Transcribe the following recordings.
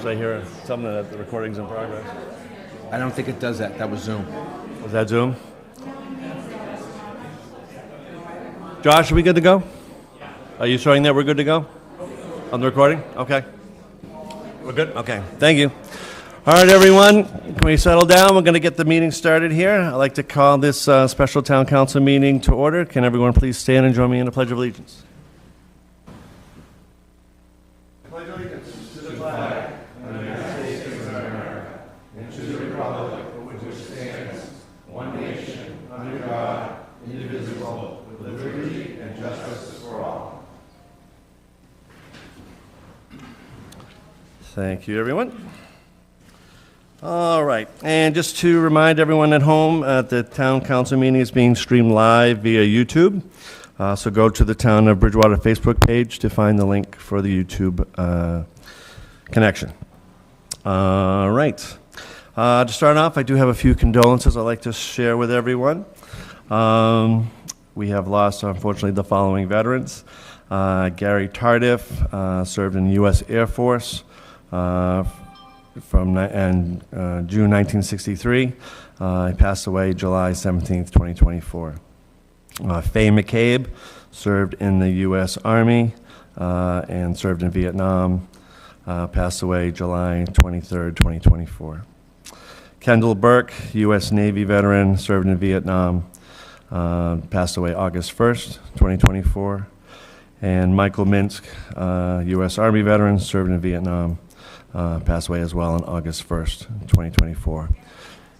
I hear something that the recording's in progress. I don't think it does that. That was Zoom. Was that Zoom? Josh, are we good to go? Are you showing that we're good to go on the recording? Okay. We're good? Okay. Thank you. All right, everyone. Can we settle down? We're going to get the meeting started here. I'd like to call this special town council meeting to order. Can everyone please stand and join me in the Pledge of Allegiance? Pledge allegiance to the flag of the United States of America and to the republic for which it stands, one nation, under God, indivisible, with liberty and justice for all. Thank you, everyone. All right, and just to remind everyone at home, the town council meeting is being streamed live via YouTube. So go to the Town of Bridgewater Facebook page to find the link for the YouTube connection. All right. To start off, I do have a few condolences I'd like to share with everyone. We have lost, unfortunately, the following veterans. Gary Tardif served in the U.S. Air Force from June 1963. He passed away July 17th, 2024. Faye McCabe served in the U.S. Army and served in Vietnam. Passed away July 23rd, 2024. Kendall Burke, U.S. Navy veteran, served in Vietnam. Passed away August 1st, 2024. And Michael Minsk, U.S. Army veteran, served in Vietnam. Passed away as well on August 1st, 2024.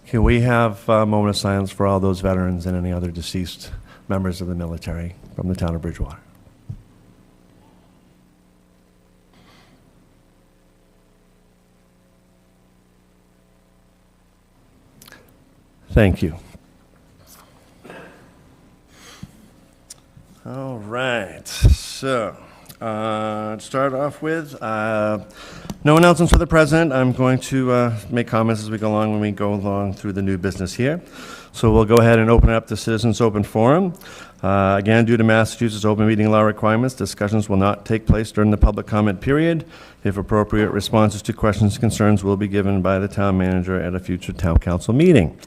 Can we have a moment of silence for all those veterans and any other deceased members of the military from the town of Bridgewater? Thank you. All right, so to start off with, no announcements for the president. I'm going to make comments as we go along when we go along through the new business here. So we'll go ahead and open up the Citizens Open Forum. Again, due to Massachusetts open meeting law requirements, discussions will not take place during the public comment period. If appropriate, responses to questions and concerns will be given by the town manager at a future town council meeting.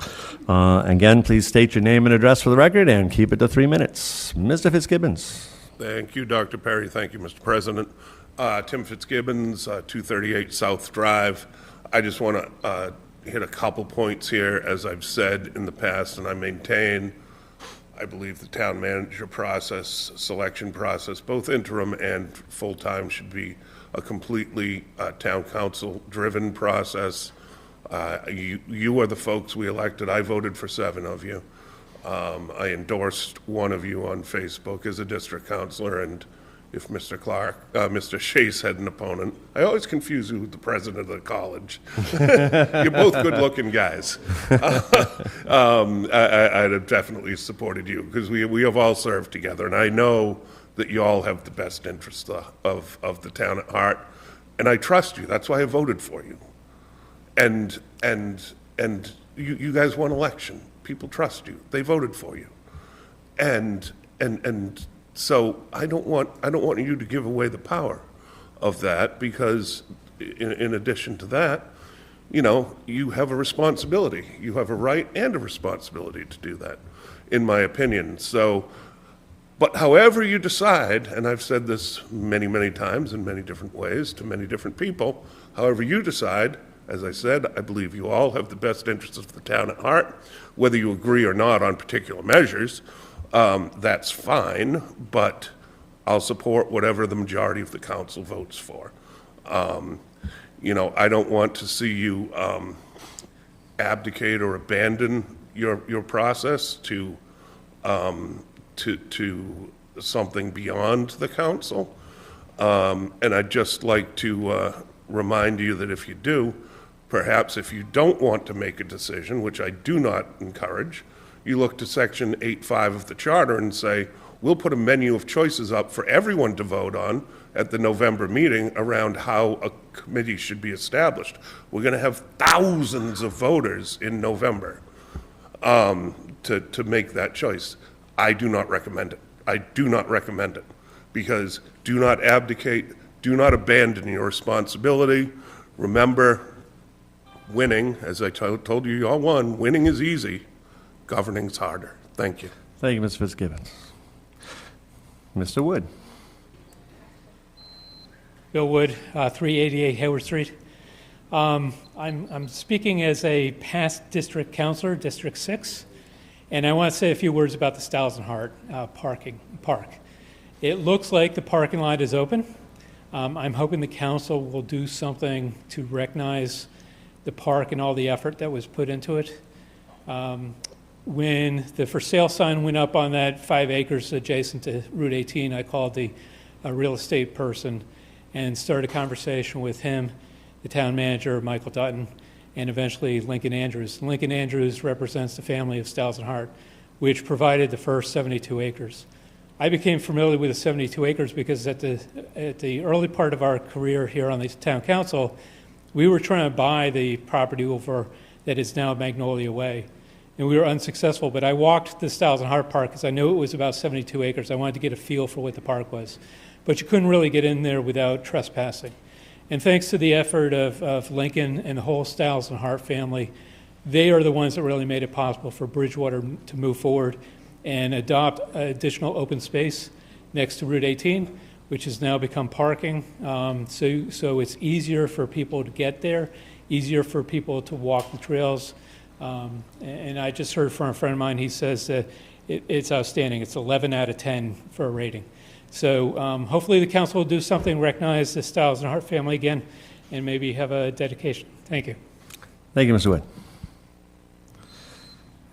Again, please state your name and address for the record and keep it to 3 minutes. Mr. Fitzgibbons. Thank you, Dr. Perry. Thank you, Mr. President. Tim Fitzgibbons, 238 South Drive. I just want to hit a couple points here. As I've said in the past, and I maintain, I believe the town manager process, selection process, both interim and full-time, should be a completely town council-driven process. You are the folks we elected. I voted for 7 of you. I endorsed one of you on Facebook as a district councilor, and if Mr. Chase had an opponent, I always confuse you with the president of the college. You're both good-looking guys. I'd have definitely supported you because we have all served together, and I know that you all have the best interests of the town at heart, and I trust you. That's why I voted for you. And you guys won election. People trust you. They voted for you, and so I don't want you to give away the power of that, because in addition to that, you have a responsibility. You have a right and a responsibility to do that, in my opinion. So, but however you decide, and I've said this many, many times in many different ways to many different people, however you decide, as I said, I believe you all have the best interests of the town at heart. Whether you agree or not on particular measures, that's fine, but I'll support whatever the majority of the council votes for. I don't want to see you abdicate or abandon your process to something beyond the council. And I'd just like to remind you that if you do, perhaps if you don't want to make a decision, which I do not encourage, you look to Section 8.5 of the Charter and say, we'll put a menu of choices up for everyone to vote on at the November meeting around how a committee should be established. We're going to have thousands of voters in November to make that choice. I do not recommend it. I do not recommend it, because do not abdicate, do not abandon your responsibility, Remember, winning, as I told you, you all won. Winning is easy. Governing's harder. Thank you. Thank you, Mr. Fitzgibbons. Mr. Wood. Bill Wood, 388 Hayward Street. I'm speaking as a past district councilor, District 6, and I want to say a few words about the Stiles and Hart park. It looks like the parking lot is open. I'm hoping the council will do something to recognize the park and all the effort that was put into it. When the for sale sign went up on that 5 acres adjacent to Route 18, I called the real estate person and started a conversation with him, the town manager, Michael Dutton, and eventually Lincoln Andrews. Lincoln Andrews represents the family of Stiles and Hart, which provided the first 72 acres. I became familiar with the 72 acres because at the early part of our career here on the town council, we were trying to buy the property over that is now Magnolia Way, and we were unsuccessful. But I walked the Stiles and Hart Park because I knew it was about 72 acres. I wanted to get a feel for what the park was. But you couldn't really get in there without trespassing. And thanks to the effort of Lincoln and the whole Stiles and Hart family, they are the ones that really made it possible for Bridgewater to move forward and adopt additional open space next to Route 18, which has now become parking. So it's easier for people to get there, easier for people to walk the trails. And I just heard from a friend of mine, he says that it's outstanding. It's 11 out of 10 for a rating. So hopefully the council will do something, recognize the Stiles and Hart family again, and maybe have a dedication. Thank you. Thank you, Mr. Wood.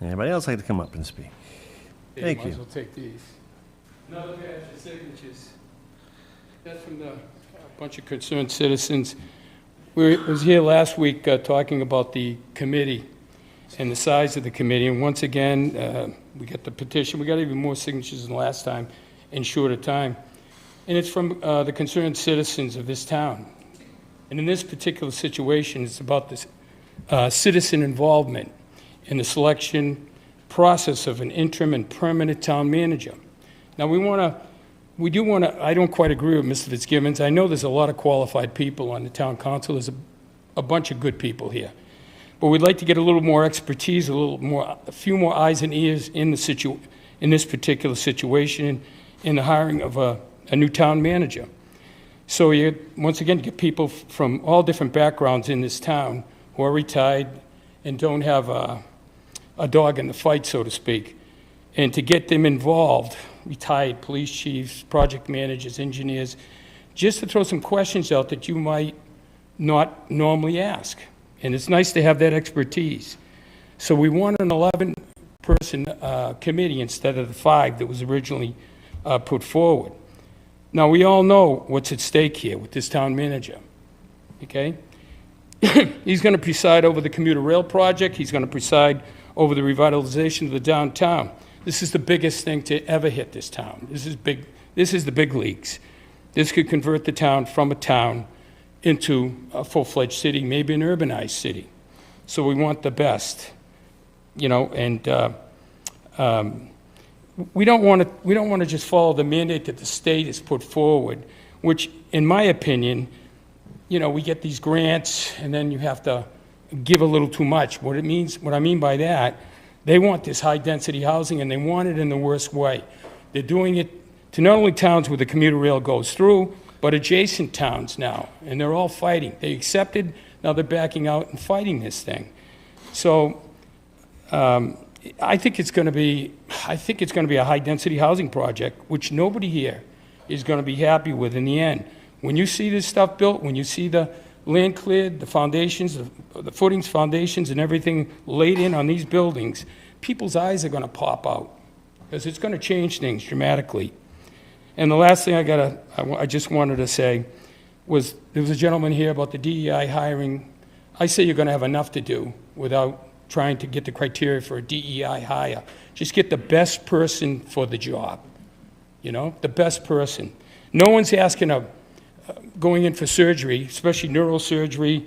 Anybody else like to come up and speak? Thank you. Might as well take these. Another batch of signatures. That's from a bunch of concerned citizens. We was here last week talking about the committee and the size of the committee, and once again, we got the petition. We got even more signatures than last time in shorter time. And it's from the concerned citizens of this town. And in this particular situation, it's about this citizen involvement in the selection process of an interim and permanent town manager. Now, we do want to, I don't quite agree with Mr. Fitzgibbons. I know there's a lot of qualified people on the town council. There's a bunch of good people here. But we'd like to get a little more expertise, a few more eyes and ears in this particular situation, in the hiring of a new town manager. So you, once again, get people from all different backgrounds in this town who are retired and don't have a dog in the fight, so to speak, and to get them involved, retired police chiefs, project managers, engineers, just to throw some questions out that you might not normally ask. And it's nice to have that expertise. So we want an 11-person committee instead of the 5 that was originally put forward. Now, we all know what's at stake here with this town manager, okay? He's going to preside over the commuter rail project. He's going to preside over the revitalization of the downtown. This is the biggest thing to ever hit this town. This is big. This is the big leagues. This could convert the town from a town into a full-fledged city, maybe an urbanized city. So we want the best, you know, and we don't want to just follow the mandate that the state has put forward, which, in my opinion, you know, we get these grants and then you have to give a little too much. What I mean by that, they want this high-density housing and they want it in the worst way. They're doing it to not only towns where the commuter rail goes through, but adjacent towns now, and they're all fighting. They accepted, now they're backing out and fighting this thing. So I think it's going to be a high-density housing project, which nobody here is going to be happy with in the end. When you see this stuff built, when you see the land cleared, the foundations, the footings, foundations, and everything laid in on these buildings, people's eyes are going to pop out because it's going to change things dramatically. And the last thing I just wanted to say was there was a gentleman here about the DEI hiring. I say you're going to have enough to do without trying to get the criteria for a DEI hire. Just get the best person for the job, you know, the best person. No one's asking going in for surgery, especially neurosurgery,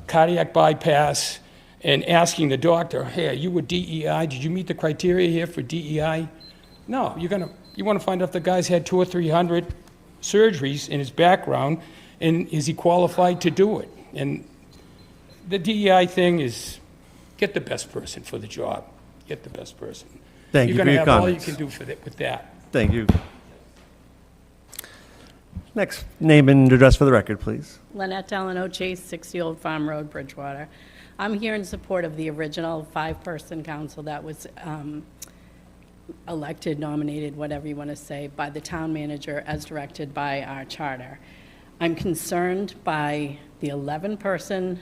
cardiac bypass, and asking the doctor, hey, are you a DEI? Did you meet the criteria here for DEI? No, you want to find out if the guy's had 200 or 300 surgeries in his background, And is he qualified to do it? And the DEI thing is, get the best person for the job. Get the best person. Thank you You're for your going to have all you comments. can do for that, with that. Thank you. Next, name and address for the record, please. Lynette Delano Chase, 60 Old Farm Road, Bridgewater. I'm here in support of the original 5-person council that was elected, nominated, whatever you want to say, by the town manager as directed by our charter. I'm concerned by the 11-person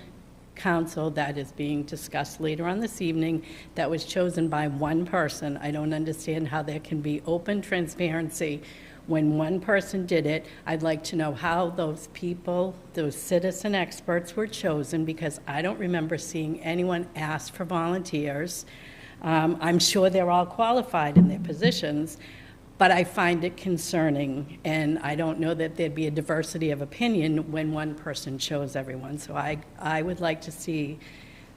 council that is being discussed later on this evening that was chosen by one person. I don't understand how there can be open transparency when one person did it. I'd like to know how those people, those citizen experts were chosen, because I don't remember seeing anyone ask for volunteers. I'm sure they're all qualified in their positions, but I find it concerning, and I don't know that there'd be a diversity of opinion when one person chose everyone. So I would like to see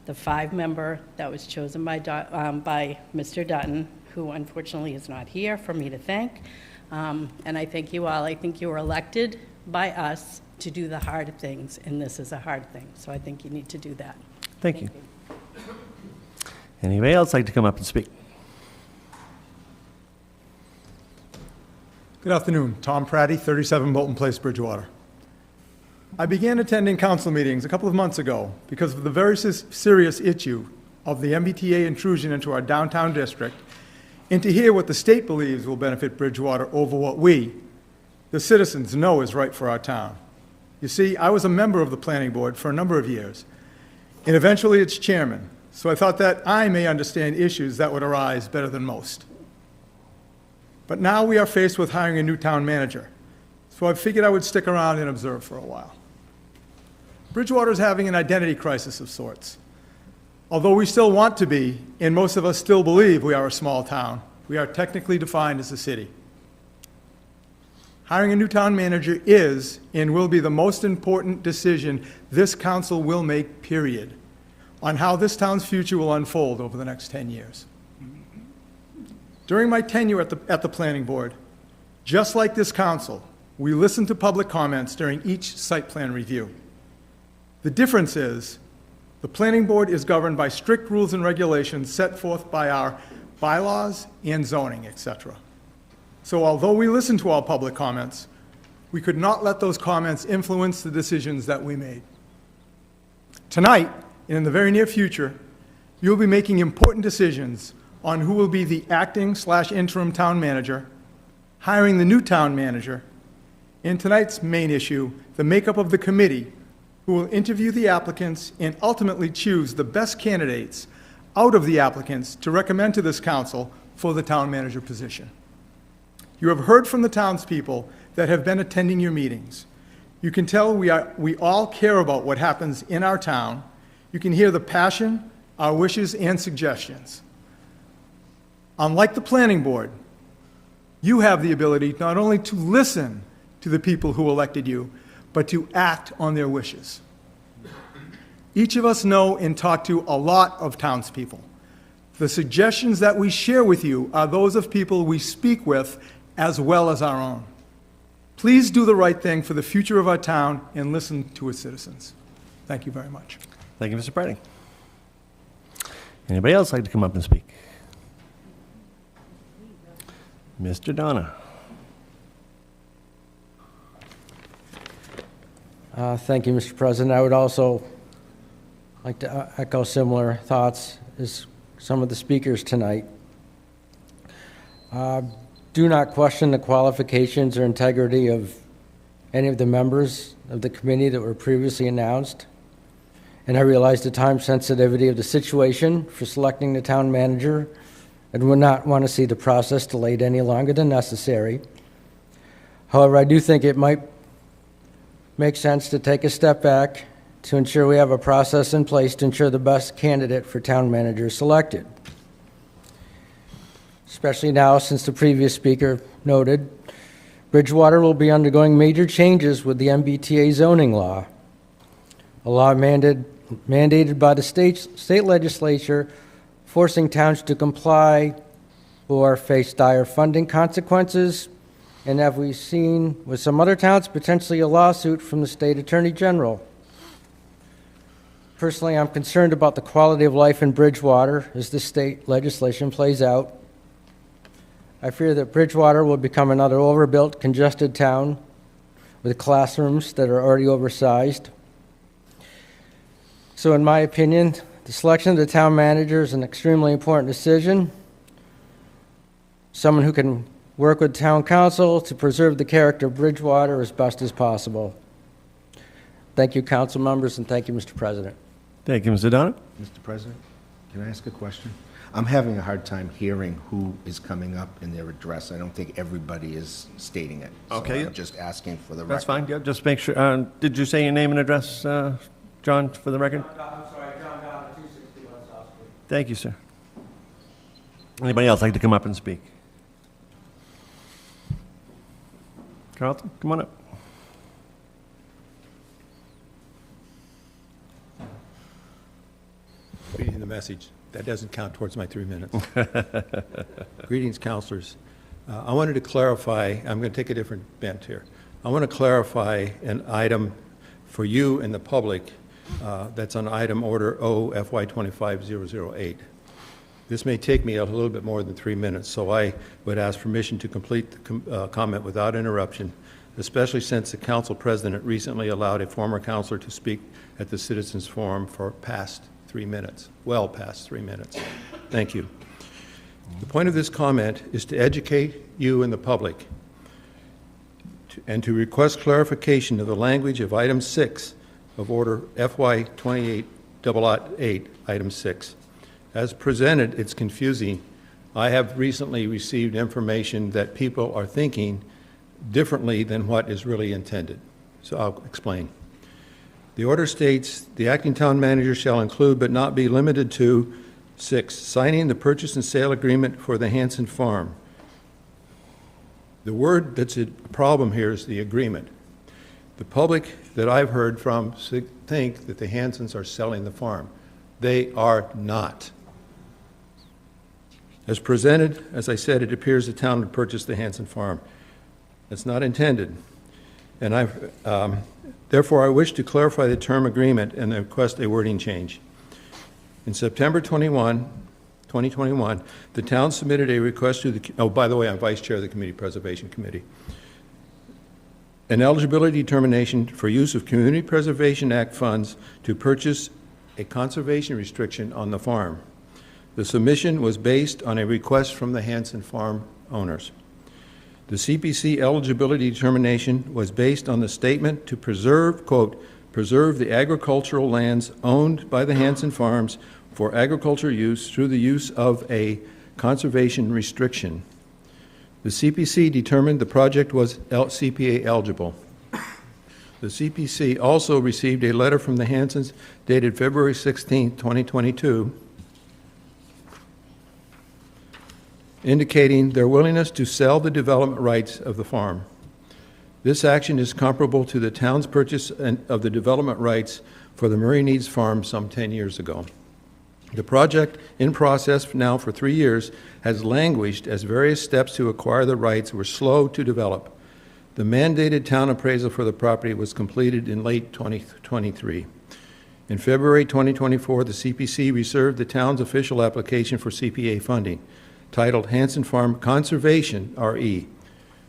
the 5-member that was chosen by Mr. Dutton, who unfortunately is not here for me to thank. And I thank you all. I think you were elected by us to do the hard things, and this is a hard thing. So I think you need to do that. Thank you. Anybody else like to come up and speak? Good afternoon. Tom Pratty, 37 Bolton Place, Bridgewater. I began attending council meetings a couple of months ago because of the very serious issue of the MBTA intrusion into our downtown district, and to hear what the state believes will benefit Bridgewater over what we, the citizens, know is right for our town. You see, I was a member of the planning board for a number of years, and eventually its chairman, so I thought that I may understand issues that would arise better than most. But now we are faced with hiring a new town manager, so I figured I would stick around and observe for a while. Bridgewater is having an identity crisis of sorts. Although we still want to be, and most of us still believe we are a small town, we are technically defined as a city. Hiring a new town manager is and will be the most important decision this council will make, period, on how this town's future will unfold over the next 10 years. During my tenure at the planning board, just like this council, we listened to public comments during each site plan review. The difference is the planning board is governed by strict rules and regulations set forth by our bylaws and zoning, etc. So although we listened to all public comments, we could not let those comments influence the decisions that we made. Tonight, and in the very near future, you'll be making important decisions on who will be the acting/interim town manager, hiring the new town manager, and tonight's main issue, the makeup of the committee who will interview the applicants and ultimately choose the best candidates out of the applicants to recommend to this council for the town manager position. You have heard from the townspeople that have been attending your meetings. You can tell we all care about what happens in our town. You can hear the passion, our wishes, and suggestions. Unlike the planning board, you have the ability not only to listen to the people who elected you, but to act on their wishes. Each of us know and talk to a lot of townspeople. The suggestions that we share with you are those of people we speak with as well as our own. Please do the right thing for the future of our town and listen to its citizens. Thank you very much. Thank you, Mr. Pratty. Anybody else like to come up and speak? Mr. Donna. Thank you, Mr. President. I would also like to echo similar thoughts as some of the speakers tonight. Do not question the qualifications or integrity of any of the members of the committee that were previously announced. And I realize the time sensitivity of the situation for selecting the town manager and would not want to see the process delayed any longer than necessary. However, I do think it might make sense to take a step back to ensure we have a process in place to ensure the best candidate for town manager is selected. Especially now, since the previous speaker noted, Bridgewater will be undergoing major changes with the MBTA zoning law, a law mandated by the state legislature, forcing towns to comply or face dire funding consequences And have we seen with some other towns potentially a lawsuit from the state attorney general? Personally, I'm concerned about the quality of life in Bridgewater as the state legislation plays out. I fear that Bridgewater will become another overbuilt, congested town with classrooms that are already oversized. So in my opinion, the selection of the town manager is an extremely important decision. Someone who can work with town council to preserve the character of Bridgewater as best as possible. Thank you, council members, and thank you, Mr. President. Thank you, Mr. Donovan. Mr. President, can I ask a question? I'm having a hard time hearing who is coming up in their address. I don't think everybody is stating it. Okay. So I'm just asking for the record. That's fine, yeah, just make sure, did you say your name and address, John, for the record? I'm sorry, John Donovan, 261 South Street. Thank you, sir. Anybody else like to come up and speak? Carlton, come on up. Reading the message. That doesn't count towards my 3 minutes. Greetings, counselors. I wanted to clarify, I'm going to take a different bent here. I want to clarify an item for you and the public that's on item order O FY25008. This may take me a little bit more than 3 minutes, so I would ask permission to complete the comment without interruption, especially since the council president recently allowed a former counselor to speak at the Citizens Forum for past 3 minutes, well past 3 minutes. Thank you. The point of this comment is to educate you and the public and to request clarification of the language of item 6 of order FY 2888, item 6. As presented, it's confusing. I have recently received information that people are thinking differently than what is really intended. So I'll explain. The order states, the acting town manager shall include but not be limited to 6, signing the purchase and sale agreement for the Hanson Farm. The word that's a problem here is the agreement. The public that I've heard from think that the Hansons are selling the farm. They are not. As presented, as I said, it appears the town would purchase the Hanson Farm. That's not intended. And therefore, I wish to clarify the term agreement and request a wording change. In September 2021, the town submitted a request to the, oh, by the way, I'm vice chair of the Preservation Committee, an eligibility determination for use of Community Preservation Act funds to purchase a conservation restriction on the farm. The submission was based on a request from the Hanson Farm owners. The CPC eligibility determination was based on the statement to preserve, quote, preserve the agricultural lands owned by the Hanson Farms for agriculture use through the use of a conservation restriction. The CPC determined the project was CPA eligible. The CPC also received a letter from the Hansons dated February 16, 2022, indicating their willingness to sell the development rights of the farm. This action is comparable to the town's purchase of the development rights for the Murray Needs Farm some 10 years ago. The project, in process now for 3 years, has languished as various steps to acquire the rights were slow to develop. The mandated town appraisal for the property was completed in late 2023. In February 2024, the CPC reserved the town's official application for CPA funding, titled Hanson Farm Conservation, RE,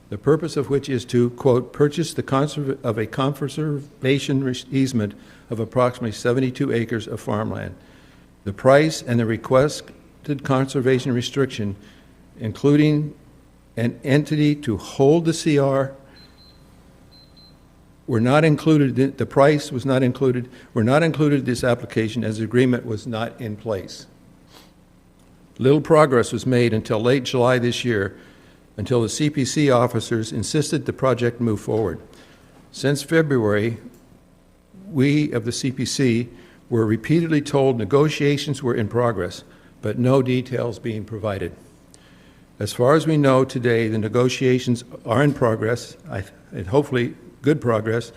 the purpose of which is to, quote, purchase a conservation easement of approximately 72 acres of farmland. The price and the requested conservation restriction, including an entity to hold the CR, were not included. The price was not included. Were not included in this application as the agreement was not in place. Little progress was made until late July this year, until the CPC officers insisted the project move forward. Since February, we of the CPC were repeatedly told negotiations were in progress, but no details being provided. As far as we know today, the negotiations are in progress, and hopefully good progress,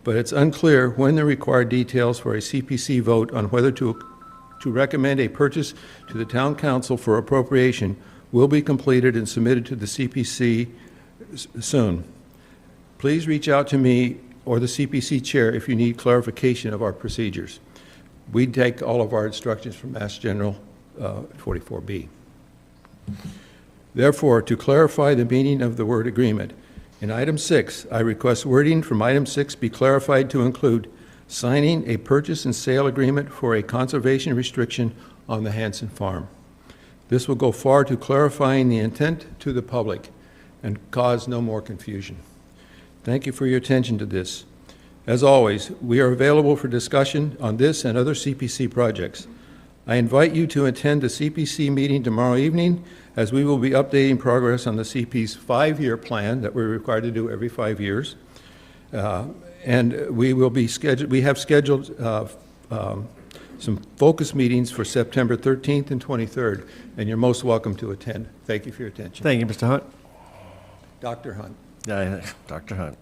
but it's unclear when the required details for a CPC vote on whether to recommend a purchase to the town council for appropriation will be completed and submitted to the CPC soon. Please reach out to me or the CPC chair if you need clarification of our procedures. We take all of our instructions from Mass General 44B. Therefore, to clarify the meaning of the word agreement, in item 6, I request wording from item 6 be clarified to include signing a purchase and sale agreement for a conservation restriction on the Hanson Farm. This will go far to clarifying the intent to the public and cause no more confusion. Thank you for your attention to this. As always, we are available for discussion on this and other CPC projects. I invite you to attend the CPC meeting tomorrow evening, as we will be updating progress on the CP's 5-year plan that we're required to do every 5 years. And we have scheduled some focus meetings for September 13th and 23rd, and you're most welcome to attend. Thank you for your attention. Thank you, Mr. Hunt. Dr. Hunt. Dr. Hunt.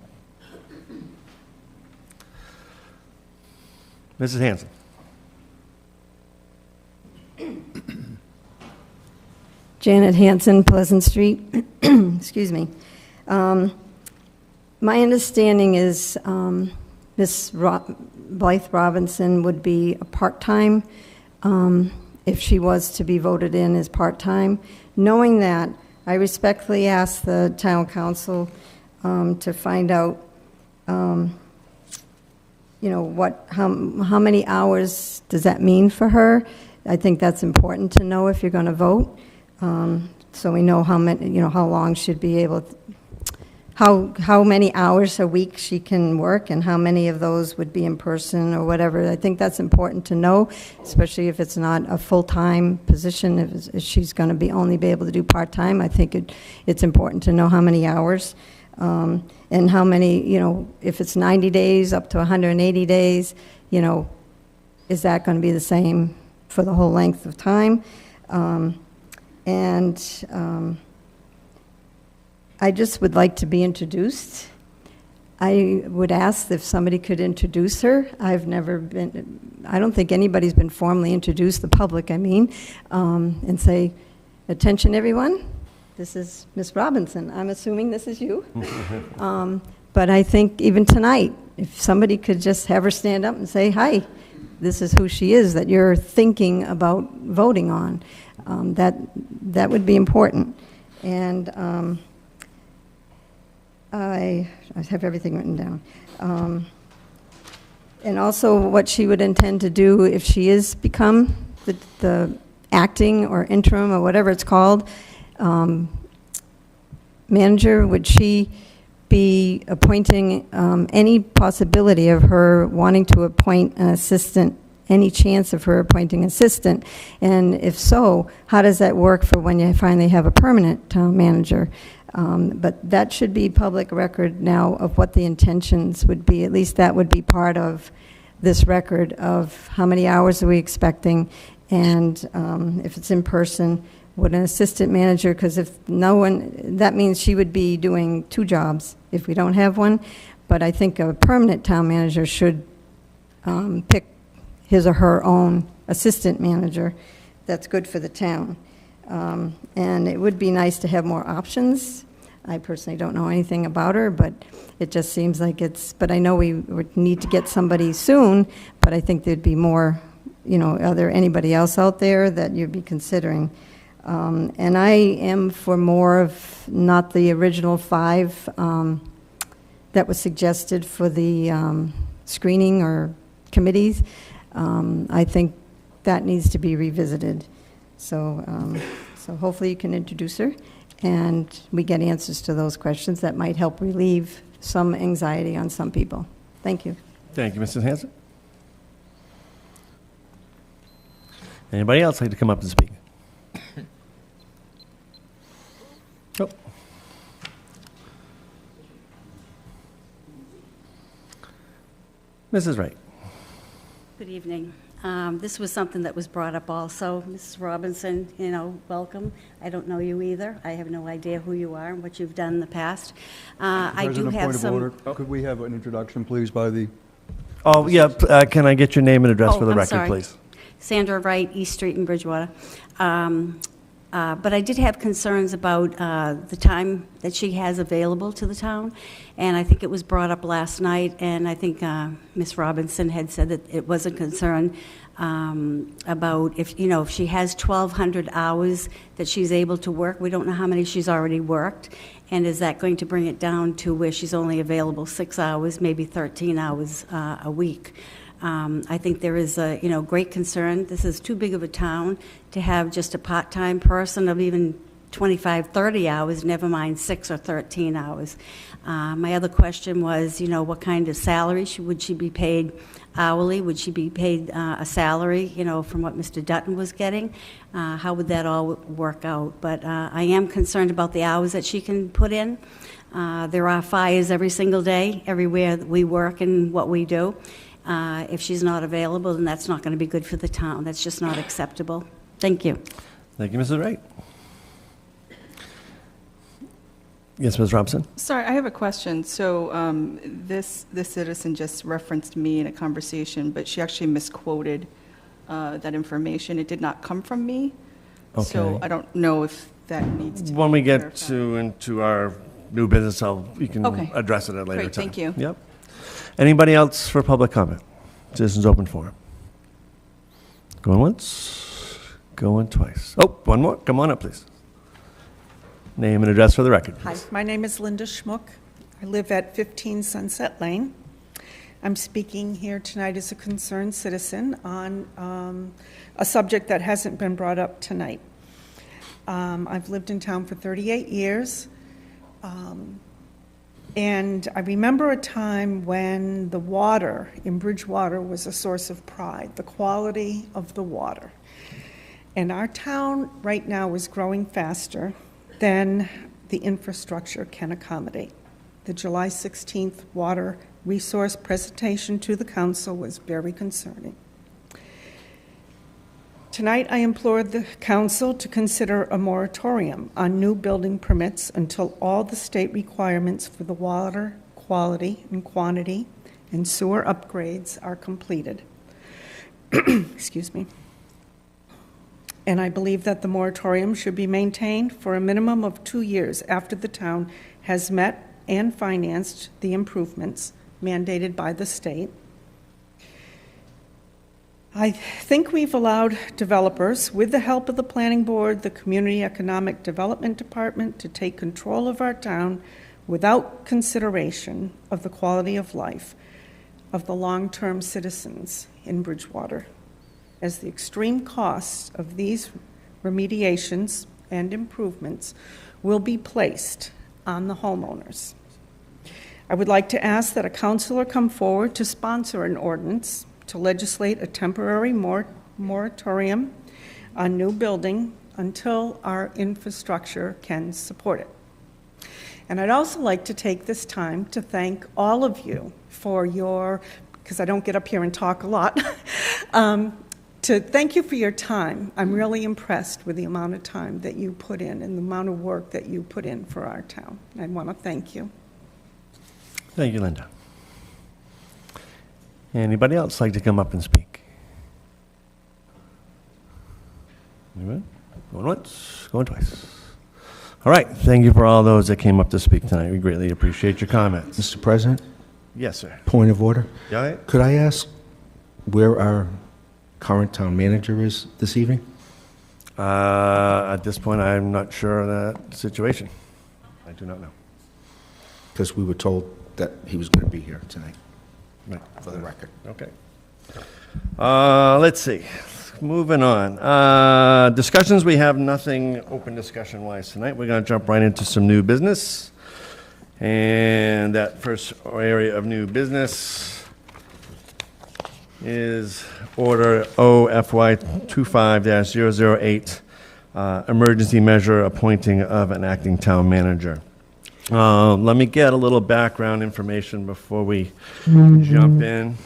Mrs. Hanson. Janet Hanson, Pleasant Street. Excuse me. My understanding is Ms. Blythe Robinson would be a part-time if she was to be voted in as part-time. Knowing that, I respectfully ask the town council to find out, how many hours does that mean for her? I think that's important to know if you're going to vote, so we know how many, how long she'd be able, how many hours a week she can work, and how many of those would be in person or whatever. I think that's important to know, especially if it's not a full-time position. If she's going to only be able to do part-time, I think it's important to know how many hours. And how many, if it's 90 days up to 180 days, is that going to be the same for the whole length of time? I just would like to be introduced. I would ask if somebody could introduce her. I don't think anybody's been formally introduced, the public, and say, attention everyone. This is Ms. Robinson. I'm assuming this is you. But I think even tonight, if somebody could just have her stand up and say, hi, this is who she is that you're thinking about voting on, that would be important. And I have everything written down. And also what she would intend to do if she is become the acting or interim or whatever it's called, manager, would she be appointing any possibility of her wanting to appoint an assistant, any chance of her appointing an assistant? And if so, how does that work for when you finally have a permanent town manager? But that should be public record now of what the intentions would be. At least that would be part of this record of how many hours are we expecting, and if it's in person, would an assistant manager, because if no one, that means she would be doing 2 jobs if we don't have one. But I think a permanent town manager should pick his or her own assistant manager. That's good for the town. And it would be nice to have more options. I personally don't know anything about her, but it just seems like but I know we would need to get somebody soon, but I think there'd be more, are there anybody else out there that you'd be considering? And I am for more of not the original 5 that was suggested for the screening or committees. I think that needs to be revisited. So hopefully you can introduce her and we get answers to those questions that might help relieve some anxiety on some people. Thank you. Thank you, Mrs. Hanson. Anybody else like to come up and speak? Oh. Mrs. Wright. Good evening. This was something that was brought up also. Mrs. Robinson, welcome. I don't know you either. I have no idea who you are and what you've done in the past. I do have some... Point of order. Could we have an introduction, please, by the... Oh, yeah. Can I get your name and address for the I'm record, sorry. please? Sandra Wright, East Street in Bridgewater. But I did have concerns about the time that she has available to the town, and I think it was brought up last night, and I think Ms. Robinson had said that it was a concern about if she has 1,200 hours that she's able to work. We don't know how many she's already worked, and is that going to bring it down to where she's only available 6 hours, maybe 13 hours a week? I think there is a great concern. This is too big of a town to have just a part-time person of even 25, 30 hours, never mind 6 or 13 hours. My other question was, what kind of salary would she be paid hourly? Would she be paid a salary, from what Mr. Dutton was getting? How would that all work out? But I am concerned about the hours that she can put in. There are fires every single day, everywhere that we work and what we do. If she's not available, then that's not going to be good for the town. That's just not acceptable. Thank you. Thank you, Mrs. Wright. Yes, Ms. Robson? Sorry, I have a question. So this citizen just referenced me in a conversation, but she actually misquoted that information. It did not come from me. Okay. So I don't know if that needs to be When we get clarified. into our new business, we can Okay. address it at a later Great, time. thank you. Yep. Anybody else for public comment? Citizens open forum. Going once, going twice. Oh, one more. Come on up, please. Name and address for the record, Hi, please. my name is Linda Schmuck. I live at 15 Sunset Lane. I'm speaking here tonight as a concerned citizen on a subject that hasn't been brought up tonight. I've lived in town for 38 years, and I remember a time when the water in Bridgewater was a source of pride, the quality of the water. And our town right now is growing faster than the infrastructure can accommodate. The July 16th water resource presentation to the council was very concerning. Tonight, I implored the council to consider a moratorium on new building permits until all the state requirements for the water quality and quantity and sewer upgrades are completed. Excuse me. And I believe that the moratorium should be maintained for a minimum of 2 years after the town has met and financed the improvements mandated by the state. I think we've allowed developers, with the help of the planning board, the Community Economic Development Department, to take control of our town without consideration of the quality of life of the long-term citizens in Bridgewater, as the extreme costs of these remediations and improvements will be placed on the homeowners. I would like to ask that a councilor come forward to sponsor an ordinance to legislate a temporary moratorium on new building until our infrastructure can support it. And I'd also like to take this time to thank all of you for your, because I don't get up here and talk a lot, to thank you for your time. I'm really impressed with the amount of time that you put in and the amount of work that you put in for our town. I want to thank you. Thank you, Linda. Anybody else like to come up and speak? Anyone? Going once, going twice. All right, thank you for all those that came up to speak tonight. We greatly appreciate your comments. Mr. President, Yes, sir. point of order. Yeah, Could I ask where our current town manager is this evening? at this point, I'm not sure of that situation. I do not know. Because we were told that he was going to be here tonight, Right. for the record. Okay. Let's see. Moving on. Discussions, we have nothing open discussion-wise tonight. We're going to jump right into some new business. And that first area of new business is Order OFY 25-008, emergency measure appointing of an acting town manager. Let me get a little background information before we jump in.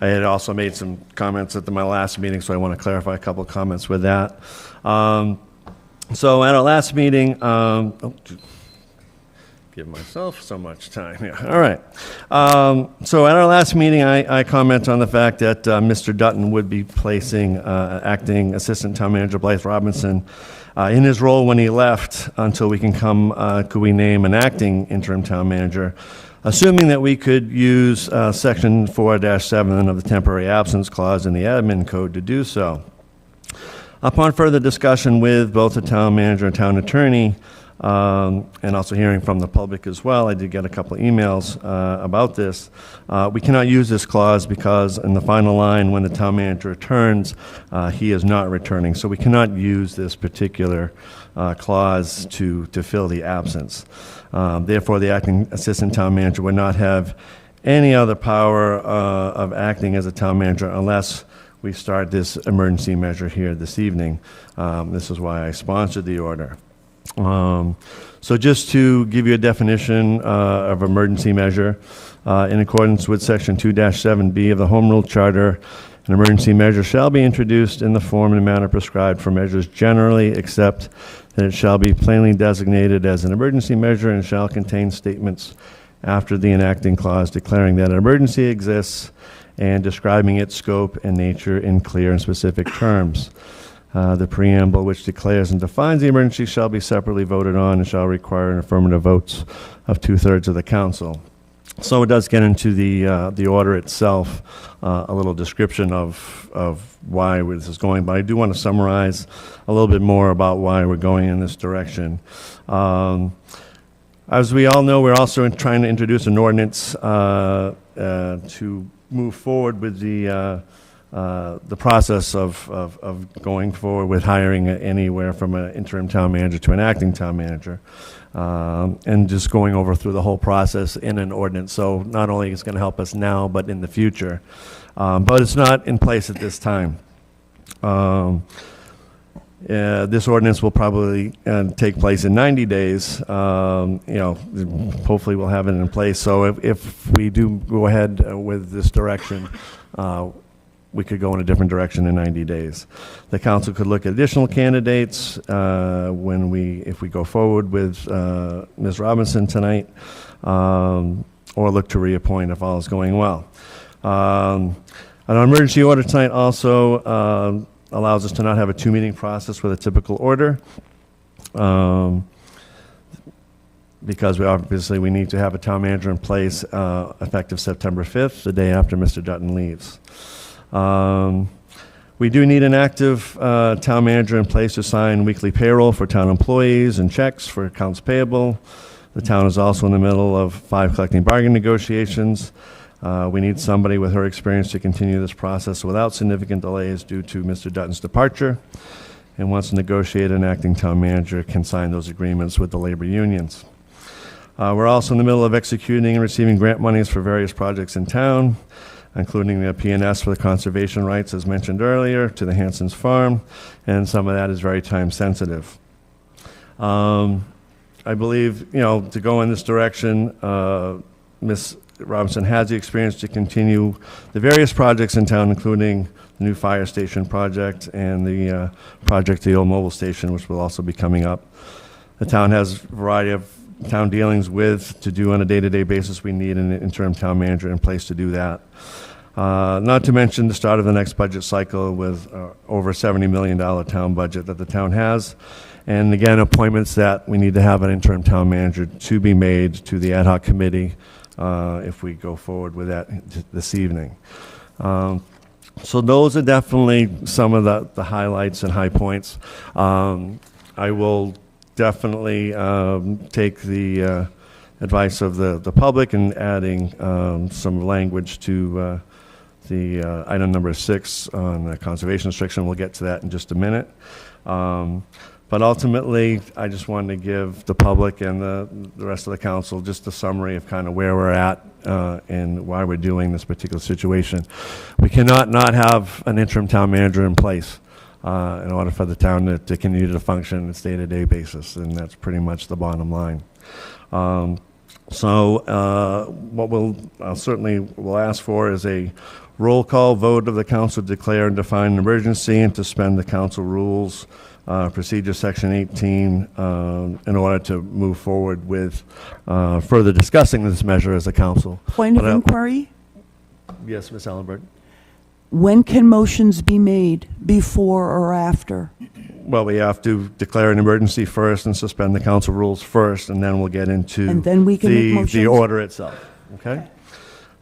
I had also made some comments at my last meeting, so I want to clarify a couple of comments with that. So at our last meeting, give give myself so much time, yeah, all right. So at our last meeting, I commented on the fact that Mr. Dutton would be placing acting Assistant Town Manager Blythe Robinson in his role when he left until could we name an acting interim town manager, assuming that we could use Section 4-7 of the temporary absence clause in the admin code to do so. Upon further discussion with both the town manager and town attorney, and also hearing from the public as well, I did get a couple of emails about this. We cannot use this clause because in the final line, when the town manager returns, he is not returning. So we cannot use this particular clause to fill the absence. Therefore, the acting assistant town manager would not have any other power of acting as a town manager unless we start this emergency measure here this evening. This is why I sponsored the order. So just to give you a definition of emergency measure, in accordance with Section 2-7B of the Home Rule Charter, an emergency measure shall be introduced in the form and manner prescribed for measures generally, except that it shall be plainly designated as an emergency measure and shall contain statements after the enacting clause declaring that an emergency exists and describing its scope and nature in clear and specific terms. The preamble, which declares and defines the emergency, shall be separately voted on and shall require an affirmative votes of 2/3 of the council. So it does get into the order itself, a little description of why this is going, but I do want to summarize a little bit more about why we're going in this direction. As we all know, we're also trying to introduce an ordinance to move forward with the process of going forward with hiring anywhere from an interim town manager to an acting town manager, and just going over through the whole process in an ordinance. So not only is it going to help us now, but in the future. But it's not in place at this time. This ordinance will probably take place in 90 days. Hopefully we'll have it in place. So if we do go ahead with this direction, we could go in a different direction in 90 days. The council could look at additional candidates if we go forward with Ms. Robinson tonight, or look to reappoint if all is going well. An emergency order tonight also allows us to not have a two-meeting process with a typical order, because we need to have a town manager in place effective September 5th, the day after Mr. Dutton leaves. We do need an active town manager in place to sign weekly payroll for town employees and checks for accounts payable. The town is also in the middle of 5 collective bargaining negotiations. We need somebody with her experience to continue this process without significant delays due to Mr. Dutton's departure. And once negotiated, an acting town manager can sign those agreements with the labor unions. We're also in the middle of executing and receiving grant monies for various projects in town, including the P&S for the conservation rights, as mentioned earlier, to the Hanson's Farm, and some of that is very time sensitive. I believe, to go in this direction, Ms. Robinson has the experience to continue the various projects in town, including the new fire station project and the project to the old mobile station, which will also be coming up. The town has a variety of town dealings to do on a day-to-day basis. We need an interim town manager in place to do that. Not to mention the start of the next budget cycle with over $70 million town budget that the town has. And again, appointments that we need to have an interim town manager to be made to the ad hoc committee if we go forward with that this evening. So those are definitely some of the highlights and high points. I will definitely take the advice of the public and adding some language to the item number 6 on the conservation restriction. We'll get to that in just a minute. But ultimately, I just wanted to give the public and the rest of the council just a summary of kind of where we're at and why we're doing this particular situation. We cannot not have an interim town manager in place in order for the town to continue to function on a day-to-day basis, and that's pretty much the bottom line. So what we'll certainly will ask for is a roll call vote of the council to declare and define an emergency and to suspend the council rules, procedure section 18, in order to move forward with further discussing this measure as a council. Point of inquiry? Yes, Ms. Ellenberg. When can motions be made, before or after? Well, we have to declare an emergency first and suspend the council rules first, and then we'll get into And then we can make the motions? order itself. Okay?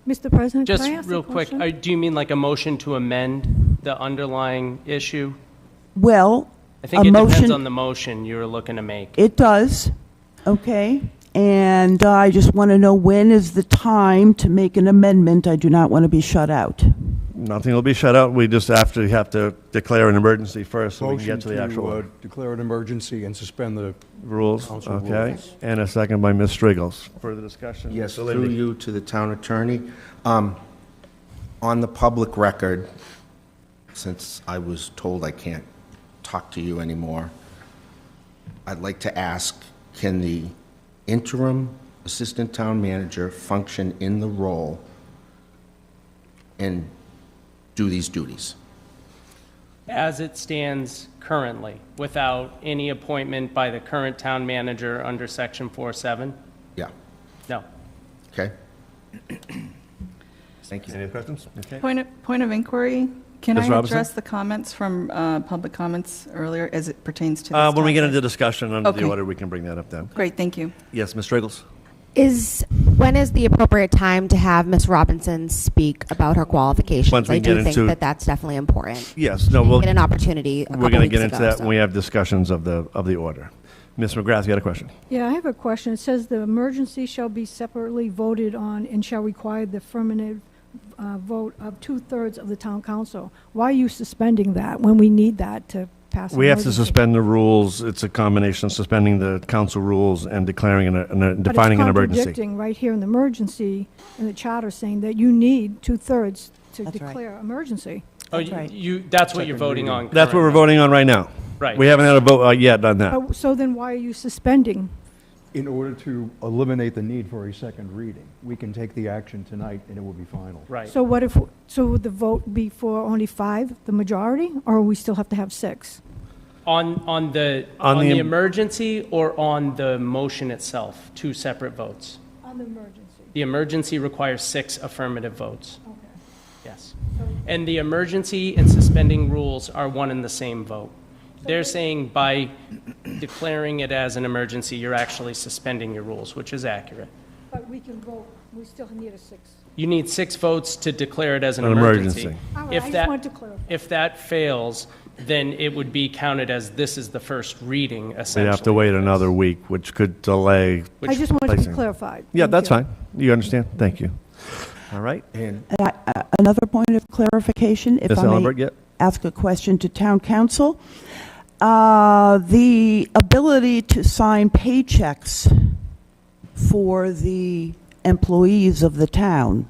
Mr. President, Just can I ask real a quick, question? do you mean like a motion to amend the underlying issue? Well, I think a it depends motion, on the motion you're looking to make. it does, okay? And I just want to know, when is the time to make an amendment? I do not want to be shut out. Nothing will be shut out. We just have to declare an emergency first so we can get to the Motion actual to order. declare an emergency and suspend the Rules, council okay? rules. And a second by Ms. Strigels. Further discussion? Yes, Mr. through Lindy. you to the town attorney. On the public record, since I was told I can't talk to you anymore, I'd like to ask, can the interim assistant town manager function in the role and do these duties? As it stands currently, without any appointment by the current town manager under section 4.7? Yeah. No. Okay? Thank you. Any other questions? Okay. Point of inquiry, can Ms. I Robinson? address the comments from public comments earlier as it pertains to this When we get topic? into discussion under the Okay. order, we can bring that up then. Great, thank you. Yes, Ms. Strigels? When is the appropriate time to have Ms. Robinson speak about her qualifications? Once we I do get think into- that that's definitely important. Yes, no, She we'll didn't get an opportunity. We're going to get into that when we have discussions of the order. Ms. McGrath, you had a question? Yeah, I have a question. It says the emergency shall be separately voted on and shall require the affirmative vote of 2/3 of the town council. Why are you suspending that when we need that to pass? We have to emergency? suspend the rules. It's a combination of suspending the council rules and declaring defining an But it's emergency. contradicting right here in the emergency, in the charter, saying that you need 2/3 to That's right. declare emergency. Oh, That's right. that's what you're voting on That's what we're currently. voting on right now. Right. We haven't had a vote yet on that. So then why are you suspending? In order to eliminate the need for a second reading, we can take the action tonight and it will be final. Right. So would the vote be for only 5, the majority, or we still have to have 6? On the emergency or on the motion itself? Two separate votes. On the emergency. The emergency requires 6 affirmative votes. Okay. Yes. And the emergency and suspending rules are one and the same vote. They're saying by declaring it as an emergency, you're actually suspending your rules, which is accurate. But we can vote, we still need a 6. You need 6 votes to declare it as an An emergency. emergency. All right, If I just that- wanted to clarify. If that fails, then it would be counted as this is the first reading, essentially. We'd have to wait another week, which could delay. I just wanted to be placing. clarified. Yeah, Thank that's you. fine. You understand? Thank you. All right. And Another point of clarification, if Ms. I may Ellenberg, yep. ask a question to town council. The ability to sign paychecks for the employees of the town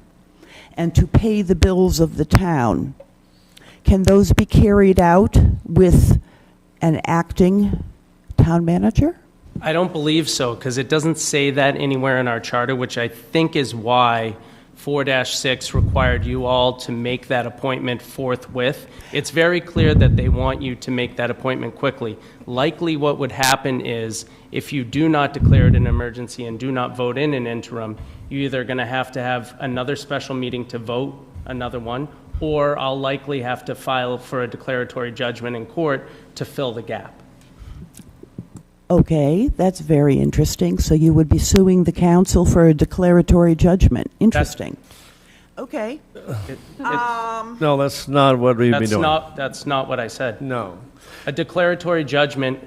and to pay the bills of the town, can those be carried out with an acting town manager? I don't believe so, because it doesn't say that anywhere in our charter, which I think is why 4-6 required you all to make that appointment forthwith. It's very clear that they want you to make that appointment quickly. Likely what would happen is, if you do not declare it an emergency and do not vote in an interim, you're either going to have another special meeting to vote another one, or I'll likely have to file for a declaratory judgment in court to fill the gap. Okay, that's very interesting. So you would be suing the council for a declaratory judgment. Interesting. Okay. No, that's not what we'd be doing. That's not what I said. No. A declaratory judgment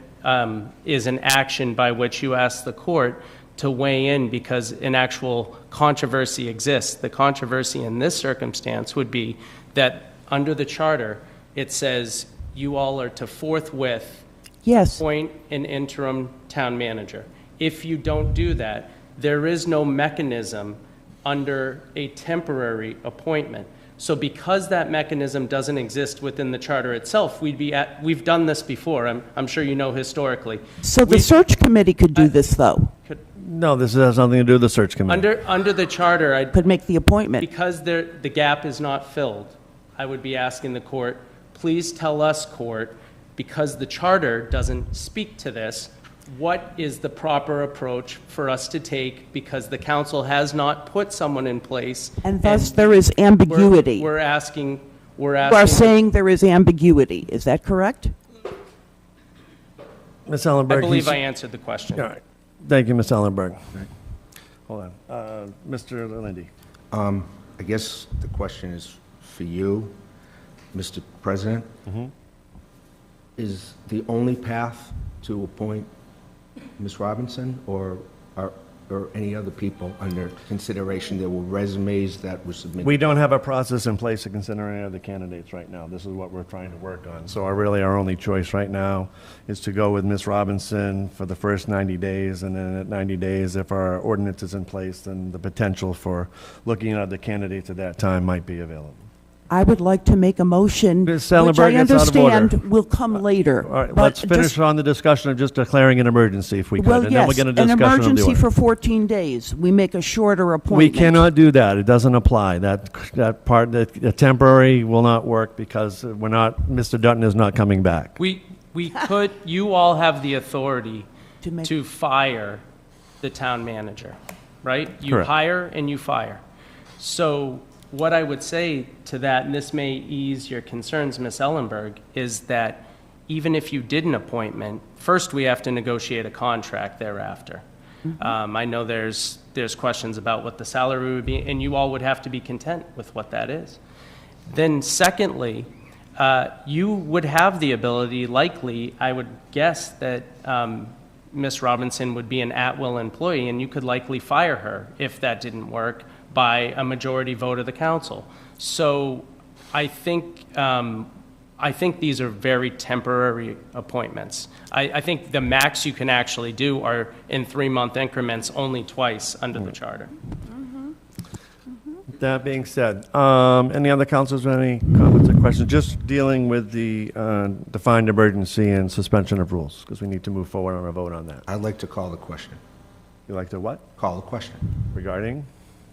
is an action by which you ask the court to weigh in because an actual controversy exists. The controversy in this circumstance would be that under the charter, it says you all are to forthwith appoint an interim town manager. If you don't do that, there is no mechanism under a temporary appointment. So because that mechanism doesn't exist within the charter itself, we've done this before. I'm sure you know historically. So the search committee could do this, though? No, this has nothing to do with the search committee. Under the charter, I Could make the appointment. because the gap is not filled, I would be asking the court, please tell us, court, because the charter doesn't speak to this, what is the proper approach for us to take, because the council has not put someone in place. And thus there is ambiguity. We're asking. You are saying there is ambiguity. Is that correct? Ms. Ellenberg. I believe I answered the question. All right. Thank you, Ms. Ellenberg. Hold on. Mr. Lindy. I guess the question is for you, Mr. President. Is the only path to appoint Ms. Robinson, or any other people under consideration? There were resumes that were submitted. We don't have a process in place to consider any other candidates right now. This is what we're trying to work on. So our only choice right now is to go with Ms. Robinson for the first 90 days, and then at 90 days, if our ordinance is in place, then the potential for looking at the candidates at that time might be available. I would like to make a motion, Ms. which Ellenberg, I it's out of order. understand will come later. All right, but let's finish just- on the discussion of just declaring an emergency if we could, Well, and then we'll yes, get a an discussion of the emergency order. for 14 days. We make a shorter We appointment. cannot do that. It doesn't apply. That part, the temporary will not work because Mr. Dutton is not coming back. You all have the authority To to fire the town manager, right? You Correct. hire and you fire. So what I would say to that, and this may ease your concerns, Ms. Ellenberg, is that even if you did an appointment, first we have to negotiate a contract thereafter. I know there's questions about what the salary would be, and you all would have to be content with what that is. Then secondly, you would have the ability, likely, I would guess that Ms. Robinson would be an at-will employee, and you could likely fire her if that didn't work by a majority vote of the council. So I think these are very temporary appointments. I think the max you can actually do are in 3-month increments, only twice under the charter. That being said, any other councilors with any comments or questions? Just dealing with the defined emergency and suspension of rules, because we need to move forward on a vote on that. I'd like to call the question. You like to what? Call the question. Regarding?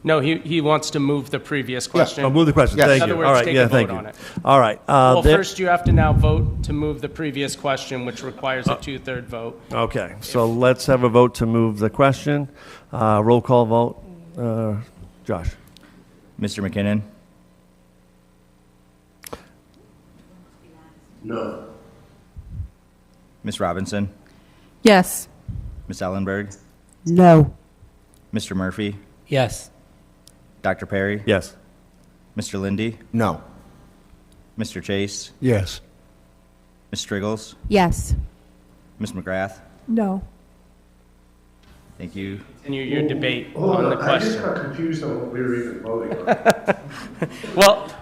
No, he wants to move the previous question. I'll move the question. Yes. Thank In you. other words, All right. take Yeah, a thank vote you. on it. All right. Well, there- first you have to now vote to move the previous question, which requires a 2/3 vote. Okay, so let's have a vote to move the question. Roll call vote. Josh? Mr. McKinnon? No. Ms. Robinson? Yes. Ms. Ellenberg? No. Mr. Murphy? Yes. Dr. Perry? Yes. Mr. Lindy? No. Mr. Chase? Yes. Ms. Striggles? Yes. Ms. McGrath? No. Thank you. Continue your debate Hold on the I just question. got confused on what we were even voting on.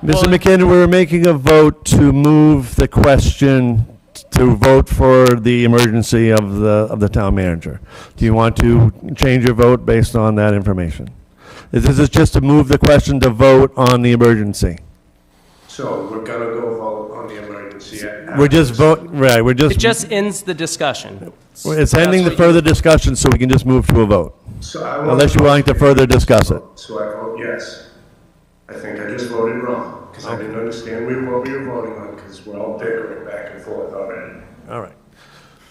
Mr. McKinnon, we're making a vote to move the question to vote for the emergency of the town manager. Do you want to change your vote based on that information? This is just to move the question to vote on the emergency. So we're gonna go vote on the emergency. We're just right, we're It just ends the discussion. it's ending the That's what further discussion, so we can just move to a vote. So I want Unless you're willing to further discuss it. So I vote yes. I think I just voted wrong, because I didn't understand what we were voting on, because we're all bickering back and forth already. All right.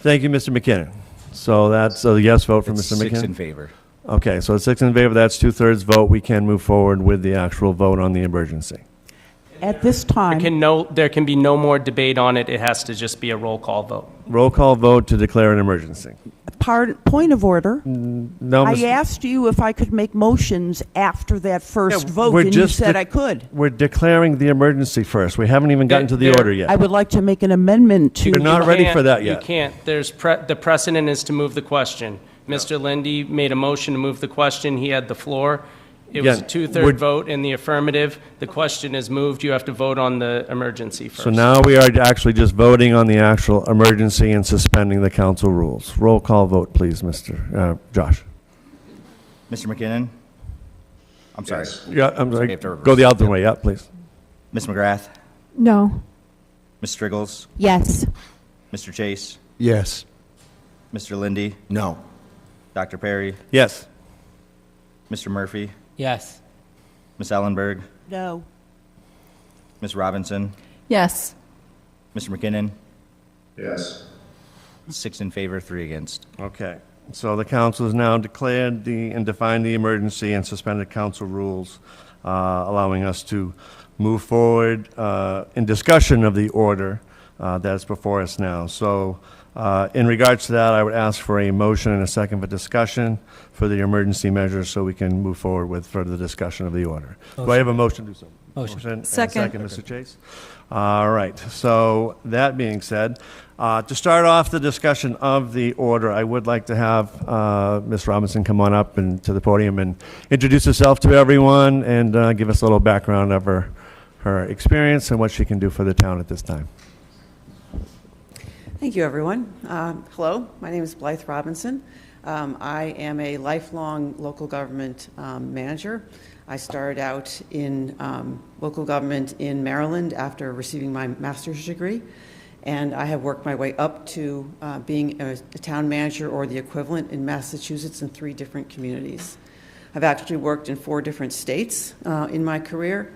Thank you, Mr. McKinnon. So that's a yes vote from It's Mr. McKinnon? 6 in favor. Okay, so 6 in favor, that's 2/3 vote. We can move forward with the actual vote on the emergency. At this time, There can be no more debate on it. It has to just be a roll call vote. Roll call vote to declare an emergency. point of order. No, I Ms. asked you if I could make motions after that first vote, we're and you just said I could. We're declaring the emergency first. We haven't even gotten to the order yet. I would like to make an amendment to. We're not ready for that yet. You can't. The precedent is to move the question. Mr. Lindy made a motion to move the question. He had the floor. It was a Again, 2/3 vote in the affirmative. The question is moved. You have to vote on the emergency first. So now we are actually just voting on the actual emergency and suspending the council rules. Roll call vote, please, Mr. Josh. Mr. McKinnon? I'm sorry. Yeah, I'm sorry. We have to reverse. Go the other way, yeah, please. Ms. McGrath? No. Ms. Yes. Mr. Chase? Yes. Mr. Lindy? No. Dr. Perry, Yes. Mr. Murphy, Yes. Ms. Ellenberg, No. Ms. Robinson, Yes. Mr. McKinnon, Yes. 6 in favor, 3 against. Okay. So the council has now declared and defined the emergency and suspended council rules, allowing us to move forward in discussion of the order that's before us now. So in regards to that, I would ask for a motion and a second for discussion for the emergency measures so we can move forward with further discussion of the order. Do I have a motion to do so? Motion. And a Second. Mr. Chase. All right. So that being said, to start off the discussion of the order, I would like to have Ms. Robinson come on up and to the podium and introduce herself to everyone and give us a little background of her experience and what she can do for the town at this time. Thank you, everyone. Hello, my name is Blythe Robinson. I am a lifelong local government manager. I started out in local government in Maryland after receiving my master's degree, and I have worked my way up to being a town manager or the equivalent in Massachusetts in 3 different communities. I've actually worked in 4 different states in my career.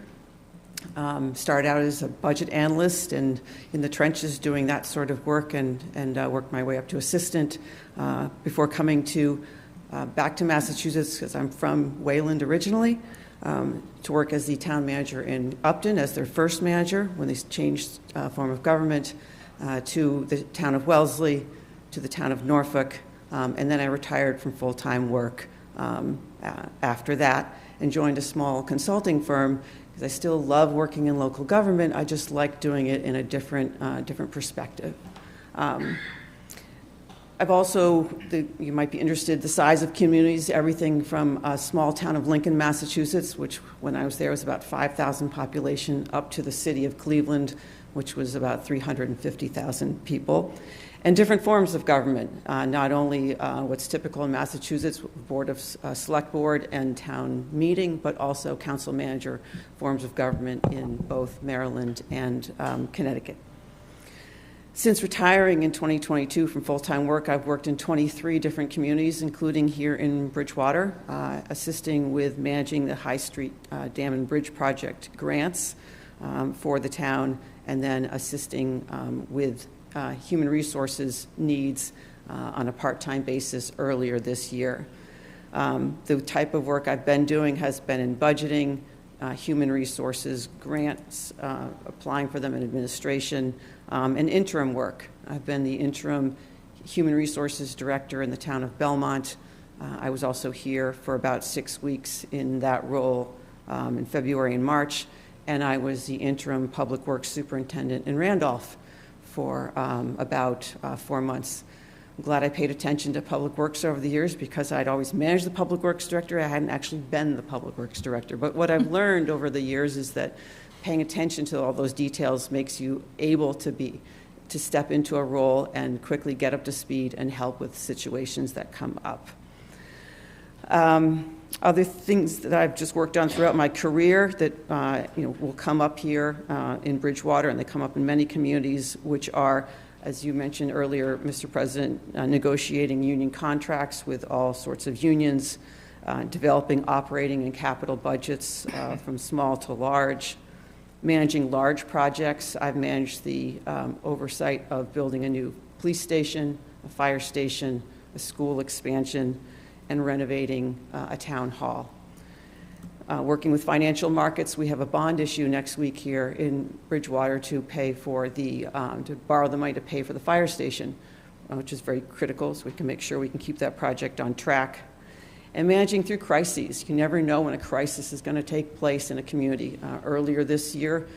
Started out as a budget analyst and in the trenches doing that sort of work and worked my way up to assistant before coming back to Massachusetts, because I'm from Wayland originally, to work as the town manager in Upton as their first manager when they changed form of government, to the town of Wellesley, to the town of Norfolk, and then I retired from full-time work after that and joined a small consulting firm. I still love working in local government. I just like doing it in a different perspective. I've also, you might be interested, the size of communities, everything from a small town of Lincoln, Massachusetts, which when I was there was about 5,000 population, up to the city of Cleveland, which was about 350,000 people. And different forms of government, not only what's typical in Massachusetts, Board of Select Board and town meeting, but also council manager forms of government in both Maryland and Connecticut. Since retiring in 2022 from full-time work, I've worked in 23 different communities, including here in Bridgewater, assisting with managing the High Street Dam and Bridge Project grants for the town, and then assisting with human resources needs on a part-time basis earlier this year. The type of work I've been doing has been in budgeting, human resources, grants, applying for them in administration, and interim work. I've been the interim human resources director in the town of Belmont. I was also here for about 6 weeks in that role in February and March, and I was the interim public works superintendent in Randolph for about 4 months. I'm glad I paid attention to public works over the years because I'd always managed the public works director. I hadn't actually been the public works director. But what I've learned over the years is that paying attention to all those details makes you able to step into a role and quickly get up to speed and help with situations that come up. Other things that I've just worked on throughout my career that will come up here in Bridgewater, and they come up in many communities, which are, as you mentioned earlier, Mr. President, negotiating union contracts with all sorts of unions, developing operating and capital budgets from small to large, managing large projects. I've managed the oversight of building a new police station, a fire station, a school expansion, and renovating a town hall. Working with financial markets, we have a bond issue next week here in Bridgewater to pay for to borrow the money to pay for the fire station, which is very critical, so we can make sure we can keep that project on track. And managing through crises. You never know when a crisis is going to take place in a community. Earlier this year,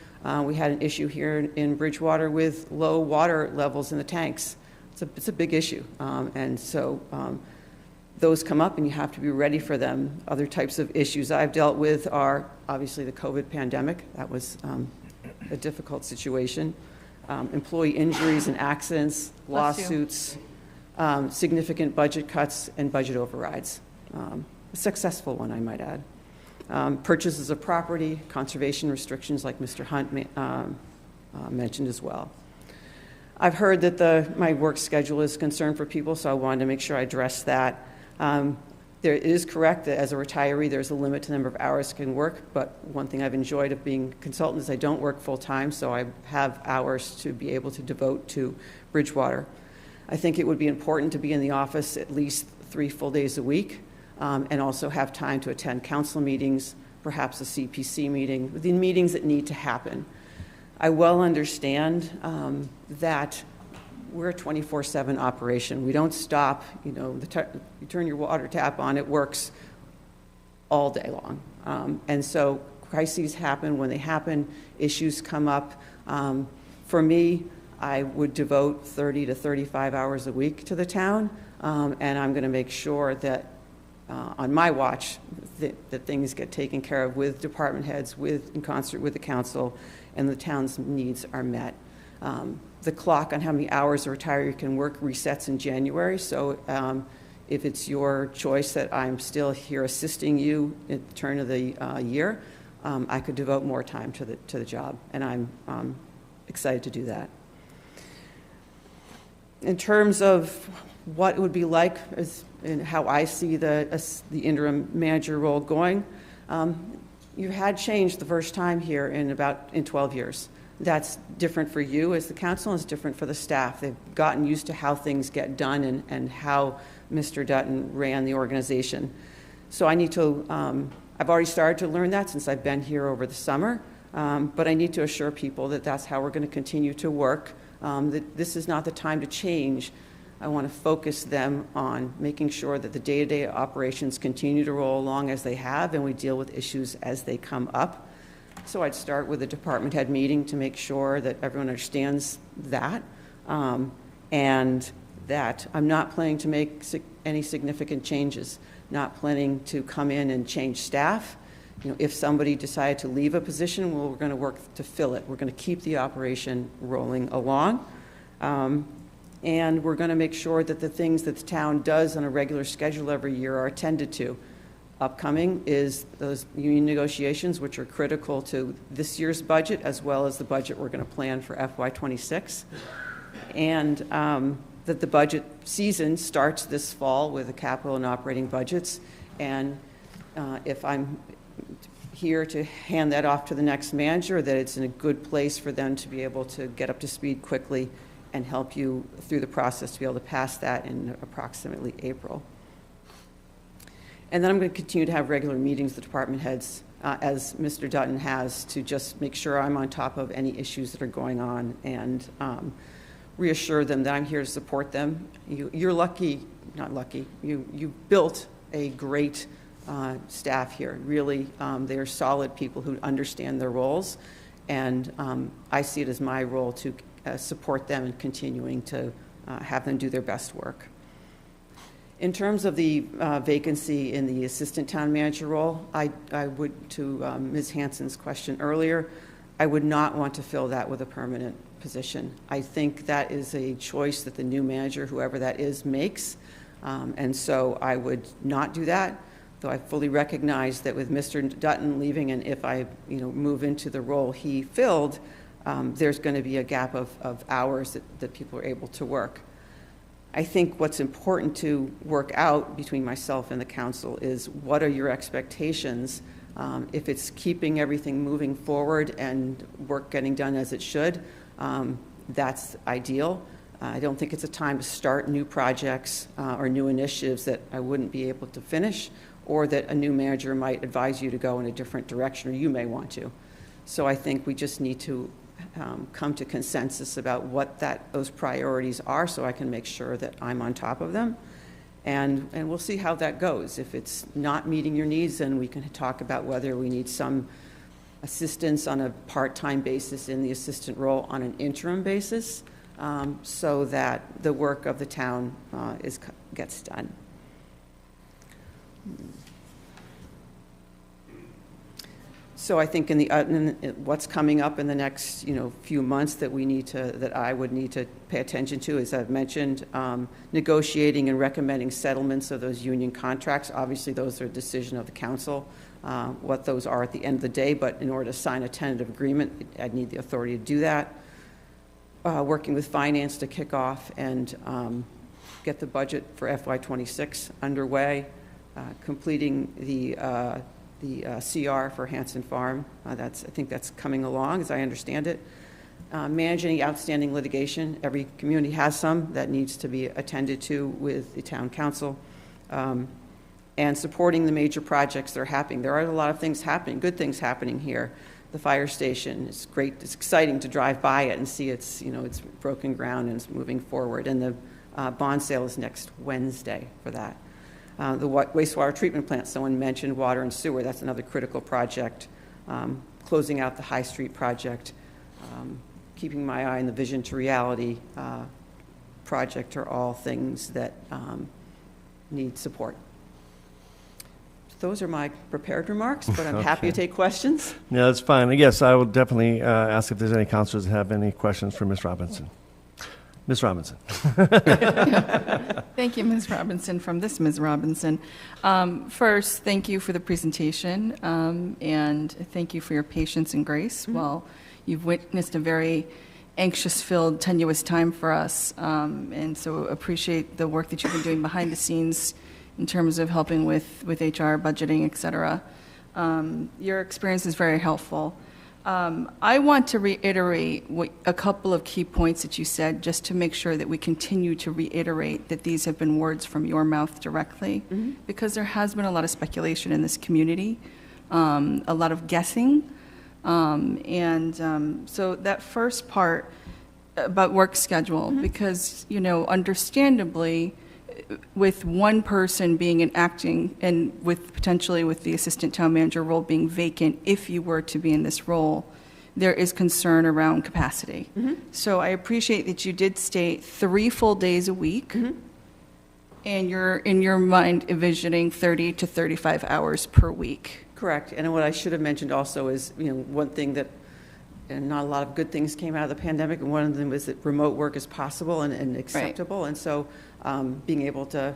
we had an issue here in Bridgewater with low water levels in the tanks. It's a big issue, and so those come up and you have to be ready for them. Other types of issues I've dealt with are obviously the COVID pandemic. That was a difficult situation. Employee injuries and accidents, lawsuits, significant budget cuts, and budget overrides. A successful one, I might add. Purchases of property, conservation restrictions like Mr. Hunt mentioned as well. I've heard that my work schedule is a concern for people, so I wanted to make sure I address that. It is correct that as a retiree, there's a limit to the number of hours I can work, but one thing I've enjoyed of being a consultant is I don't work full-time, so I have hours to be able to devote to Bridgewater. I think it would be important to be in the office at least 3 full days a week, and also have time to attend council meetings, perhaps a CPC meeting, the meetings that need to happen. I well understand that we're a 24/7 operation. We don't stop. You know, you turn your water tap on, it works all day long. And so crises happen when they happen. Issues come up. For me, I would devote 30 to 35 hours a week to the town, and I'm going to make sure that on my watch that things get taken care of with department heads, in concert with the council, and the town's needs are met. The clock on how many hours a retiree can work resets in January, so if it's your choice that I'm still here assisting you at the turn of the year, I could devote more time to the job, and I'm excited to do that. In terms of what it would be like and how I see the interim manager role going, you had changed the first time here in 12 years. That's different for you as the council, and it's different for the staff. They've gotten used to how things get done and how Mr. Dutton ran the organization. So I need to, I've already started to learn that since I've been here over the summer, but I need to assure people that that's how we're going to continue to work, that this is not the time to change. I want to focus them on making sure that the day-to-day operations continue to roll along as they have, and we deal with issues as they come up. So I'd start with a department head meeting to make sure that everyone understands that, and that I'm not planning to make any significant changes, not planning to come in and change staff. You know, if somebody decided to leave a position, well, we're going to work to fill it. We're going to keep the operation rolling along. And we're going to make sure that the things that the town does on a regular schedule every year are attended to. Upcoming is those union negotiations, which are critical to this year's budget, as well as the budget we're going to plan for FY26. And that the budget season starts this fall with the capital and operating budgets. And if I'm here to hand that off to the next manager, that it's in a good place for them to be able to get up to speed quickly and help you through the process to be able to pass that in approximately April. And then I'm going to continue to have regular meetings with department heads, as Mr. Dutton has, to just make sure I'm on top of any issues that are going on and reassure them that I'm here to support them. You're lucky, not lucky, you built a great staff here. Really, they are solid people who understand their roles, and I see it as my role to support them in continuing to have them do their best work. In terms of the vacancy in the assistant town manager role, I would, to Ms. Hanson's question earlier, I would not want to fill that with a permanent position. I think that is a choice that the new manager, whoever that is, makes, and so I would not do that, though I fully recognize that with Mr. Dutton leaving, and if I move into the role he filled, there's going to be a gap of hours that people are able to work. I think what's important to work out between myself and the council is what are your expectations? If it's keeping everything moving forward and work getting done as it should, that's ideal. I don't think it's a time to start new projects or new initiatives that I wouldn't be able to finish, or that a new manager might advise you to go in a different direction, or you may want to. So I think we just need to come to consensus about what those priorities are, so I can make sure that I'm on top of them. And we'll see how that goes. If it's not meeting your needs, then we can talk about whether we need some assistance on a part-time basis in the assistant role on an interim basis, so that the work of the town gets done. So I think in what's coming up in the next few months that I would need to pay attention to, as I've mentioned, negotiating and recommending settlements of those union contracts. Obviously, those are a decision of the council, what those are at the end of the day. But in order to sign a tentative agreement, I'd need the authority to do that. Working with finance to kick off and get the budget for FY26 underway, completing the CR for Hanson Farm. I think that's coming along, as I understand it. Managing outstanding litigation. Every community has some that needs to be attended to with the town council. And supporting the major projects that are happening. There are a lot of things happening, good things happening here. The fire station, it's great, it's exciting to drive by it and see it's broken ground and it's moving forward. And the bond sale is next Wednesday for that. The wastewater treatment plant, someone mentioned water and sewer, that's another critical project. Closing out the High Street project, keeping my eye on the Vision to Reality project are all things that need support. Those are my prepared remarks, but I'm happy to take questions. Yeah, that's fine. Yes, I will definitely ask if there's any counselors that have any questions for Ms. Robinson. Ms. Robinson. Thank you, Ms. Robinson, from this Ms. Robinson. First, thank you for the presentation, and thank you for your patience and grace while you've witnessed a very anxious-filled, tenuous time for us, and so appreciate the work that you've been doing behind the scenes in terms of helping with HR, budgeting, et cetera. Your experience is very helpful. I want to reiterate a couple of key points that you said, just to make sure that we continue to reiterate that these have been words from your mouth directly, because there has been a lot of speculation in this community, a lot of guessing. So that first part about work schedule, because, understandably, with one person being an acting and potentially with the assistant town manager role being vacant, if you were to be in this role, there is concern around capacity. So I appreciate that you did state 3 full days a week, and you're in your mind envisioning 30 to 35 hours per week. Correct. And what I should have mentioned also is, one thing that, and not a lot of good things came out of the pandemic, and one of them was that remote work is possible and acceptable. Right. And so being able to,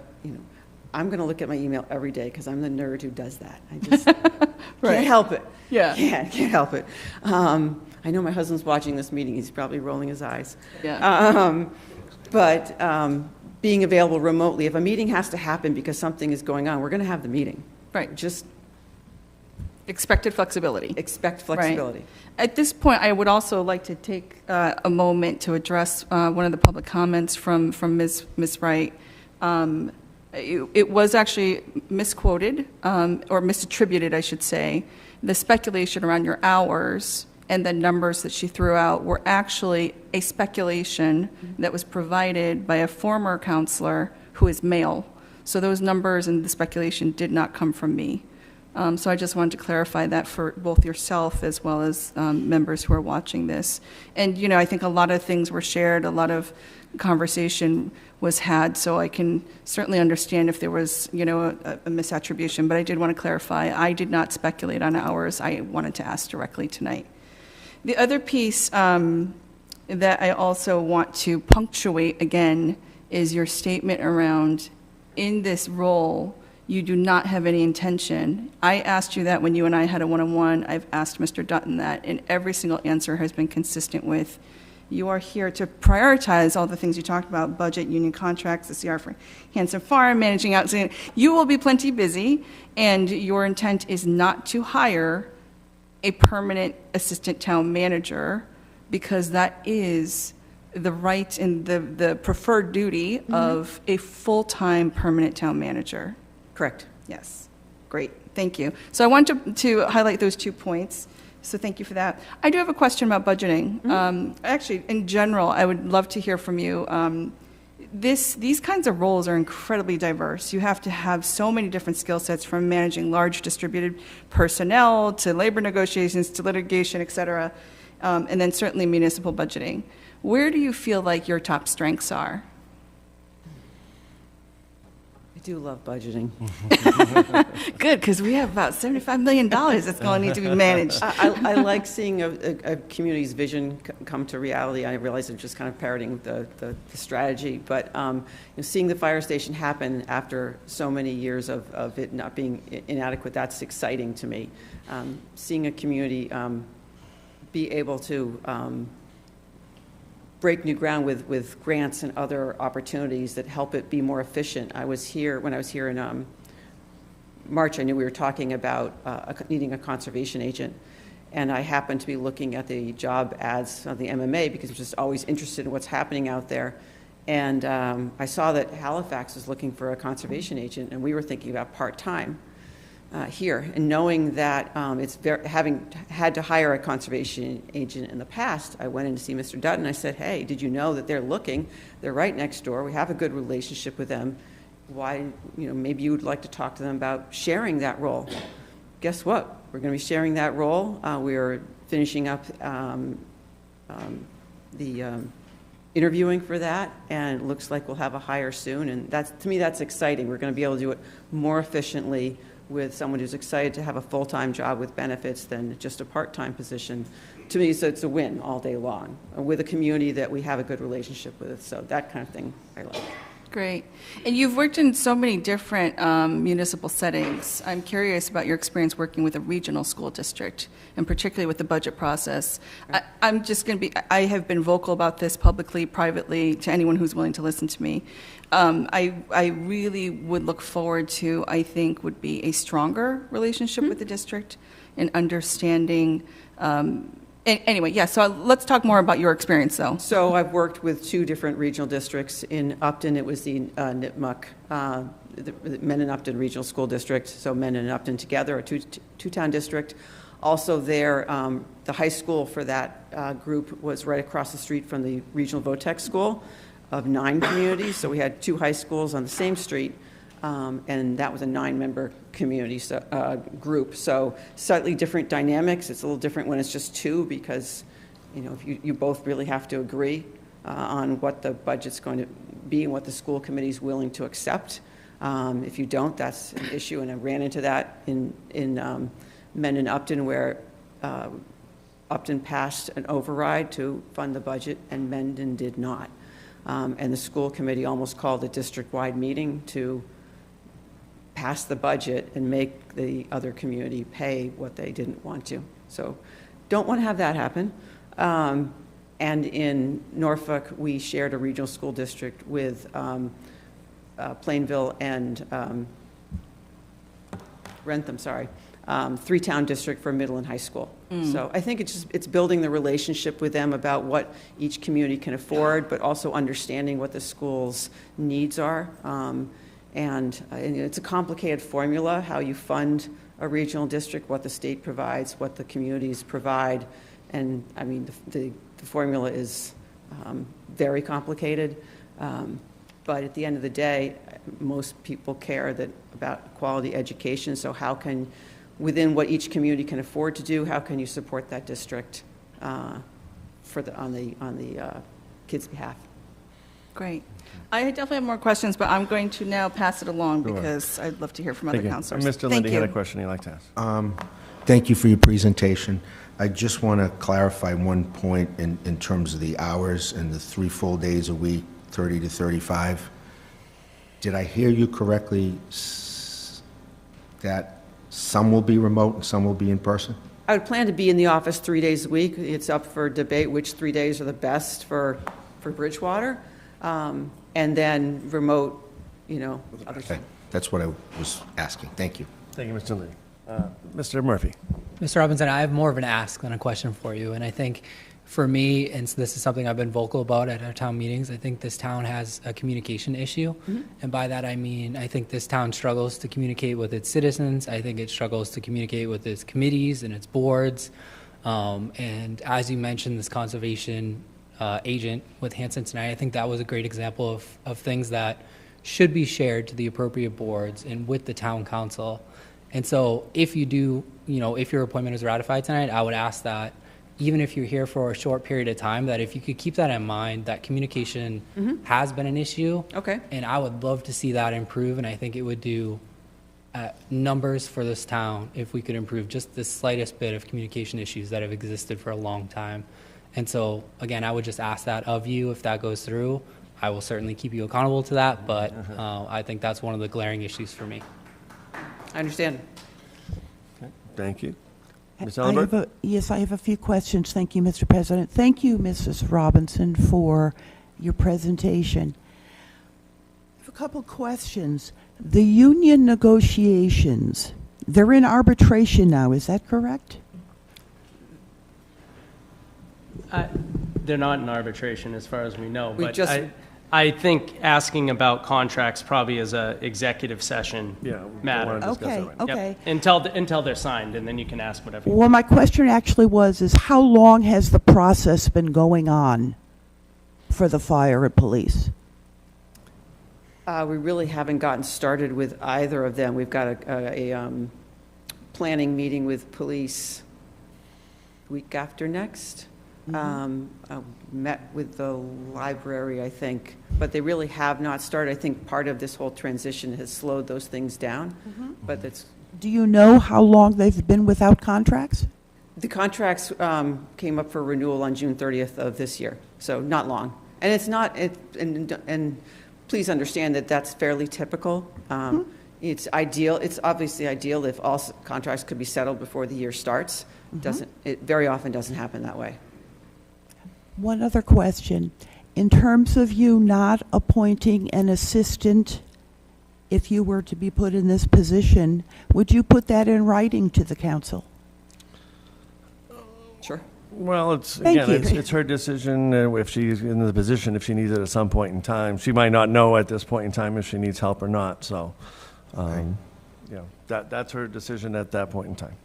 I'm going to look at my email every day because I'm the nerd who does that. I just can't help it. Yeah. Can't help it. I know my husband's watching this meeting. He's probably rolling his eyes. Yeah. But being available remotely, if a meeting has to happen because something is going on, we're going to have the meeting. Right. Just expected flexibility. Expect flexibility. Right. At this point, I would also like to take a moment to address one of the public comments from Ms. Wright. It was actually misquoted, or misattributed, I should say. The speculation around your hours and the numbers that she threw out were actually a speculation that was provided by a former counselor who is male. So those numbers and the speculation did not come from me. So I just wanted to clarify that for both yourself as well as members who are watching this. And, I think a lot of things were shared, a lot of conversation was had, so I can certainly understand if there was, a misattribution. But I did want to clarify, I did not speculate on hours. I wanted to ask directly tonight. The other piece that I also want to punctuate again is your statement around, in this role, you do not have any intention. I asked you that when you and I had a one-on-one. I've asked Mr. Dutton that, and every single answer has been consistent with, you are here to prioritize all the things you talked about, budget, union contracts, the CR for Hanson Farm, managing out. You will be plenty busy, and your intent is not to hire a permanent assistant town manager, because that is the right and the preferred duty of a full-time permanent town manager. Correct. Yes. Great. Thank you. So I want to highlight those 2 points. So thank you for that. I do have a question about budgeting. Actually, in general, I would love to hear from you. These kinds of roles are incredibly diverse. You have to have so many different skill sets, from managing large distributed personnel to labor negotiations to litigation, et cetera, and then certainly municipal budgeting. Where do you feel like your top strengths are? I do love budgeting. Good, because we have about $75 million that's going to need to be managed. I like seeing a community's vision come to reality. I realize I'm just kind of parroting the strategy, but seeing the fire station happen after so many years of it not being inadequate, that's exciting to me. Seeing a community be able to break new ground with grants and other opportunities that help it be more efficient. When I was here in March, I knew we were talking about needing a conservation agent. And I happened to be looking at the job ads on the MMA because I'm just always interested in what's happening out there. And I saw that Halifax was looking for a conservation agent, and we were thinking about part-time here. And knowing that having had to hire a conservation agent in the past, I went in to see Mr. Dutton. I said, hey, did you know that they're looking? They're right next door. We have a good relationship with them. Why, maybe you would like to talk to them about sharing that role. Guess what? We're going to be sharing that role. We are finishing up the interviewing for that, and it looks like we'll have a hire soon. And to me, that's exciting. We're going to be able to do it more efficiently with someone who's excited to have a full-time job with benefits than just a part-time position. To me, so it's a win all day long with a community that we have a good relationship with. So that kind of thing I like. Great. And you've worked in so many different municipal settings. I'm curious about your experience working with a regional school district, and particularly with the budget process. I have been vocal about this publicly, privately, to anyone who's willing to listen to me. I really would look forward to, I think, would be a stronger relationship with the district and understanding. Anyway, yeah, so let's talk more about your experience, though. So I've worked with 2 different regional districts. In Upton, it was the Nipmuc, the Menin Upton Regional School District, so Menin and Upton together, a two-town district. Also there, the high school for that group was right across the street from the Regional Votex School of 9 communities, so we had 2 high schools on the same street. And that was a 9-member community group. So slightly different dynamics. It's a little different when it's just 2 because, if you both really have to agree on what the budget's going to be and what the school committee is willing to accept. If you don't, that's an issue. And I ran into that in Mendon Upton, where Upton passed an override to fund the budget and Mendon did not. And the school committee almost called a district-wide meeting to pass the budget and make the other community pay what they didn't want to. So don't want to have that happen. And in Norfolk, we shared a regional school district with Plainville and Rentham, 3-town district for middle and high school. So I think it's building the relationship with them about what each community can afford, but also understanding what the school's needs are. And it's a complicated formula, how you fund a regional district, what the state provides, what the communities provide. And I mean, the formula is very complicated. But at the end of the day, most people care about quality education. So how can, within what each community can afford to do, how can you support that district on the kids' behalf? Great. I definitely have more questions, but I'm going to now pass it along because I'd love to hear from other counselors. Mr. Lindy had a question he'd like to ask. Thank you for your presentation. I just want to clarify one point in terms of the hours and the 3 full days a week, 30 to 35. Did I hear you correctly that some will be remote and some will be in person? I would plan to be in the office 3 days a week. It's up for debate which 3 days are the best for Bridgewater. And then remote, other Okay, that's what I was asking. Thank you. Thank you, Mr. Lee. Mr. Murphy. Mr. Robinson, I have more of an ask than a question for you. And I think for me, and this is something I've been vocal about at our town meetings, I think this town has a communication issue. Mm-hmm. And by that, I mean, I think this town struggles to communicate with its citizens. I think it struggles to communicate with its committees and its boards. And as you mentioned, this conservation agent with Hanson tonight, I think that was a great example of things that should be shared to the appropriate boards and with the town council. And so if you do, if your appointment is ratified tonight, I would ask that even if you're here for a short period of time, that if you could keep that in mind, that communication has been an issue. Okay. And I would love to see that improve, and I think it would do numbers for this town if we could improve just the slightest bit of communication issues that have existed for a long time. And so, again, I would just ask that of you. If that goes through, I will certainly keep you accountable to that, but I think that's one of the glaring issues for me. I understand. Okay. Thank you. Ms. Ellenberg? Yes, I have a few questions. Thank you, Mr. President. Thank you, Mrs. Robinson, for your presentation. I have a couple questions. The union negotiations, they're in arbitration now, is that correct? They're not in arbitration as far as we know, We but just- I think asking about contracts probably is a executive session matter. Okay, okay. Until they're signed, and then you can ask whatever you Well, my question actually is how long has the process been going on for the fire and police? We really haven't gotten started with either of them. We've got a planning meeting with police week after next. I met with the library, I think, but they really have not started. I think part of this whole transition has slowed those things down, but it's... Do you know how long they've been without contracts? The contracts came up for renewal on June 30th of this year, so not long. And it's not, and please understand that that's fairly typical. It's ideal, it's obviously ideal if all contracts could be settled before the year starts. It very often doesn't happen that way. One other question. In terms of you not appointing an assistant, if you were to be put in this position, would you put that in writing to the council? Sure. Well, it's Thank again, you. it's her decision if she's in the position, if she needs it at some point in time. She might not know at this point in time if she needs help or not. So, that's her decision at that point in time.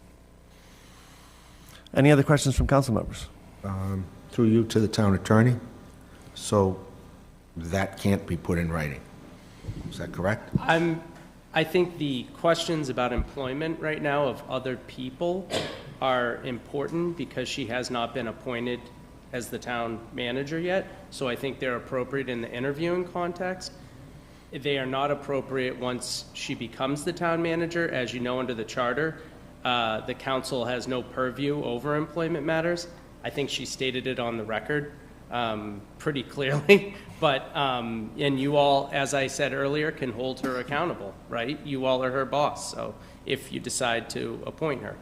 Any other questions from council members? Through you to the town attorney. So that can't be put in writing. Is that correct? I think the questions about employment right now of other people are important because she has not been appointed as the town manager yet. So I think they're appropriate in the interviewing context. They are not appropriate once she becomes the town manager. As you know, under the charter, the council has no purview over employment matters. I think she stated it on the record pretty clearly, but, and you all, as I said earlier, can hold her accountable, right? You all are her boss, so if you decide to appoint her.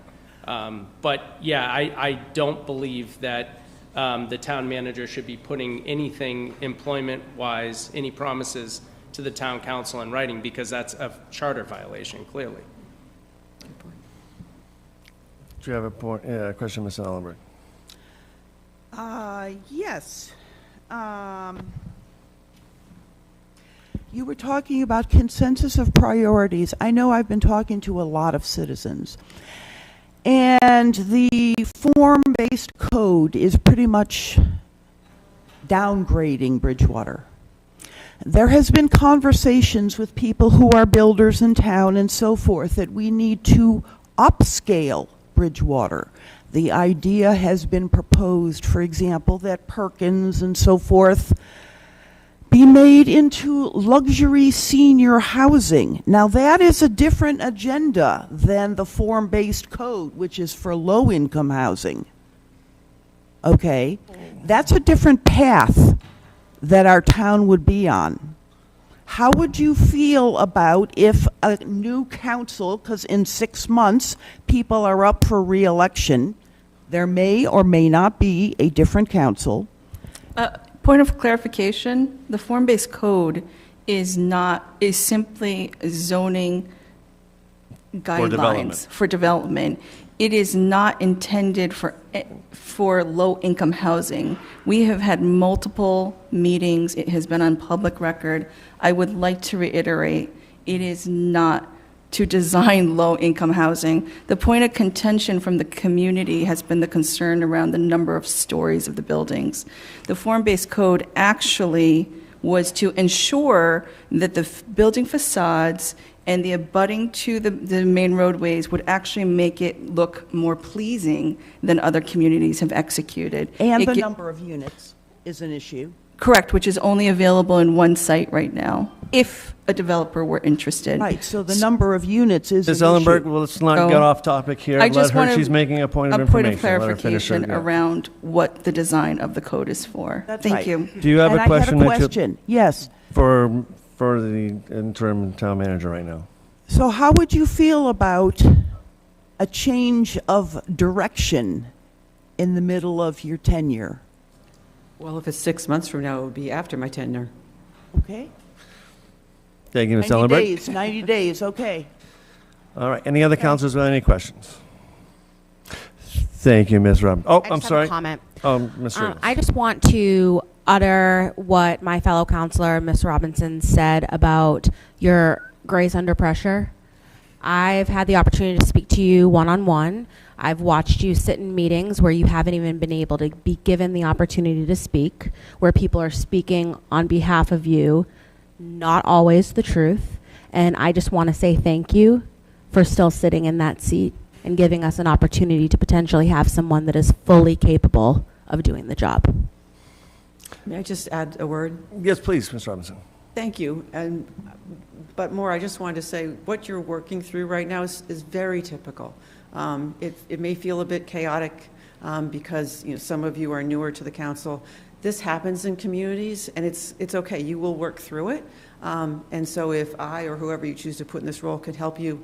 But yeah, I don't believe that the town manager should be putting anything employment-wise, any promises to the town council in writing, because that's a charter violation, clearly. Do you have a question, Ms. Ellenberg? Yes. You were talking about consensus of priorities. I know I've been talking to a lot of citizens, and the form-based code is pretty much downgrading Bridgewater. There has been conversations with people who are builders in town and so forth that we need to upscale Bridgewater. The idea has been proposed, for example, that Perkins and so forth be made into luxury senior housing. Now that is a different agenda than the form-based code, which is for low-income housing. Okay? That's a different path that our town would be on. How would you feel about if a new council, because in 6 months people are up for re-election, there may or may not be a different council. Point of clarification, the form-based code is simply zoning guidelines for development. It is not intended for low-income housing. We have had multiple meetings. It has been on public record. I would like to reiterate, it is not to design low-income housing. The point of contention from the community has been the concern around the number of stories of the buildings. The form-based code actually was to ensure that the building facades and the abutting to the main roadways would actually make it look more pleasing than other communities have executed. And the number of units is an issue. Correct, which is only available in one site right now, if a developer were interested. Right, so the number of units is Ms. an Ellenberg, issue. well, let's not get off topic here. She's making a point of information. A point of Let her finish her, clarification around what the design of the code is for. That's Thank right. you. Do you have And a question? I had a question, yes. For the interim town manager right now. So how would you feel about a change of direction in the middle of your tenure? Well, if it's 6 months from now, it would be after my tenure. Okay? Thank you, Ms. 90 Ellenberg. days, 90 days, okay. All right, any other councilors with any questions? Thank you, Ms. Rob. Oh, I I'm just have a sorry. comment. Ms. Reynolds. I just want to utter what my fellow counselor, Ms. Robinson, said about your grace under pressure. I've had the opportunity to speak to you one-on-one. I've watched you sit in meetings where you haven't even been able to be given the opportunity to speak, where people are speaking on behalf of you, not always the truth. And I just want to say thank you for still sitting in that seat and giving us an opportunity to potentially have someone that is fully capable of doing the job. May I just add a word? Yes, please, Ms. Robinson. Thank you. But more, I just wanted to say what you're working through right now is very typical. It may feel a bit chaotic because some of you are newer to the council. This happens in communities, and it's okay. You will work through it. And so if I or whoever you choose to put in this role could help you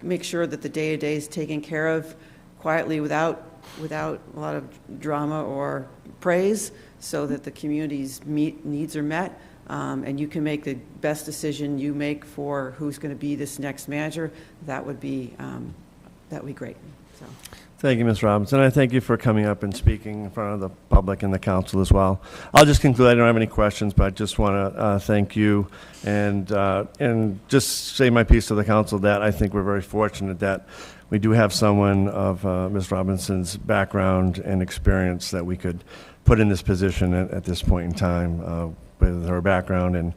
make sure that the day-to-day is taken care of quietly without a lot of drama or praise, so that the community's needs are met, and you can make the best decision you make for who's going to be this next manager, that would be great. So. Thank you, Ms. Robinson. I thank you for coming up and speaking in front of the public and the council as well. I'll just conclude. I don't have any questions, but I just want to thank you and just say my piece to the council that I think we're very fortunate that we do have someone of Ms. Robinson's background and experience that we could put in this position at this point in time with her background in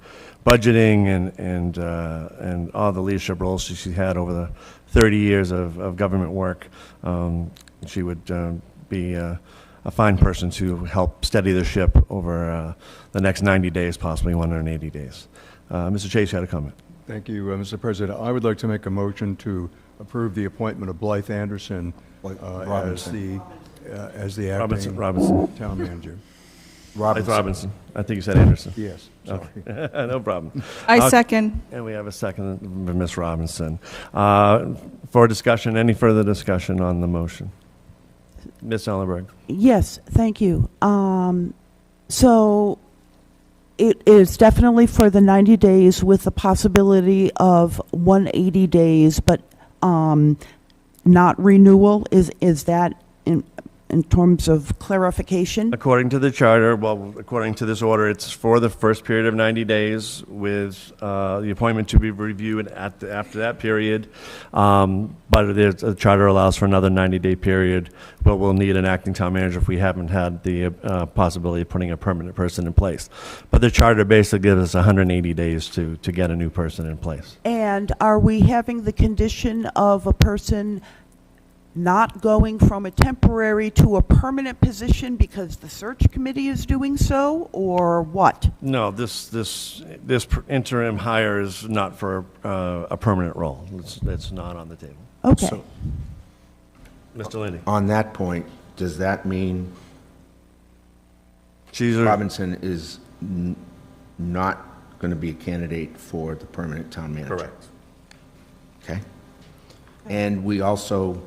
budgeting and all the leadership roles she had over the 30 years of government work. She would be a fine person to help steady the ship over the next 90 days, possibly 180 days. Mr. Chase, you had a comment. Thank you, Mr. President. I would like to make a motion to approve the appointment of Blythe Anderson as the acting Robinson. town manager. Robinson. I think you said Anderson. Yes. Sorry. Okay. No problem. I second. And we have a second from Ms. Robinson. For discussion, any further discussion on the motion? Ms. Ellenberg. Yes, thank you. So it is definitely for the 90 days with the possibility of 180 days, but not renewal. Is that in terms of clarification? According to the charter, well, according to this order, it's for the first period of 90 days with the appointment to be reviewed after that period. But the charter allows for another 90-day period, but we'll need an acting town manager if we haven't had the possibility of putting a permanent person in place. But the charter basically gives us 180 days to get a new person in place. And are we having the condition of a person not going from a temporary to a permanent position because the search committee is doing so, or what? No, this interim hire is not for a permanent role. It's not on the table. Okay. So, Mr. Lindy. On that point, does that mean Robinson is not going to be a candidate for the permanent town manager? Correct. Okay. And we also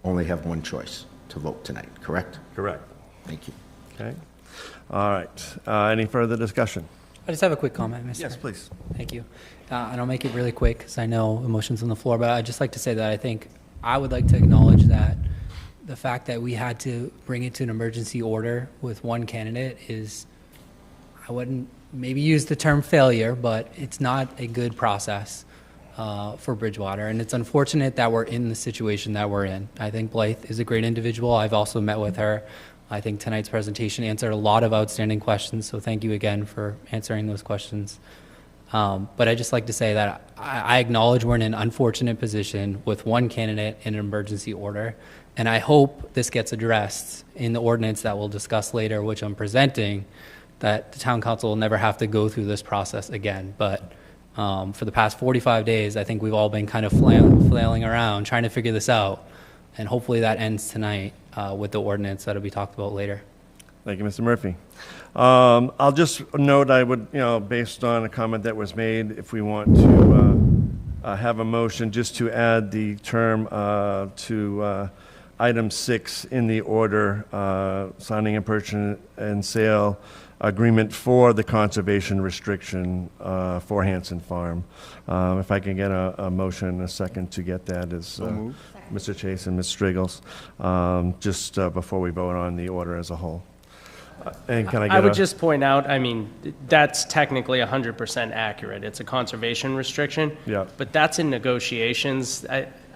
only have one choice to vote tonight, correct? Correct. Thank you. Okay. All right. Any further discussion? I just have a quick comment, Mr. Yes, please. Thank you. And I'll make it really quick because I know emotions on the floor, but I'd just like to say that I would like to acknowledge that the fact that we had to bring it to an emergency order with one candidate is, I wouldn't maybe use the term failure, but it's not a good process for Bridgewater. And it's unfortunate that we're in the situation that we're in. I think Blythe is a great individual. I've also met with her. I think tonight's presentation answered a lot of outstanding questions, so thank you again for answering those questions. But I'd just like to say that I acknowledge we're in an unfortunate position with one candidate in an emergency order, and I hope this gets addressed in the ordinance that we'll discuss later, which I'm presenting, that the town council will never have to go through this process again. But for the past 45 days, I think we've all been kind of flailing around trying to figure this out, and hopefully that ends tonight with the ordinance that'll be talked about later. Thank you, Mr. Murphy. I'll just note, I would, based on a comment that was made, if we want to have a motion just to add the term to item 6 in the order, signing a purchase and sale agreement for the conservation restriction for Hanson Farm. If I can get a motion and a second to get that is Mr. Chase and Ms. Strigels, just before we vote on the order as a whole. And can I get I would just point out, I mean, that's technically 100% accurate. It's a conservation restriction. Yeah. But that's in negotiations.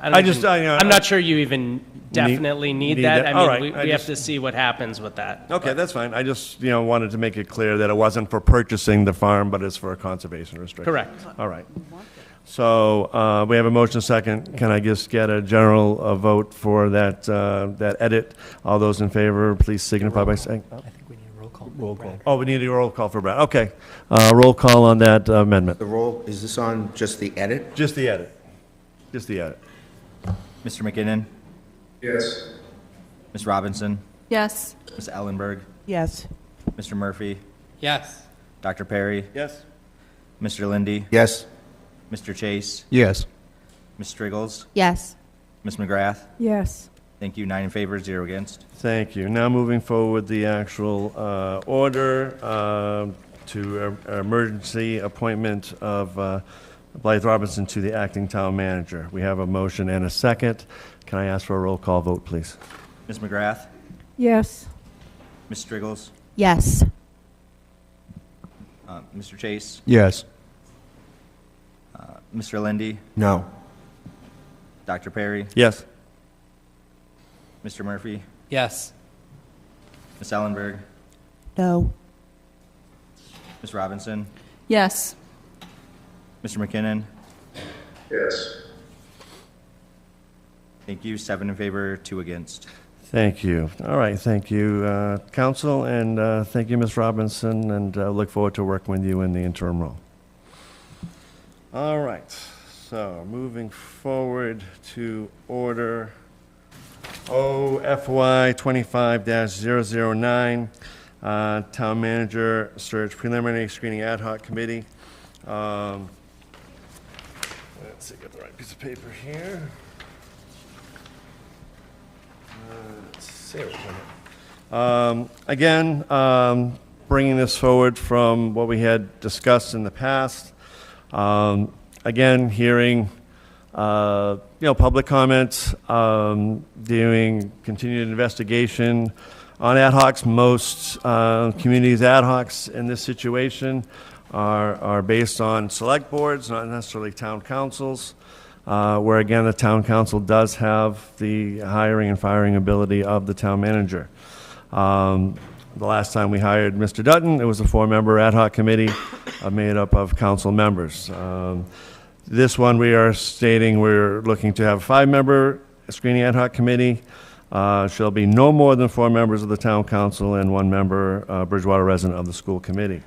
I'm not sure you even definitely need that. I mean, all right. we have to see what happens with that. Okay, that's fine. I just, wanted to make it clear that it wasn't for purchasing the farm, but it's for a conservation restriction. Correct. All right. So we have a motion second. Can I just get a general vote for that edit? All those in favor, please signify by saying. I think we need a roll call. Roll call. Oh, we need a roll call for Brad. Okay. Roll call on that amendment. The roll, is this on just the edit? Just the edit. Just the edit. Mr. McKinnon? Yes. Ms. Robinson? Yes. Ms. Ellenberg? Yes. Mr. Murphy? Yes. Dr. Perry? Yes. Mr. Lindy? Yes. Mr. Chase? Yes. Ms. Striggles? Yes. Ms. McGrath? Yes. Thank you. 9 in favor, 0 against. Thank you. Now moving forward, the actual order to emergency appointment of Blythe Robinson to the acting town manager. We have a motion and a second. Can I ask for a roll call vote, please? Ms. McGrath? Yes. Ms. Striggles? Yes. Mr. Chase? Yes. Mr. Lindy? No. Dr. Perry? Yes. Mr. Murphy? Yes. Ms. Ellenberg? No. Ms. Robinson? Yes. Mr. McKinnon? Yes. Thank you. 7 in favor, 2 against. Thank you. All right, thank you, council, and thank you, Ms. Robinson, and look forward to working with you in the interim role. All right, so moving forward to order OFY 25-009, Town Manager Search Preliminary Screening Ad Hoc Committee. Let's see, get the right piece of paper here. Let's see what again, bringing this forward from what we had discussed in the past. Again, hearing public comments, doing continued investigation on ad hocs. Most communities' ad hocs in this situation are based on select boards, not necessarily town councils, where again the town council does have the hiring and firing ability of the town manager. The last time we hired Mr. Dutton, it was a 4-member ad hoc committee made up of council members. This one we are stating we're looking to have a 5-member screening ad hoc committee. Shall be no more than 4 members of the town council and 1 member Bridgewater resident of the school committee.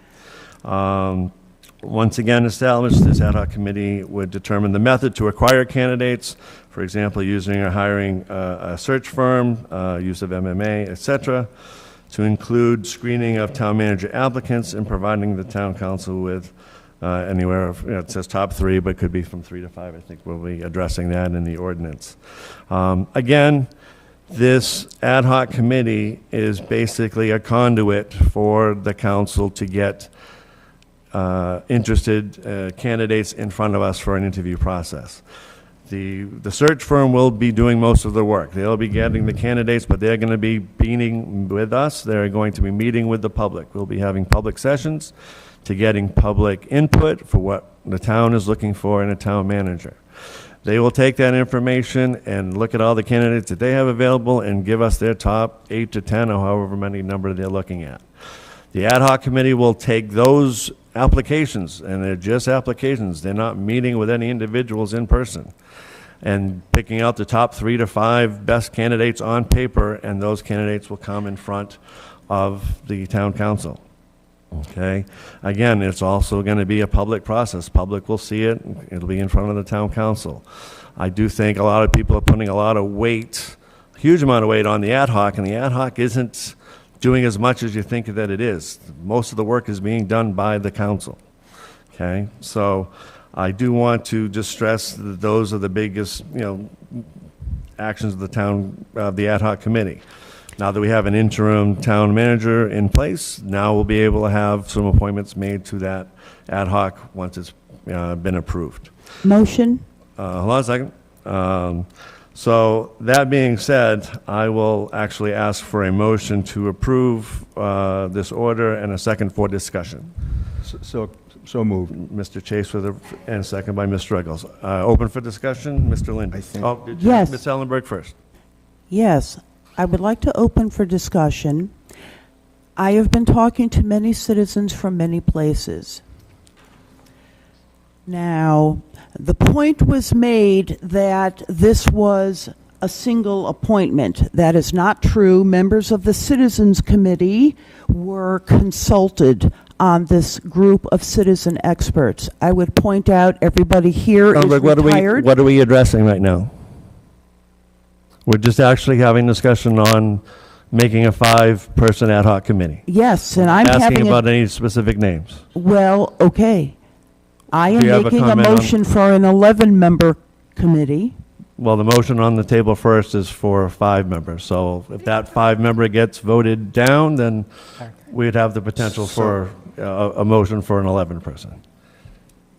Once again established, this ad hoc committee would determine the method to acquire candidates, for example, using or hiring a search firm, use of MMA, etc., to include screening of town manager applicants and providing the town council with anywhere, it says top 3, but could be from 3 to 5. I think we'll be addressing that in the ordinance. Again, this ad hoc committee is basically a conduit for the council to get interested candidates in front of us for an interview process. The search firm will be doing most of the work. They'll be getting the candidates, but they're going to be meeting with us. They're going to be meeting with the public. We'll be having public sessions to getting public input for what the town is looking for in a town manager. They will take that information and look at all the candidates that they have available and give us their top 8 to 10 or however many number they're looking at. The ad hoc committee will take those applications, and they're just applications. They're not meeting with any individuals in person, and picking out the top 3 to 5 best candidates on paper, and those candidates will come in front of the town council. Okay? Again, it's also going to be a public process. Public will see it. It'll be in front of the town council. I do think a lot of people are putting a lot of weight, a huge amount of weight on the ad hoc, and the ad hoc isn't doing as much as you think that it is. Most of the work is being done by the council. Okay? So I do want to just stress that those are the biggest, actions of the town, the ad hoc committee. Now that we have an interim town manager in place, now we'll be able to have some appointments made to that ad hoc once it's been approved. Motion? Hold on a second. So that being said, I will actually ask for a motion to approve this order and a second for discussion. So moved. Mr. Chase and second by Ms. Ruggles. Open for discussion, Mr. Lindy. Yes. Ms. Ellenberg first. Yes, I would like to open for discussion. I have been talking to many citizens from many places. Now, the point was made that this was a single appointment. That is not true. Members of the Citizens Committee were consulted on this group of citizen experts. I would point out everybody here is retired. What are we addressing right now? We're just actually having discussion on making a 5-person ad hoc committee. Yes, and I'm asking about any specific names. Well, okay. I am Do you have a making a comment on- motion for an 11-member committee. Well, the motion on the table first is for 5 members. So if that 5-member gets voted down, then we'd have the potential for a motion for an 11-person.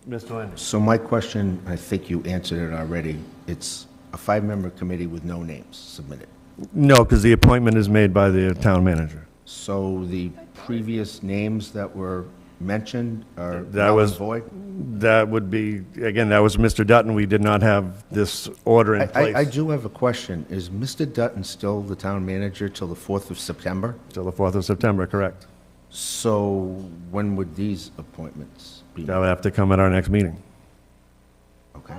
Mr. Lindy. So my question, I think you answered it already. It's a 5-member committee with no names submitted. No, because the appointment is made by the town manager. So the previous names that were mentioned are That null was and void? That would be, again, that was Mr. Dutton. We did not have this order in place. I do have a question. Is Mr. Dutton still the town manager till the 4th of September? Till the 4th of September, correct. So when would these appointments be? That would have to come at our next meeting. Okay.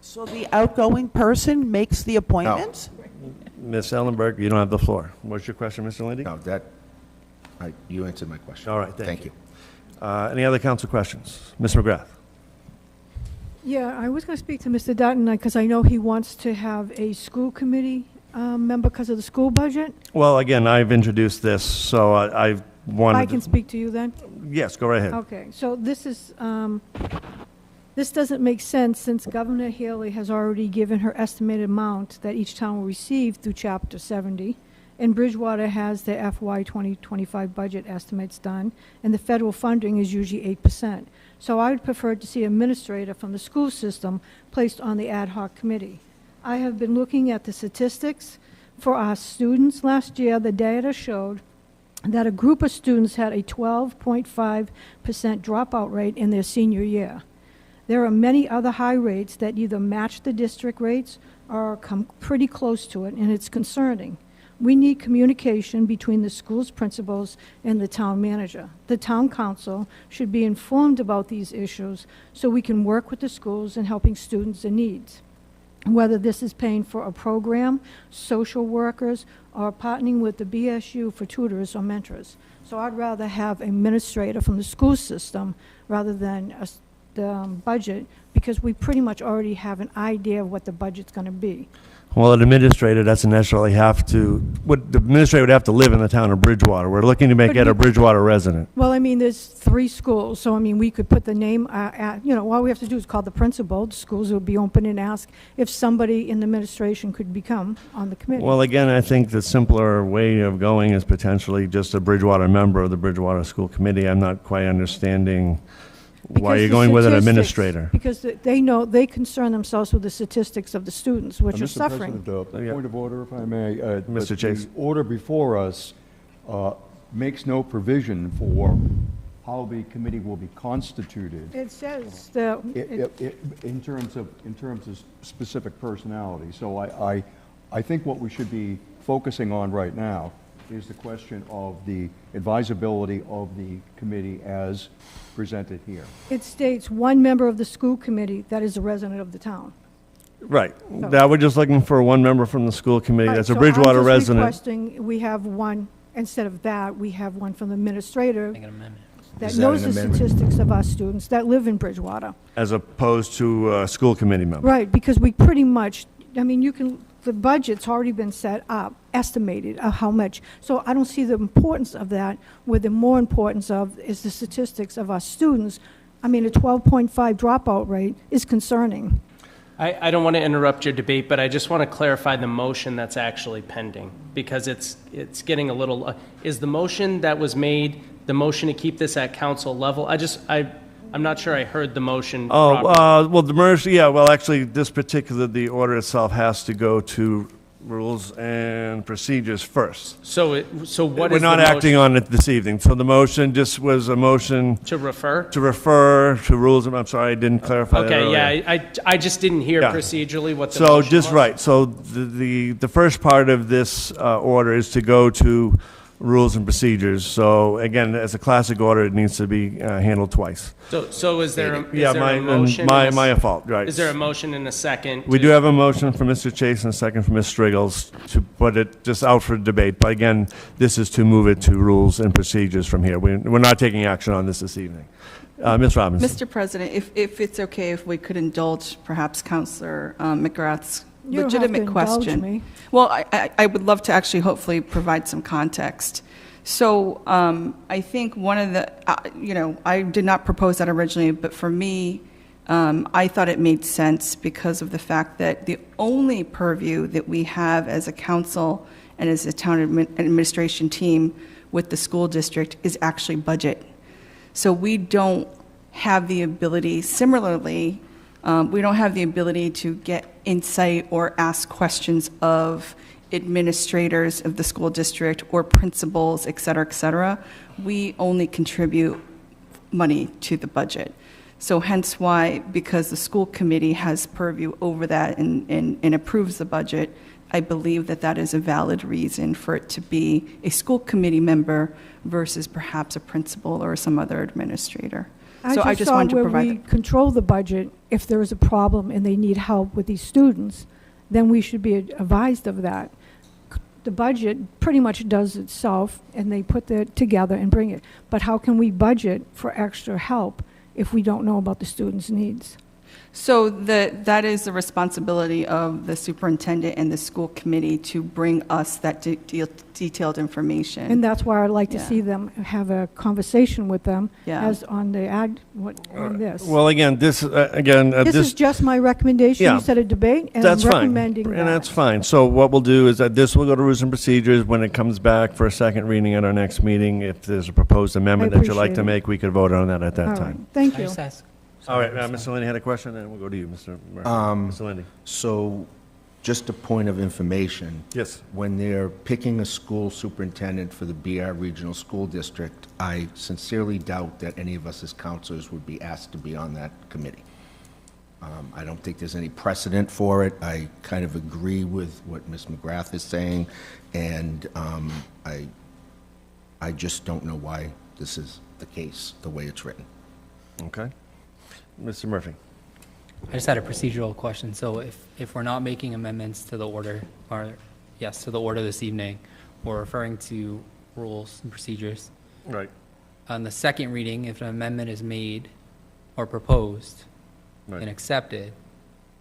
So the outgoing person makes the appointments? Ms. Ellenberg, you don't have the floor. What's your question, Mr. Lindy? No, you answered my question. All right, Thank you. Any other council questions? Ms. McGrath? Yeah, I was going to speak to Mr. Dutton because I know he wants to have a school committee member because of the school budget. Well, again, I've introduced this, so I wanted I can speak to you then? Yes, go right ahead. Okay, so this is, this doesn't make sense since Governor Haley has already given her estimated amount that each town will receive through Chapter 70, and Bridgewater has their FY 2025 budget estimates done, and the federal funding is usually 8%. So I would prefer to see an administrator from the school system placed on the ad hoc committee. I have been looking at the statistics for our students. Last year, the data showed that a group of students had a 12.5% dropout rate in their senior year. There are many other high rates that either match the district rates or come pretty close to it, and it's concerning. We need communication between the school's principals and the town manager. The town council should be informed about these issues so we can work with the schools in helping students in needs. Whether this is paying for a program, social workers, or partnering with the BSU for tutors or mentors. So I'd rather have an administrator from the school system rather than the budget, because we pretty much already have an idea of what the budget's going to be. Well, an administrator doesn't necessarily have to, the administrator would have to live in the town of Bridgewater. We're looking to make it a Bridgewater resident. Well, I mean, there's 3 schools, so I mean, we could put the name, all we have to do is call the principal. The schools will be open and ask if somebody in the administration could become on the committee. Well, again, I think the simpler way of going is potentially just a Bridgewater member of the Bridgewater School Committee. I'm not quite understanding why you're going with an administrator. Because they know, they concern themselves with the statistics of the students, which are suffering. Mr. President, point of order, if I may. Mr. Chase. The order before us makes no provision for how the committee will be constituted. It says that in terms of specific personality. So I think what we should be focusing on right now is the question of the advisability of the committee as presented here. it states 1 member of the school committee that is a resident of the town. Right. That we're just looking for 1 member from the school committee that's a So Bridgewater I'm just resident. requesting we have 1, instead of that, we have 1 from the administrator that Is that knows an the amendment? statistics of our students that live in Bridgewater. As opposed to a school committee member. Right, because we pretty much, I mean, the budget's already been set up, estimated of how much. So I don't see the importance of that, where the more importance of is the statistics of our students I mean, a 12.5 dropout rate is concerning. I don't want to interrupt your debate, but I just want to clarify the motion that's actually pending, because it's getting a little, is the motion that was made, the motion to keep this at council level? I'm not sure I heard the motion properly. Well, the merge, yeah, well, actually, the order itself has to go to Rules and Procedures first. So what is the motion? We're not acting on it this evening, so the motion just was a motion. To refer? To refer to Rules, I'm sorry, I didn't clarify that earlier. Okay, yeah, I just didn't hear procedurally what the so motion just was. right, so the first part of this order is to go to Rules and Procedures. So again, as a classic order, it needs to be handled twice. So is there a my motion? my fault, right. Is there a motion and a second? We do have a motion from Mr. Chase and a second from Ms. Striggles to put it just out for debate. But again, this is to move it to Rules and Procedures from here. We're not taking action on this evening. Ms. Robinson. Mr. President, if it's okay, if we could indulge perhaps Councillor McGrath's You don't have to legitimate indulge question. me. Well, I would love to actually hopefully provide some context. So I think one of the, I did not propose that originally, but for me, I thought it made sense because of the fact that the only purview that we have as a council and as a town administration team with the school district is actually budget. So we don't have the ability, similarly, we don't have the ability to get insight or ask questions of administrators of the school district or principals, et cetera, et cetera. We only contribute money to the budget. So hence why, because the school committee has purview over that and approves the budget, I believe that that is a valid reason for it to be a school committee member versus perhaps a principal or some other administrator. So I just wanted to provide when we control the budget, if there is a problem and they need help with these students, then we should be advised of that. The budget pretty much does itself, and they put it together and bring it. But how can we budget for extra help if we don't know about the students' needs? So that is the responsibility of the superintendent and the school committee to bring us that detailed information. And that's why I'd like to Yeah. see them have a conversation with them Yeah. as on the on this. Well, again, this This is just my recommendation. Yeah. You said a debate, and That's I'm fine. recommending that. And that's fine. So what we'll do is that this will go to Rules and Procedures. When it comes back for a second reading at our next meeting, if there's a proposed amendment that you'd like to appreciate it. make, we could vote on that at that All right. time. Thank Can I you. just ask? All right, Mr. Lindy had a question, and we'll go to you, Mr. Murphy. Mr. Lindy. So, just a point of information. Yes. When they're picking a school superintendent for the BR Regional School District, I sincerely doubt that any of us as counselors would be asked to be on that committee. I don't think there's any precedent for it. I kind of agree with what Ms. McGrath is saying, and I just don't know why this is the case, the way it's written. Okay. Mr. Murphy. I just had a procedural question. So if we're not making amendments to the order, or yes, to the order this evening, we're referring to rules and procedures. Right. On the second reading, if an amendment is made or proposed Right. and accepted,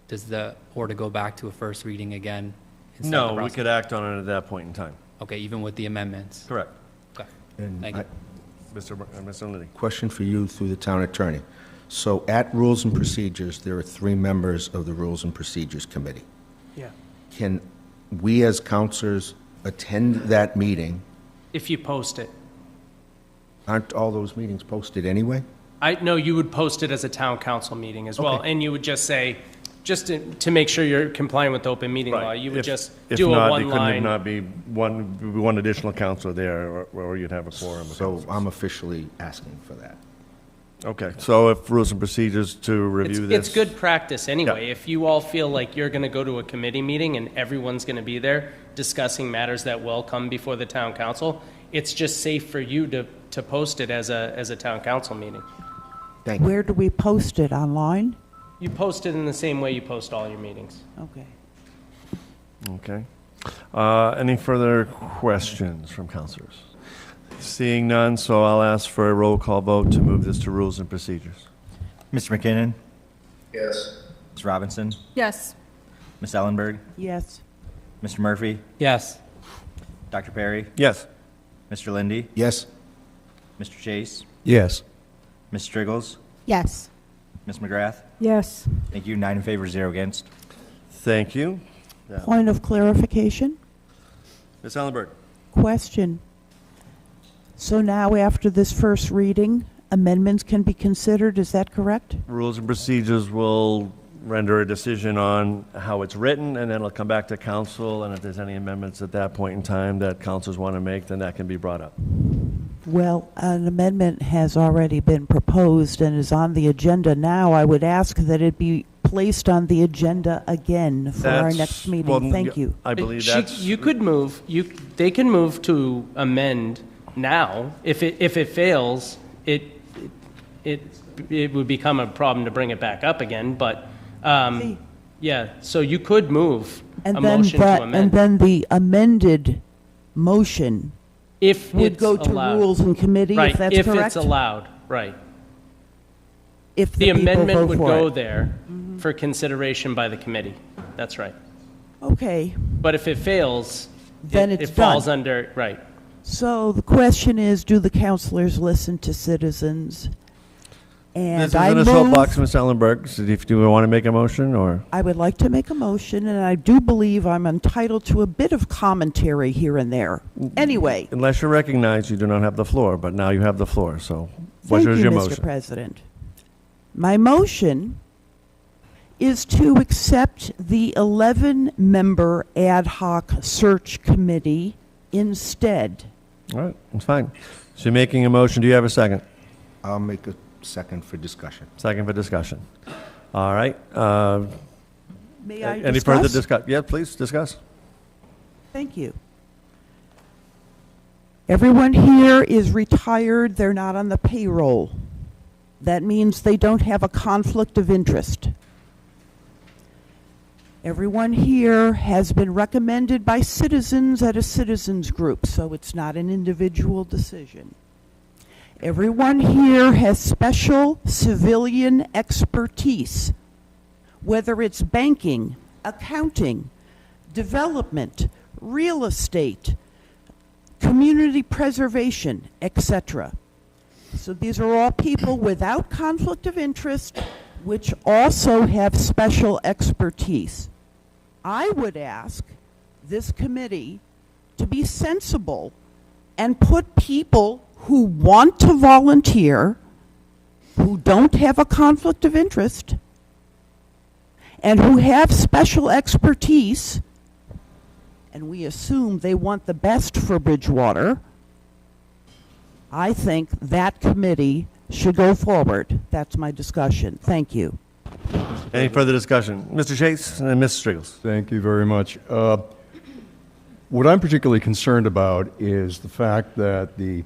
does the order go back to a first reading again? and start the No, we process? could act on it at that point in time. Okay, even with the amendments? Correct. Okay, And thank you. Mr. Lindy. Question for you through the town attorney. So at Rules and Procedures, there are 3 members of the Rules and Procedures Committee. Yeah. Can we as counselors attend that meeting? If you post it. Aren't all those meetings posted anyway? No, you would post it as a town council meeting as well, Okay. and you would just say, just to make sure you're complying with the open meeting law, you would just do a If one not, there line. could not be one additional counselor there, or you'd have a quorum. of So counselors. I'm officially asking for that. Okay, so if Rules and Procedures to review this. It's good practice anyway. If you all feel like you're going to go to a committee meeting and everyone's going to be there discussing matters that will come before the town council, it's just safe for you to post it as a town council meeting. Thank you. Where do we post it? Online? You post it in the same way you post all your meetings. Okay. Okay. Any further questions from counselors? Seeing none, so I'll ask for a roll call vote to move this to Rules and Procedures. Mr. McKinnon? Yes. Ms. Robinson? Yes. Ms. Ellenberg? Yes. Mr. Murphy? Yes. Dr. Perry? Yes. Mr. Lindy? Yes? Mr. Chase? Yes. Ms. Striggles? Yes. Ms. McGrath? Yes. Thank you. 9 in favor, 0 against. Thank you. Yeah. Point of clarification? Ms. Ellenberg? Question. So now, after this first reading, amendments can be considered, is that correct? Rules and procedures will render a decision on how it's written, and then it'll come back to council, and if there's any amendments at that point in time that councilors want to make, then that can be brought up. Well, an amendment has already been proposed and is on the agenda now. I would ask that it be placed on the agenda again for our next meeting. Well, Thank you. I believe that's... You could move, they can move to amend now. If it fails, it would become a problem to bring it back up again, but, yeah, so you could move a motion to amend. And then the amended motion If would it's go to allowed. Rules and Committee, Right, if that's if correct? it's allowed, right. If The people amendment vote would for go it. there for consideration by the committee. That's right. Okay, But if it fails, Then it it's falls done. under, right. so the question is, do the counselors listen to citizens? And This I isn't a soapbox, move, Ms. Ellenberg. So do you want to make a motion, or? I would like to make a motion, and I do believe I'm entitled to a bit of commentary here and there. Anyway, Unless you're recognized, you do not have the floor, but now you have the floor, so what thank is you, your Mr. motion? President. My motion is to accept the 11-member ad hoc search committee instead. All right, that's fine. So you're making a motion. Do you have a second? I'll make a second for discussion. Second for discussion. All right. May I Any further discuss? discuss? Yeah, please, discuss. Thank you. Everyone here is retired. They're not on the payroll. That means they don't have a conflict of interest. Everyone here has been recommended by citizens at a citizens group, so it's not an individual decision. Everyone here has special civilian expertise, whether it's banking, accounting, development, real estate, community preservation, etc. So these are all people without conflict of interest, which also have special expertise. I would ask this committee to be sensible and put people who want to volunteer, who don't have a conflict of interest, and who have special expertise, and we assume they want the best for Bridgewater. I think that committee should go forward. That's my discussion. Thank you. Any further discussion? Mr. Chase and then Ms. Strigels. Thank you very much. What I'm particularly concerned about is the fact that the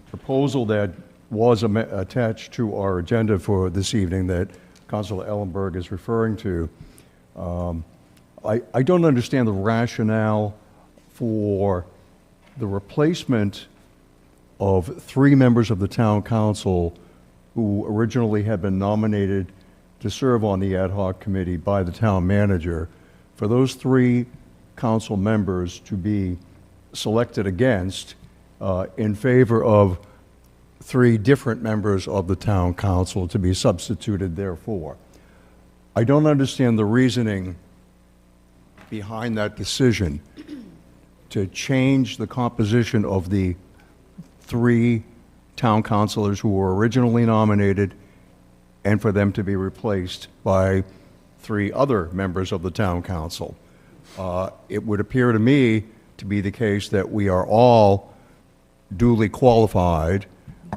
proposal that was attached to our agenda for this evening that Councilor Ellenberg is referring to, I don't understand the rationale for the replacement of 3 members of the town council who originally had been nominated to serve on the ad hoc committee by the town manager, for those 3 council members to be selected against in favor of 3 different members of the town council to be substituted therefore. I don't understand the reasoning behind that decision to change the composition of the 3 town councilors who were originally nominated and for them to be replaced by 3 other members of the town council. It would appear to me to be the case that we are all duly qualified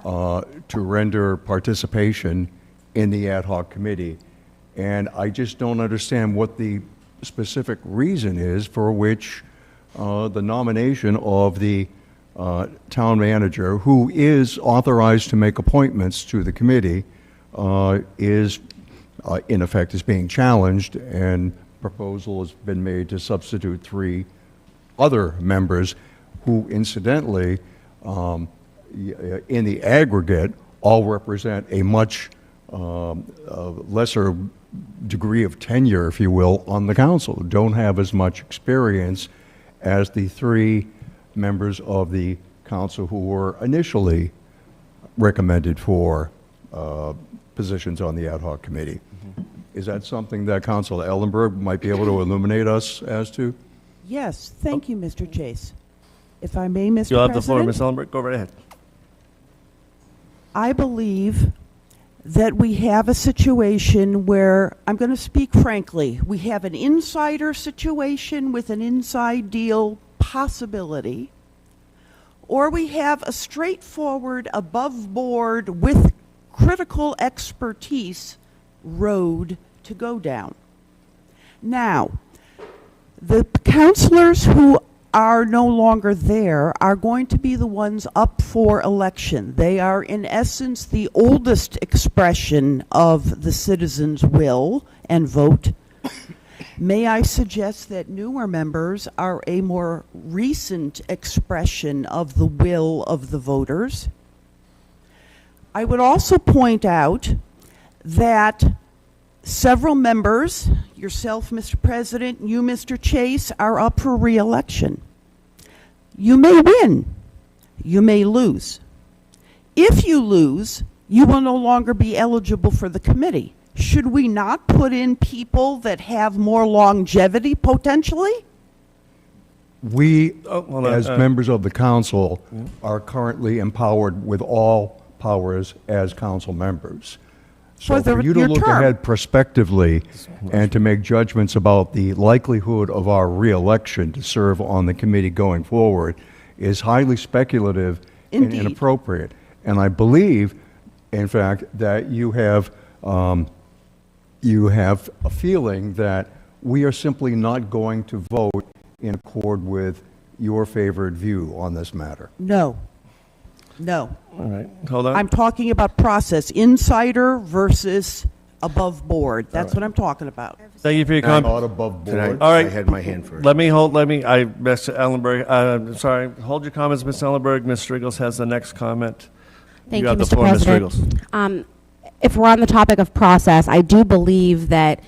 to render participation in the ad hoc committee. And I just don't understand what the specific reason is for which the nomination of the town manager, who is authorized to make appointments to the committee, is in effect is being challenged, and proposal has been made to substitute 3 other members who incidentally in the aggregate all represent a much lesser degree of tenure, if you will, on the council, don't have as much experience as the 3 members of the council who were initially recommended for positions on the ad hoc committee. Is that something that Councilor Ellenberg might be able to illuminate us as to? Yes, thank you, Mr. Chase. If I may, Mr. President. You'll have the floor, Ms. Ellenberg. Go right ahead. I believe that we have a situation where, I'm going to speak frankly, we have an insider situation with an inside deal possibility, or we have a straightforward, above board, with critical expertise road to go down. Now, the councilors who are no longer there are going to be the ones up for election. They are, in essence, the oldest expression of the citizens' will and vote. May I suggest that newer members are a more recent expression of the will of the voters? I would also point out that several members, yourself, Mr. President, you, Mr. Chase, are up for re-election. You may win. You may lose. If you lose, you will no longer be eligible for the committee. Should we not put in people that have more longevity potentially? We, as members of the council, are currently empowered with all powers as council members. So for you to look ahead prospectively and to make judgments about the likelihood of our re-election to serve on the committee going forward is highly speculative and inappropriate. And I believe, in fact, that you have a feeling that we are simply not going to vote in accord with your favored view on this matter. No. No. All right, hold on. I'm talking about process, insider versus above board. That's what I'm talking about. Thank you for your comment. Not above board. All right. I had my hand first. Mr. Ellenberg, sorry, hold your comments, Ms. Ellenberg. Ms. Strigels has the next comment. Thank you, got the Mr. floor, Ms. President. Strigels. If we're on the topic of process, I do believe that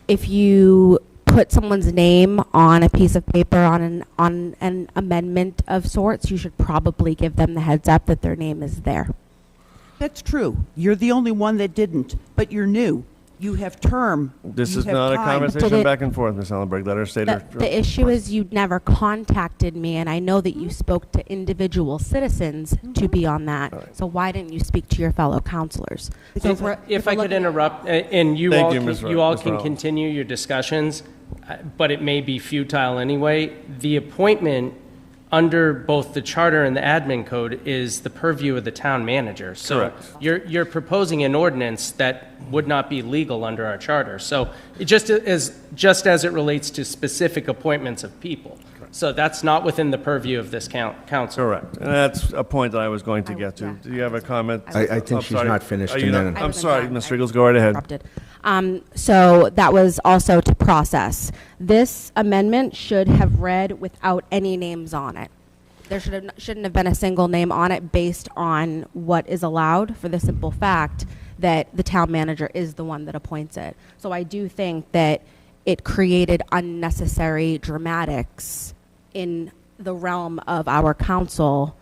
if you put someone's name on a piece of paper on an amendment of sorts, you should probably give them the heads up that their name is there. That's true. You're the only one that didn't, but you're new. You have term. This You is have not a time. conversation back and forth, Ms. Ellenberg. Let her state her. The issue is you never contacted me, and I know that you spoke to individual citizens to be on that. Right. So why didn't you speak to your fellow councilors? If I could interrupt, and you Thank all you, can, Ms. you all Ms. can Rollins. continue your discussions, but it may be futile anyway. The appointment under both the charter and the admin code is the purview of the town manager. So you're proposing an ordinance that would not be legal under our charter. So it just as it relates to specific appointments of people. So that's not within the purview of this council. Correct. And that's a point that I was going to get to. Do you have a comment? I think she's not finished, and then- I'm sorry, Ms. Strigels, go right ahead. So that was also to process. This amendment should have read without any names on it. There shouldn't have been a single name on it based on what is allowed, for the simple fact that the town manager is the one that appoints it. So I do think that it created unnecessary dramatics in the realm of our council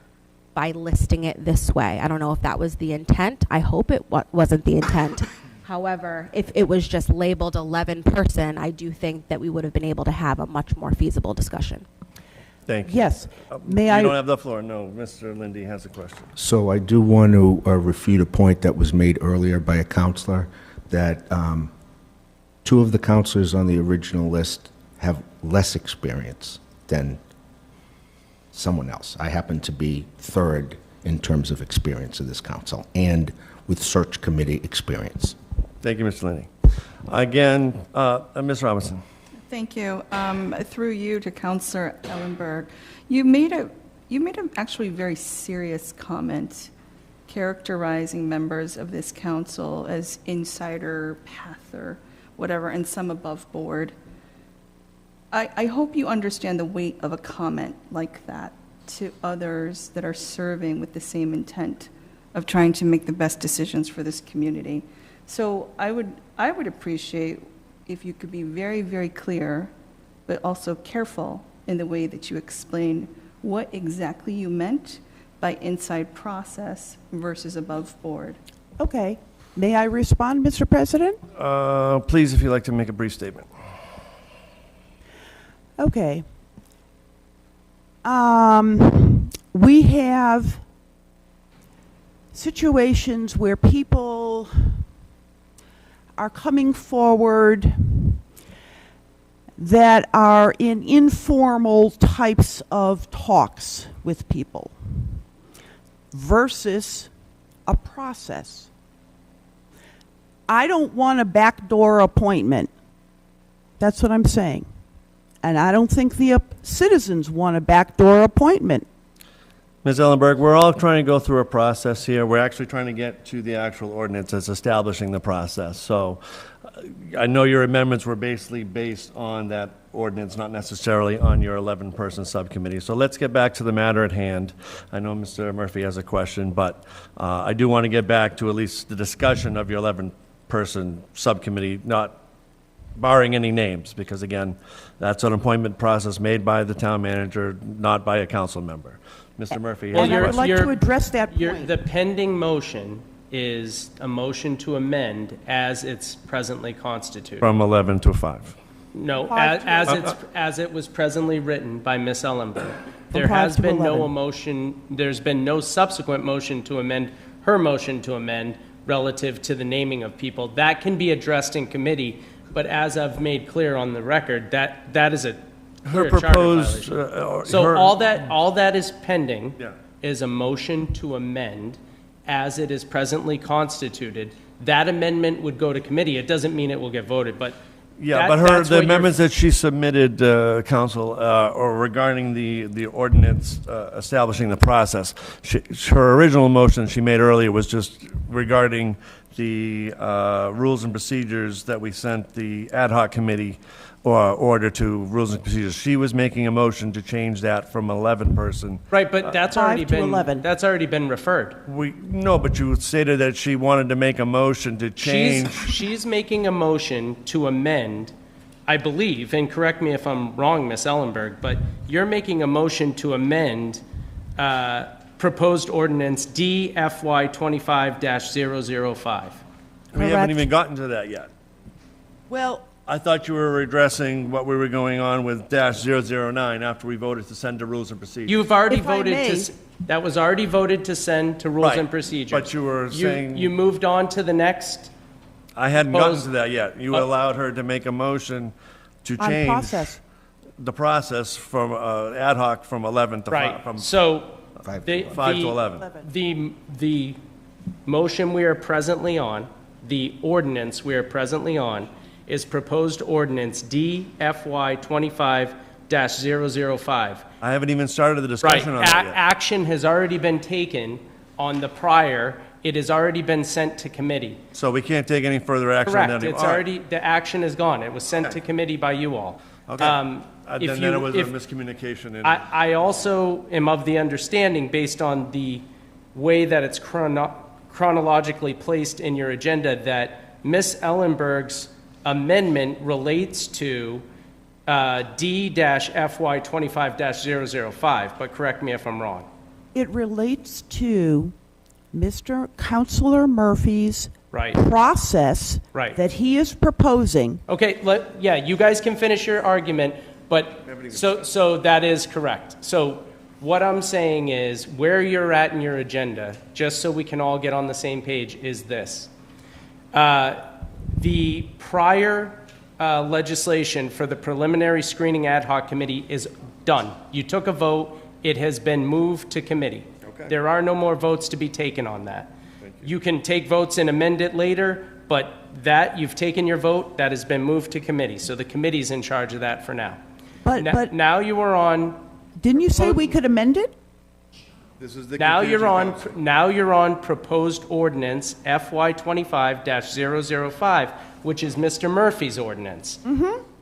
by listing it this way. I don't know if that was the intent. I hope it wasn't the intent. However, if it was just labeled 11 person, I do think that we would have been able to have a much more feasible discussion. Thank you. Yes. You don't have the floor. No, Mr. Lindy has a question. So I do want to refute a point that was made earlier by a counselor, that two of the counselors on the original list have less experience than someone else. I happen to be third in terms of experience of this council and with search committee experience. Thank you, Mr. Lindy. Again, Ms. Robinson. Thank you. Through you to Councillor Ellenberg, you made a actually very serious comment characterizing members of this council as insider, path, or whatever, and some above board. I hope you understand the weight of a comment like that to others that are serving with the same intent of trying to make the best decisions for this community. So I would appreciate if you could be very, very clear, but also careful in the way that you explain what exactly you meant by inside process versus above board. Okay. May I respond, Mr. President? Please, if you'd like to make a brief statement. Okay. We have situations where people are coming forward that are in informal types of talks with people versus a process. I don't want a backdoor appointment. That's what I'm saying. And I don't think the citizens want a backdoor appointment. Ms. Ellenberg, we're all trying to go through a process here. We're actually trying to get to the actual ordinance that's establishing the process. So I know your amendments were basically based on that ordinance, not necessarily on your 11-person subcommittee. So let's get back to the matter at hand. I know Mr. Murphy has a question, but I do want to get back to at least the discussion of your 11-person subcommittee, not barring any names, because again, that's an appointment process made by the town manager, not by a council member. Mr. Murphy has And I would like to address that point. The pending motion is a motion to amend as it's presently constituted. from 11 to 5. No, as it was presently written by Ms. Ellenberg. There 5 has to been no 11. motion, there's been no subsequent motion to amend her motion to amend relative to the naming of people. That can be addressed in committee, but as I've made clear on the record, that is a Her clear charter proposed, violation. So her- all that is pending Yeah. is a motion to amend as it is presently constituted. That amendment would go to committee. It doesn't mean it will get voted, but Yeah, but that's the what amendments that she submitted, Council, or regarding the ordinance establishing the process, her original motion she made earlier was just regarding the rules and procedures that we sent the ad hoc committee order to rules and procedures. She was making a motion to change that from 11-person. Right, but that's 5 already to been 11. that's already been referred. No, but you stated that she wanted to make a motion to change. She's making a motion to amend, I believe, and correct me if I'm wrong, Ms. Ellenberg, but you're making a motion to amend proposed ordinance DFY 25-005. We haven't even gotten to that yet. Well, I thought you were addressing what we were going on with -009 after we voted to send to rules and procedures. You've already If I voted may. that was already voted to send to rules Right, and procedures. but you were saying- You moved on to the next. I hadn't gotten Proposed- to that yet. You allowed her to make a motion to on change process. the process from ad hoc from 11 to 5. Right, From so. 5 the- 5 to 11. The motion we are presently on, the ordinance we are presently on, is proposed ordinance DFY 25-005. I haven't even started the Right, discussion on that yet. action has already been taken on the prior, it has already been sent to committee. So we can't take any further action on that. Correct, it's All right. already, the action is gone, it was sent to committee by you all. Okay. If Then it you- was a if- miscommunication. And I also am of the understanding, based on the way that it's chronologically placed in your agenda, that Ms. Ellenberg's amendment relates to D-FY 25-005, but correct me if I'm wrong. It relates to Mr. Counselor Murphy's Right. process Right. that he is proposing. Okay, you guys can finish your argument, but, so that is correct. So what I'm saying is, where you're at in your agenda, just so we can all get on the same page, is this. The prior legislation for the preliminary screening ad hoc committee is done. You took a vote, it has been moved to committee. Okay. There are no more votes to be taken on that. You can take votes and amend it later, but that, you've taken your vote, that has been moved to committee. So the committee's in charge of that for now. But Now you are on, didn't you say we could amend it? this is the now confusion, you're Council. now you're on proposed ordinance FY 25-005, which is Mr. Murphy's ordinance.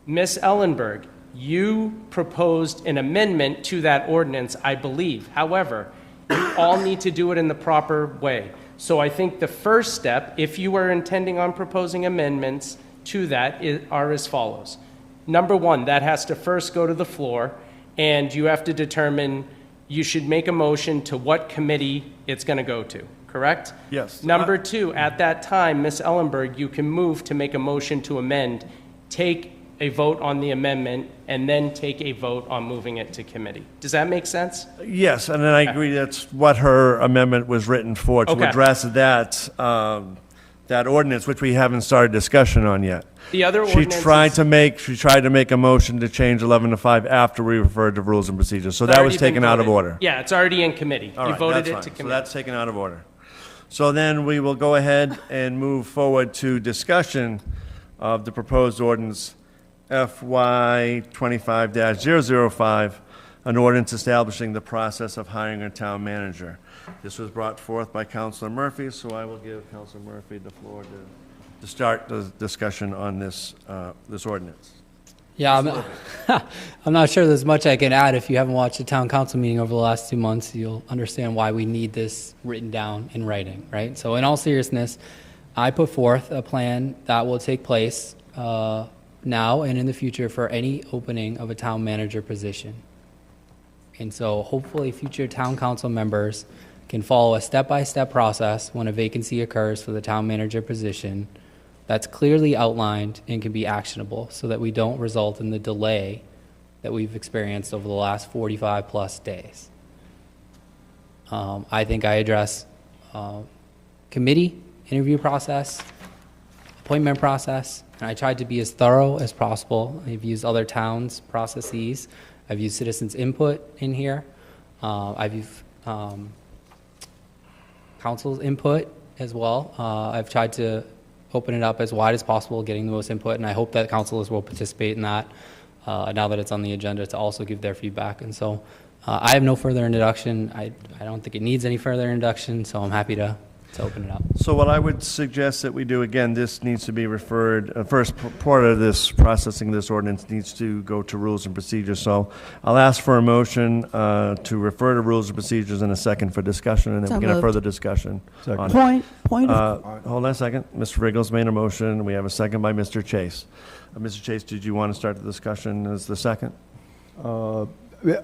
Ms. Ellenberg, you proposed an amendment to that ordinance, I believe. However, you all need to do it in the proper way. So I think the first step, if you are intending on proposing amendments to that, are as follows. Number one, that has to first go to the floor, and you have to determine, you should make a motion to what committee it's going to go to. correct? Yes. Number two, at that time, Ms. Ellenberg, you can move to make a motion to amend, take a vote on the amendment, and then take a vote on moving it to committee. Does that make sense? Yes, and then I agree that's what her amendment was written for, to Okay. address that, that ordinance, which we haven't started discussion on yet. The other She ordinance tried is- to make a motion to change 11 to 5 after we referred to rules and procedures, so It's that already was taken been out of voted. order. Yeah, it's already in committee. All You right, voted that's it fine. to So committee. that's taken out of order. So then we will go ahead and move forward to discussion of the proposed ordinance FY 25-005, an ordinance establishing the process of hiring a town manager. This was brought forth by Councilor Murphy, so I will give Councilor Murphy the floor to start the discussion on this, this ordinance. Yeah, I'm not sure there's much I can add. If you haven't watched the town council meeting over the last 2 months, you'll understand why we need this written down in writing, right? So in all seriousness, I put forth a plan that will take place now and in the future for any opening of a town manager position. And so hopefully future town council members can follow a step-by-step process when a vacancy occurs for the town manager position that's clearly outlined and can be actionable so that we don't result in the delay that we've experienced over the last 45 plus days. I think I address committee, interview process, appointment process, and I tried to be as thorough as possible. I've used other towns' processes. I've used citizens' input in here. I've used council's input as well. I've tried to open it up as wide as possible, getting the most input, and I hope that councilors will participate in that now that it's on the agenda to also give their feedback. And so I have no further introduction. I don't think it needs any further introduction, so I'm happy to open it up. So what I would suggest that we do, again, this needs to be referred, first part of this, processing this ordinance needs to go to rules and procedures. So I'll ask for a motion to refer to rules and procedures in a second for discussion, and then So we can have moved. further discussion on it. Point of Hold on a second. Mr. Riggles made a motion. We have a second by Mr. Chase. Mr. Chase, did you want to start the discussion as the second?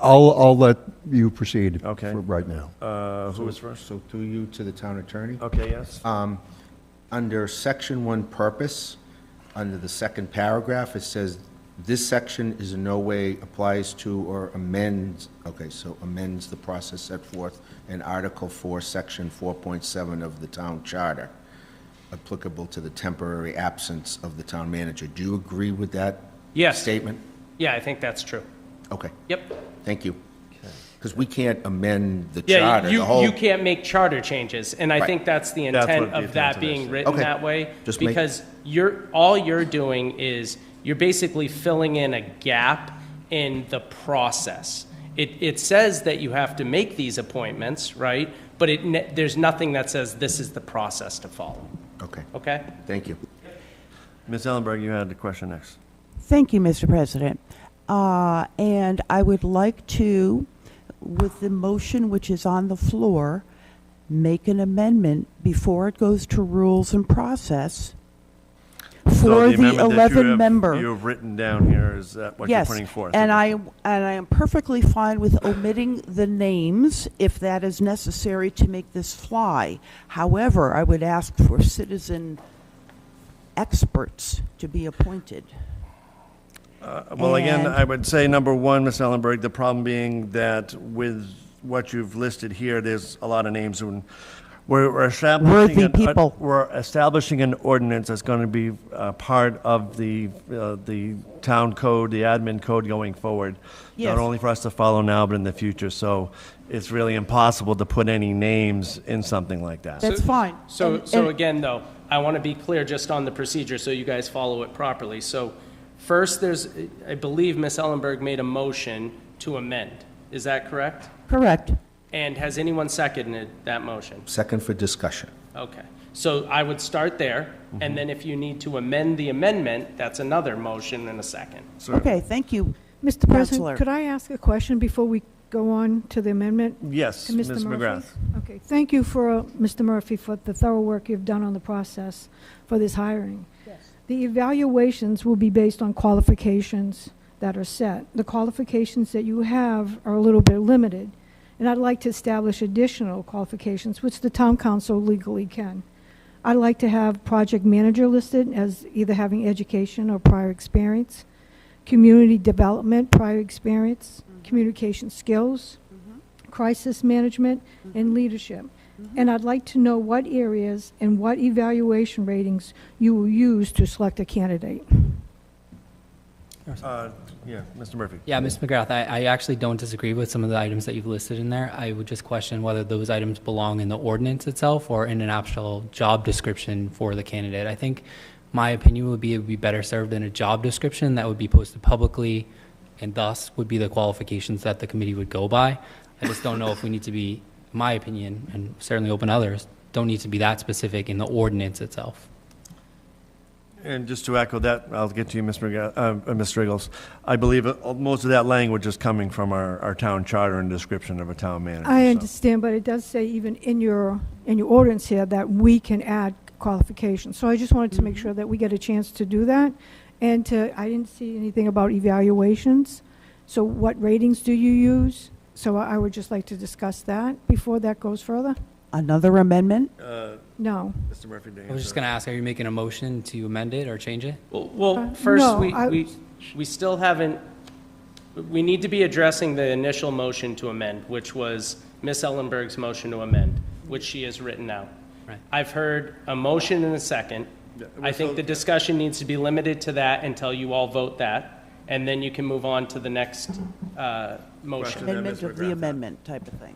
I'll let you proceed Okay. for right now. Who was first? So through you to the town attorney. Okay, yes. Under section 1 purpose, under the second paragraph, it says, this section is in no way applies to or amends, okay, so amends the process set forth in Article 4, Section 4.7 of the town charter, applicable to the temporary absence of the town manager. Do you agree with that Yes. statement? Yeah, I think that's true. Okay, Yep. thank you. Because we can't amend the Yeah, charter, the whole... you can't make charter changes, and I Right. think that's the That's what intent the of intent that of being this. written Okay. that way. Just make- Because all you're doing is, you're basically filling in a gap in the process. It says that you have to make these appointments, right? But there's nothing that says this is the process to follow, Okay, okay? thank you. Ms. Ellenberg, you had the question next. Thank you, Mr. President. And I would like to, with the motion which is on the floor, make an amendment before it goes to rules and process So for the amendment that 11 member. you have written down here, is that what you're putting forth? And I am perfectly fine with omitting the names if that is necessary to make this fly. However, I would ask for citizen experts to be appointed. Well, again, And- I would say, number one, Ms. Ellenberg, the problem being that with what you've listed here, there's a lot of names, and we're establishing... Worthy people. We're establishing an ordinance that's going to be part of the town code, the admin code going forward. Yes. Not only for us to follow now, but in the future. So it's really impossible to put any names in something like that. That's fine. So And- again, though, I want to be clear just on the procedure so you guys follow it properly. So first, I believe Ms. Ellenberg made a motion to amend. Is that correct? Correct. And has anyone seconded that motion? Second for discussion. Okay. So I would start there, and then if you need to amend the amendment, that's another motion and a second. Okay, thank you, Mr. Counselor. President, could I ask a question before we go on to the amendment? Yes, To Ms. Mr. Murphy? McGrath. Okay, thank you for, Mr. Murphy, for the thorough work you've done on the process for this hiring. Yes. The evaluations will be based on qualifications that are set. The qualifications that you have are a little bit limited. and I'd like to establish additional qualifications, which the town council legally can. I'd like to have project manager listed as either having education or prior experience, community development, prior experience, communication skills, crisis management, and leadership. And I'd like to know what areas and what evaluation ratings you will use to select a candidate. Yeah, Mr. Murphy. Yeah, Ms. McGrath, I actually don't disagree with some of the items that you've listed in there. I would just question whether those items belong in the ordinance itself or in an actual job description for the candidate. I think my opinion would be it would be better served in a job description that would be posted publicly and thus would be the qualifications that the committee would go by. I just don't know if we need to be, my opinion, and certainly open others, don't need to be that specific in the ordinance itself. And just to echo that, I'll get to you, Mr. Riggles. I believe most of that language is coming from our town charter and description of a town manager. I understand, but it does say even in your ordinance here that we can add qualifications. So I just wanted to make sure that we get a chance to do that. And I didn't see anything about evaluations. So what ratings do you use? So I would just like to discuss that before that goes further. Another amendment? No. Mr. Murphy, I was just going to ask, are you making a motion to amend it or change it? Well, first, no, we still haven't, we need to be addressing the initial motion to amend, which was Ms. Ellenberg's motion to amend, which she has written out. Right. I've heard a motion and a second. I think the discussion needs to be limited to that until you all vote that, and then you can move on to the next motion. Amendment of the amendment type of thing.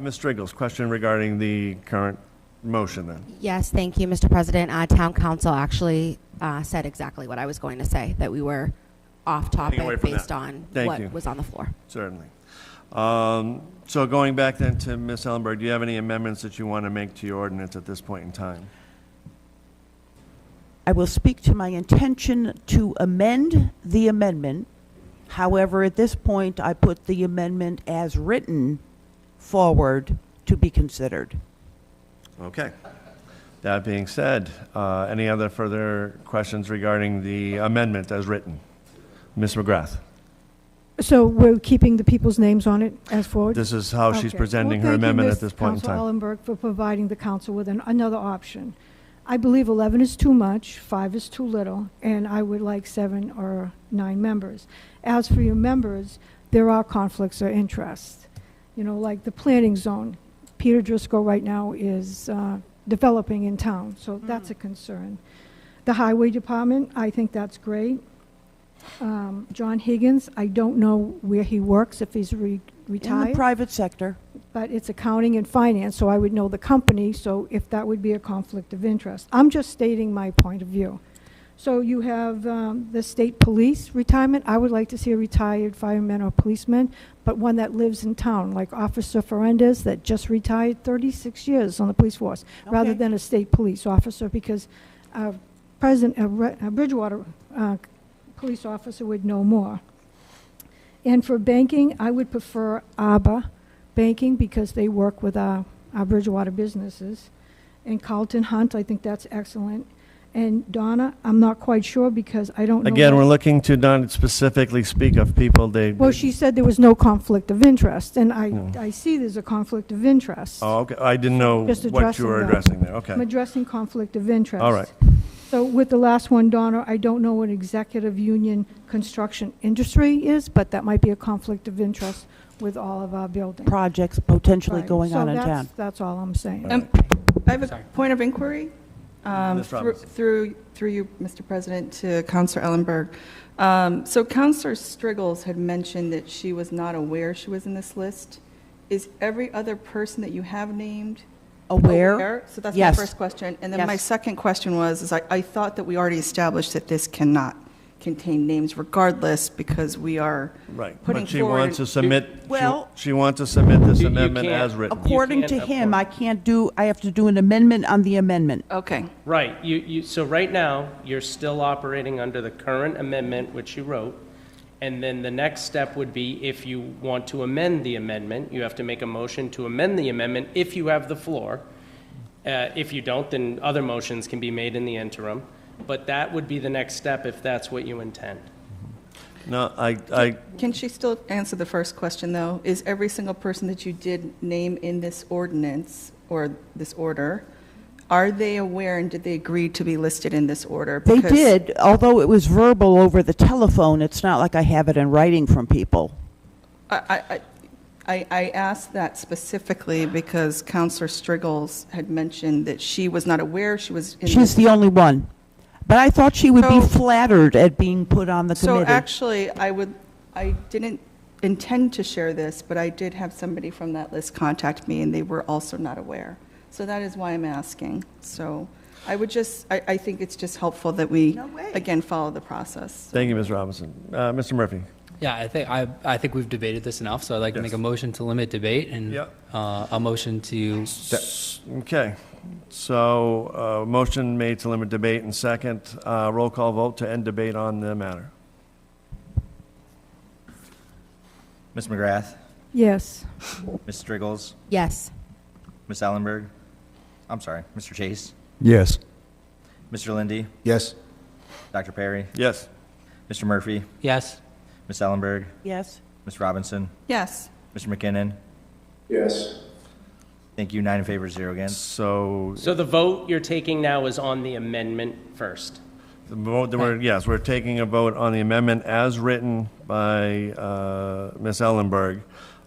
Ms. Riggles, question regarding the current motion then. Yes, thank you, Mr. President. Town council actually said exactly what I was going to say, that we were off topic based on what was on the floor. Certainly. So going back then to Ms. Ellenberg, do you have any amendments that you want to make to your ordinance at this point in time? I will speak to my intention to amend the amendment. However, at this point, I put the amendment as written forward to be considered. Okay. That being said, any other further questions regarding the amendment as written? Ms. McGrath. So we're keeping the people's names on it as forward? This is how she's presenting her amendment at this point in time. Thank you, Ms. Ellenberg, for providing the council with another option. I believe 11 is too much, 5 is too little, and I would like 7 or 9 members. As for your members, there are conflicts of interest. You know, like the planning zone. Peter Driscoll right now is developing in town, so that's a concern. The highway department, I think that's great. John Higgins, I don't know where he works, if he's retired. In the private sector. But it's accounting and finance, so I would know the company, so if that would be a conflict of interest. I'm just stating my point of view. So you have the state police retirement. I would like to see a retired fireman or policeman, but one that lives in town, like Officer Ferendez that just retired 36 years on the police force, rather than a state police officer, because Bridgewater police officer would know more. And for banking, I would prefer ABBA banking because they work with our Bridgewater businesses. And Carlton Hunt, I think that's excellent. And Donna, I'm not quite sure because I don't know. Again, we're looking to not specifically speak of people they... Well, she said there was no conflict of interest, and I see there's a conflict of interest. Oh, okay. I didn't know Just what you were addressing there. Okay. I'm addressing conflict of interest. All right. So with the last one, Donna, I don't know what executive union construction industry is, but that might be a conflict of interest with all of our buildings. Projects potentially Right. going on in So town. that's all I'm saying. I have a point of inquiry. Ms. Robinson. Through you, Mr. President, to Councilor Ellenberg. So Councilor Striggles had mentioned that she was not aware she was in this list. Is every other person that you have named aware? So that's Yes. my first question. And then Yes. my second question was, I thought that we already established that this cannot contain names regardless because we are Right. putting But she forward. wants to submit, Well- she wants to submit this You amendment can't- as written. According to him, I have to do an amendment on the amendment. Okay. Right, so right now, you're still operating under the current amendment, which you wrote, and then the next step would be, if you want to amend the amendment, you have to make a motion to amend the amendment if you have the floor. If you don't, then other motions can be made in the interim, but that would be the next step if that's what you intend. No, Can she still answer the first question, though? Is every single person that you did name in this ordinance, or this order, are they aware and did they agree to be listed in this order? They Because- did, although it was verbal over the telephone. It's not like I have it in writing from people. I asked that specifically because Counselor Striggles had mentioned that she was not aware she was in She's the only one. But I thought she would be So- flattered at being put on the So committee. actually, I didn't intend to share this, but I did have somebody from that list contact me, and they were also not aware. So that is why I'm asking. So I would just, I think it's just helpful that we, again, follow the process. Thank you, Ms. Robinson. Mr. Murphy? Yeah, I think we've debated this enough, so I'd like to make a motion to limit debate and a motion to. Okay. So, motion made to limit debate and second. Roll call vote to end debate on the matter. Ms. McGrath? Yes. Ms. Striggles? Yes. Ms. Ellenberg? I'm sorry, Mr. Chase? Yes. Mr. Lindy? Yes. Dr. Perry? Yes. Mr. Murphy? Yes. Ms. Ellenberg? Yes. Ms. Robinson? Yes. Mr. McKinnon? Yes. Thank you. 9 in favor, 0 against. So So the vote you're taking now is on the amendment first. the vote, yes, we're taking a vote on the amendment as written by Ms. Ellenberg.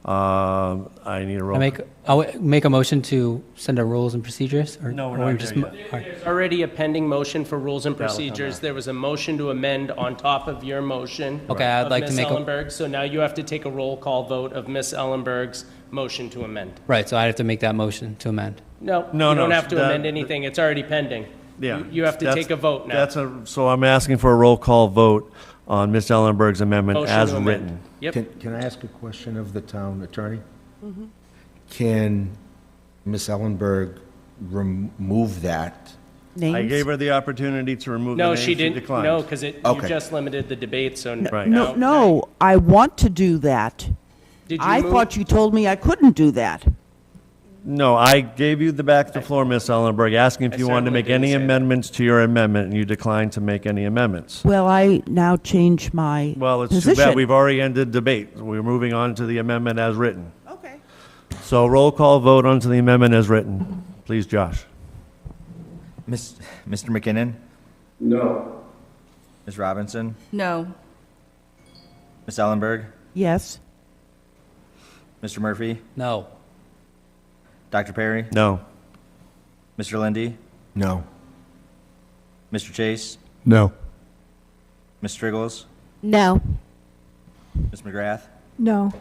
I need a roll. I'll make a motion to send a rules and procedures? Or, No, we're or not just there mo- yet. all right. There's already a pending motion for rules and That'll come procedures. back. There was a motion to amend on top of your motion. Okay, I'd of like to Ms. make a- Ellenberg. So now you have to take a roll call vote of Ms. Ellenberg's motion to amend. Right, so I have to make that motion to amend. No, No, you don't no, have to that- amend anything. It's already pending. Yeah. You have to That's- take a vote now. So I'm asking for a roll call vote on Ms. Ellenberg's amendment Motion as to amend. written. Yep. Can I ask a question of the town attorney? Can Ms. Ellenberg remove that? Names? I gave her the opportunity to remove the No, names. she didn't. declined. No, because you Okay. just limited the debate, so Right. No, now. no, I want to do that. Did you I move? thought you told me I couldn't do that. No, I gave you the back of the floor, Ms. Ellenberg, asking if I you wanted to certainly make any didn't say that. amendments to your amendment, and you declined to make any amendments. Well, I now change my Well, it's position. too bad. We've already ended debate. We're moving on to the amendment as written. Okay. So roll call vote onto the amendment as written. Please, Josh. Mr. McKinnon? No. Ms. Robinson? No. Ms. Ellenberg? Yes. Mr. Murphy? No. Dr. Perry? No. Mr. Lindy? No. Mr. Chase? No. Ms. Striggles? No. Ms. McGrath? No.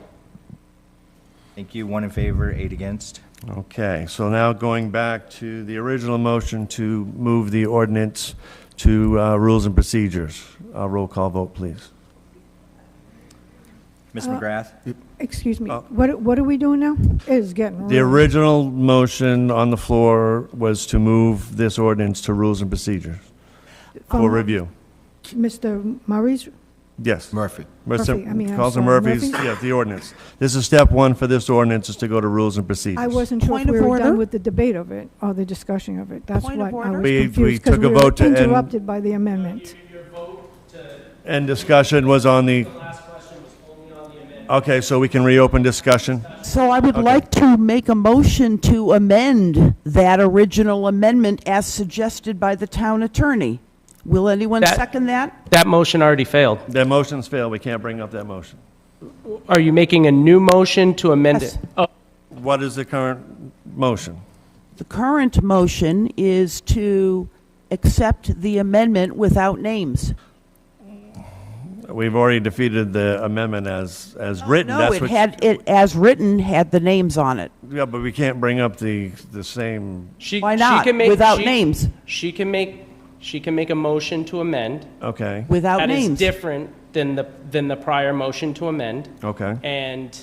Thank you. 1 in favor, 8 against. Okay, so now going back to the original motion to move the ordinance to rules and procedures. Roll call vote, please. Ms. McGrath? Excuse me. What are we doing now? It's getting The real. original motion on the floor was to move this ordinance to rules and procedures for review. Mr. Murray's. Yes. Murphy. Murphy, I mean, I'm Councilor sorry, Murphy's, Murphy? yeah, the ordinance. This is step one for this ordinance, is to go to rules and procedures. I wasn't sure Point if we of were order? done with the debate of it or the discussion of it. That's Point what of I order? was We confused because took a we were vote to end- interrupted by the amendment. And discussion was on the, okay, so we can reopen discussion? So I would Okay. like to make a motion to amend that original amendment as suggested by the town attorney. Will anyone That- second that? That motion already failed. That motion's failed, we can't bring up that motion. Are you making a new motion to amend Yes. it? Oh, What is the current motion? The current motion is to accept the amendment without names. We've already defeated the amendment as written. No, That's it what- had, it, as written, had the names on it. Yeah, but we can't bring up the same, Why not? Without names. She can make a motion to amend. okay, Without That is names. different than the prior motion to amend. okay. And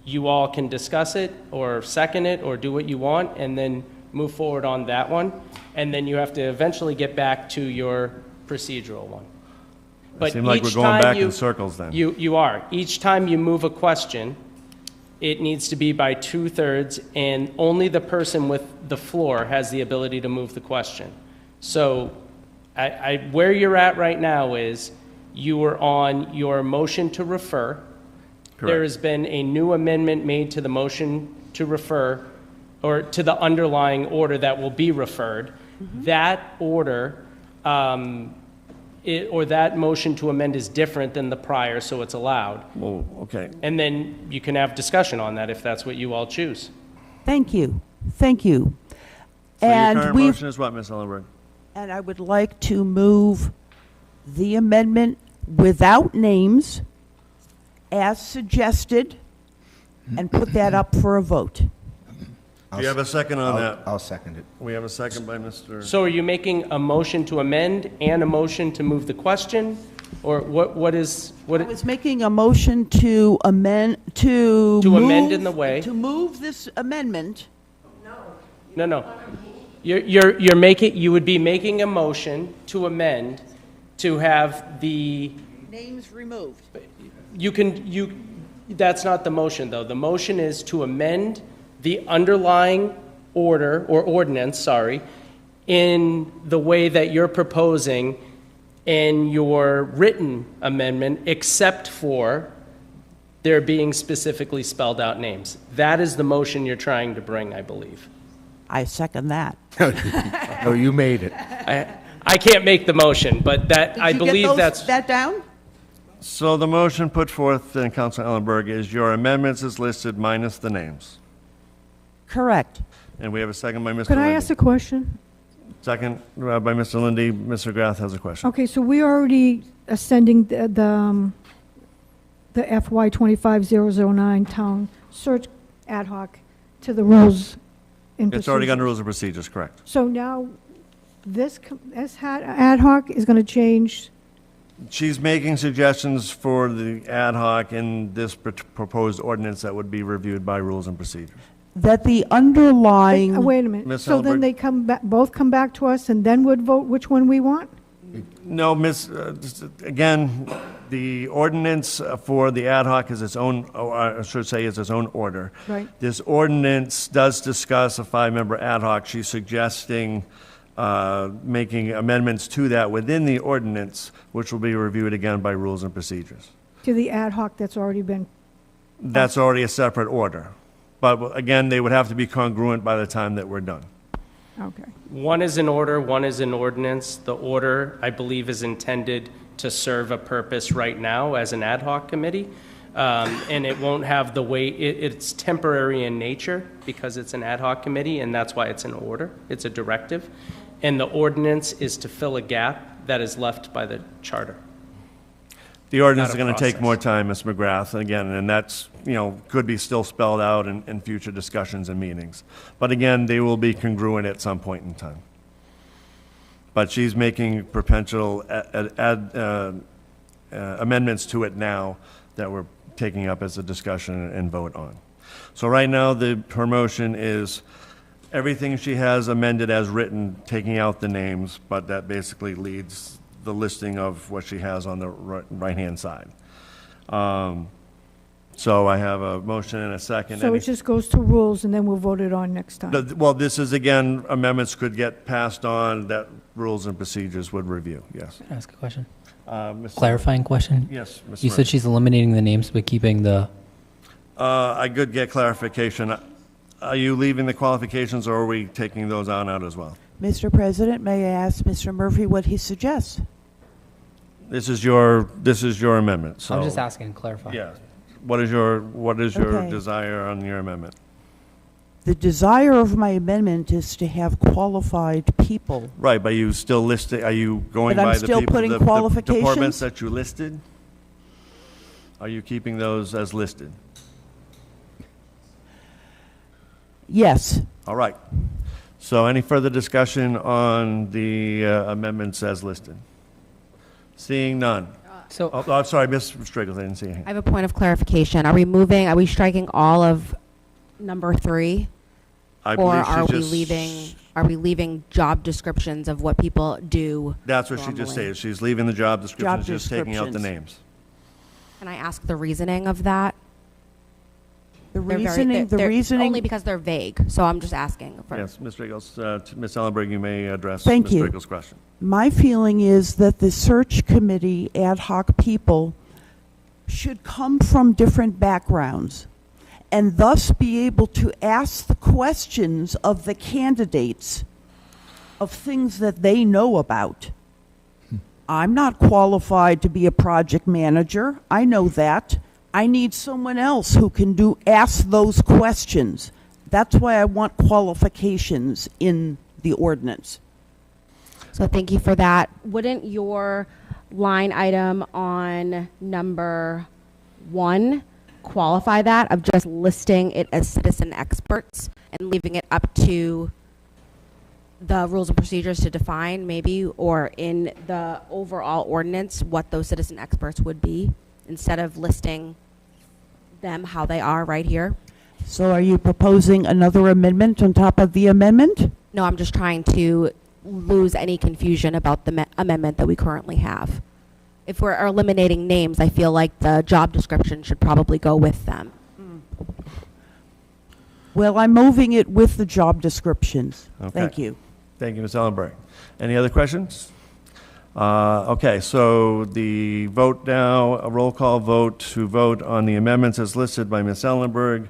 you all can discuss it or second it or do what you want and then move forward on that one. And then you have to eventually get back to your procedural one. But Seems like we're each going time back you- in circles then. You are. Each time you move a question, it needs to be by 2/3, and only the person with the floor has the ability to move the question. So where you're at right now is You were on your motion to refer. There Correct. has been a new amendment made to the motion to refer, or to the underlying order that will be referred. That order, or that motion to amend is different than the prior, so it's allowed. Well, okay. And then you can have discussion on that if that's what you all choose. Thank you. Thank you. So your And current we've, motion is what, Ms. Ellenberg? and I would like to move the amendment without names as suggested and put that up for a vote. Do you have a second on that? I'll second it. We have a second by Mr. So are you making a motion to amend and a motion to move the question? Or what is, I was making a motion to amend, to amend move- in the way? To move this amendment. No. You're making, you would be making a motion to amend to have the, Names removed. that's not the motion, though. The motion is to amend the underlying order, or ordinance, sorry, in the way that you're proposing in your written amendment, except for there being specifically spelled out names. That is the motion you're trying to bring, I believe. I second that. No, you made it. I can't make the motion, but that, I believe that's... that down? So the motion put forth in Councilor Ellenberg is your amendments is listed minus the names. Correct. And we have a second by Mr. Could I Lindy. ask a question? Second by Mr. Lindy. Mr. Grath has a question. Okay, so we're already sending the FY 25009 town search ad hoc to the rules and It's already on the procedures. rules and procedures, correct. So now, this ad hoc is going to change. She's making suggestions for the ad hoc in this proposed ordinance that would be reviewed by rules and procedures. That the underlying. Wait a minute. Ms. So then Ellenberg? they both come back to us and then would vote which one we want? No, again, the ordinance for the ad hoc is its own, or I should say is its own order. Right. This ordinance does discuss a 5-member ad hoc. She's suggesting making amendments to that within the ordinance, which will be reviewed again by rules and procedures. To the ad hoc that's already been, That's already a separate order. But again, they would have to be congruent by the time that we're done. okay. One is an order, one is an ordinance. The order, I believe, is intended to serve a purpose right now as an ad hoc committee. And it won't have the weight, it's temporary in nature because it's an ad hoc committee, and that's why it's an order. It's a directive. And the ordinance is to fill a gap that is left by the charter. The ordinance is Not a going to take process. more time, Ms. McGrath, again, and that's, could be still spelled out in future discussions and meetings. But again, they will be congruent at some point in time. But she's making potential amendments to it now that we're taking up as a discussion and vote on. So right now, her motion is everything she has amended as written, taking out the names, but that basically leads the listing of what she has on the right-hand side. So I have a motion and a second. So it just goes to rules and then we'll vote it on next time. Well, this is, again, amendments could get passed on that rules and procedures would review, yes. Can I ask a question? Mr. Clarifying question? Yes, Mr. You Murray. said she's eliminating the names but keeping the. I could get clarification. Are you leaving the qualifications, or are we taking those out as well? Mr. President, may I ask Mr. Murphy what he suggests? This is your amendment, so. I'm just asking to clarify. Yeah. What is your Okay. desire on your amendment? The desire of my amendment is to have qualified people. Right, but you still listing, are you going But I'm by the still people, putting the qualifications? departments that you listed? Are you keeping those as listed? Yes. All right. So any further discussion on the amendments as listed? Seeing none. So- I'm sorry, Ms. Striggles, I didn't see your hand. I have a point of clarification. Are we striking all of number 3? I Or believe she are we just- leaving job descriptions of what people do? That's what she just normally? said. She's leaving the job descriptions, Job just taking out the descriptions. names. Can I ask the reasoning of that? The They're reasoning, the they're- reasoning. Only because they're vague, so I'm just asking. Yes, Ms. Riggles, Ms. Ellenberg, you may address Thank Ms. you. Riggles' question. My feeling is that the search committee ad hoc people should come from different backgrounds and thus be able to ask the questions of the candidates of things that they know about. I'm not qualified to be a project manager. I know that. I need someone else who can ask those questions. That's why I want qualifications in the ordinance. So thank you for that. Wouldn't your line item on number 1 qualify that, of just listing it as citizen experts and leaving it up to the rules and procedures to define, maybe, or in the overall ordinance what those citizen experts would be, instead of listing them how they are right here? So are you proposing another amendment on top of the amendment? No, I'm just trying to lose any confusion about the amendment that we currently have. If we're eliminating names, I feel like the job description should probably go with them. Well, I'm moving it with the job descriptions. Okay. Thank you. Thank you, Ms. Ellenberg. Any other questions? Okay, so the vote now, a roll call vote to vote on the amendments as listed by Ms. Ellenberg,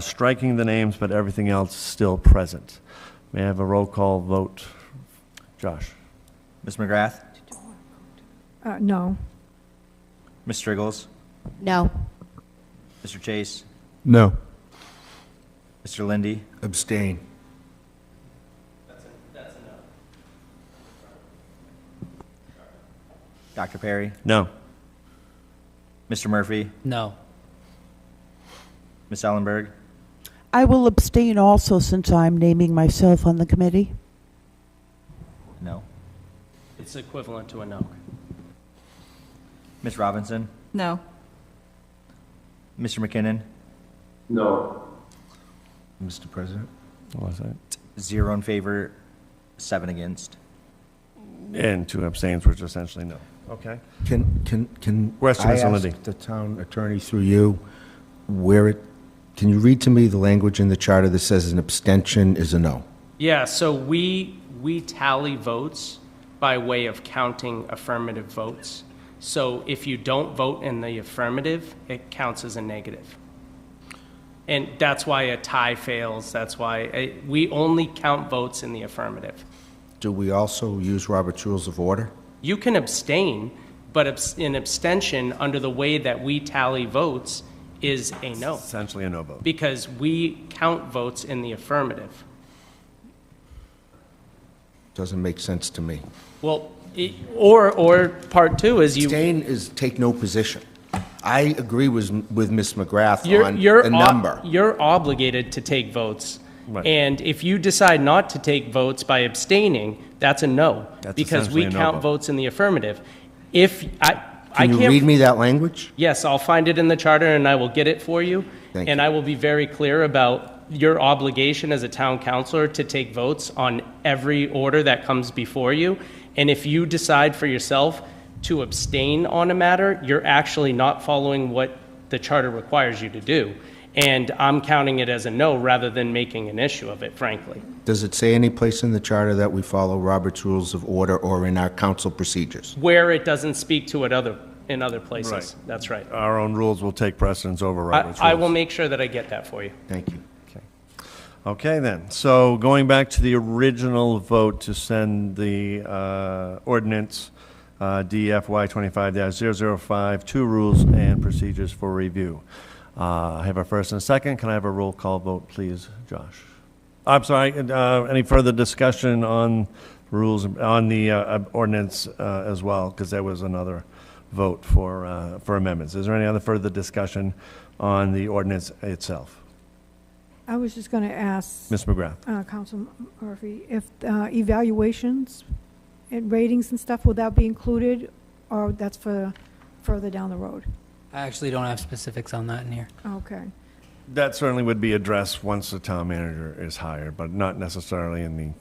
striking the names, but everything else still present. May I have a roll call vote? Josh? Ms. McGrath? No. Ms. Striggles? No. Mr. Chase? No. Mr. Lindy? Abstain. That's a no. Dr. Perry? No. Mr. Murphy? No. Ms. Ellenberg? I will abstain also since I'm naming myself on the committee. No. It's equivalent to a no. Ms. Robinson? No. Mr. McKinnon? No. Mr. President? What was that? 0 in favor, 7 against. And 2 abstains, which essentially no. Okay. Can Question, I Mr. ask Lindy. the town attorney through you, can you read to me the language in the charter that says an abstention is a no? Yeah, so we tally votes by way of counting affirmative votes. So if you don't vote in the affirmative, it counts as a negative. And that's why a tie fails. That's why we only count votes in the affirmative. Do we also use Robert's Rules of Order? You can abstain, but an abstention under the way that we tally votes is a no. Essentially a no vote. Because we count votes in the affirmative. Doesn't make sense to me. Well, or part 2 is you... Abstain is take no position. I agree with Ms. McGrath on you're a number. You're obligated to take votes. Right. And if you decide not to take votes by abstaining, that's a no. That's because we essentially a no count vote. votes in the affirmative. If I Can you can't read me that language? Yes, I'll find it in the charter and I will get it for you. Thank and you. I will be very clear about your obligation as a town councilor to take votes on every order that comes before you. And if you decide for yourself to abstain on a matter, you're actually not following what the charter requires you to do. And I'm counting it as a no rather than making an issue of it, frankly. Does it say any place in the charter that we follow Robert's Rules of Order or in our council procedures? Where it doesn't speak to it in other places. Right. That's right. Our own rules will take precedence over Robert's I rules. will make sure that I get that for you. Thank you. Okay, then. So going back to the original vote to send the ordinance DFY 25-005 to rules and procedures for review. I have a first and a second. Can I have a roll call vote, please, Josh? I'm sorry. Any further discussion on rules, on the ordinance as well? Because there was another vote for amendments. Is there any other further discussion on the ordinance itself? I was just going to ask Ms. McGrath. Councilman Murphy, if evaluations and ratings and stuff, will that be included, or that's for further down the road? I actually don't have specifics on that in here. Okay. That certainly would be addressed once the town manager is hired, but not necessarily in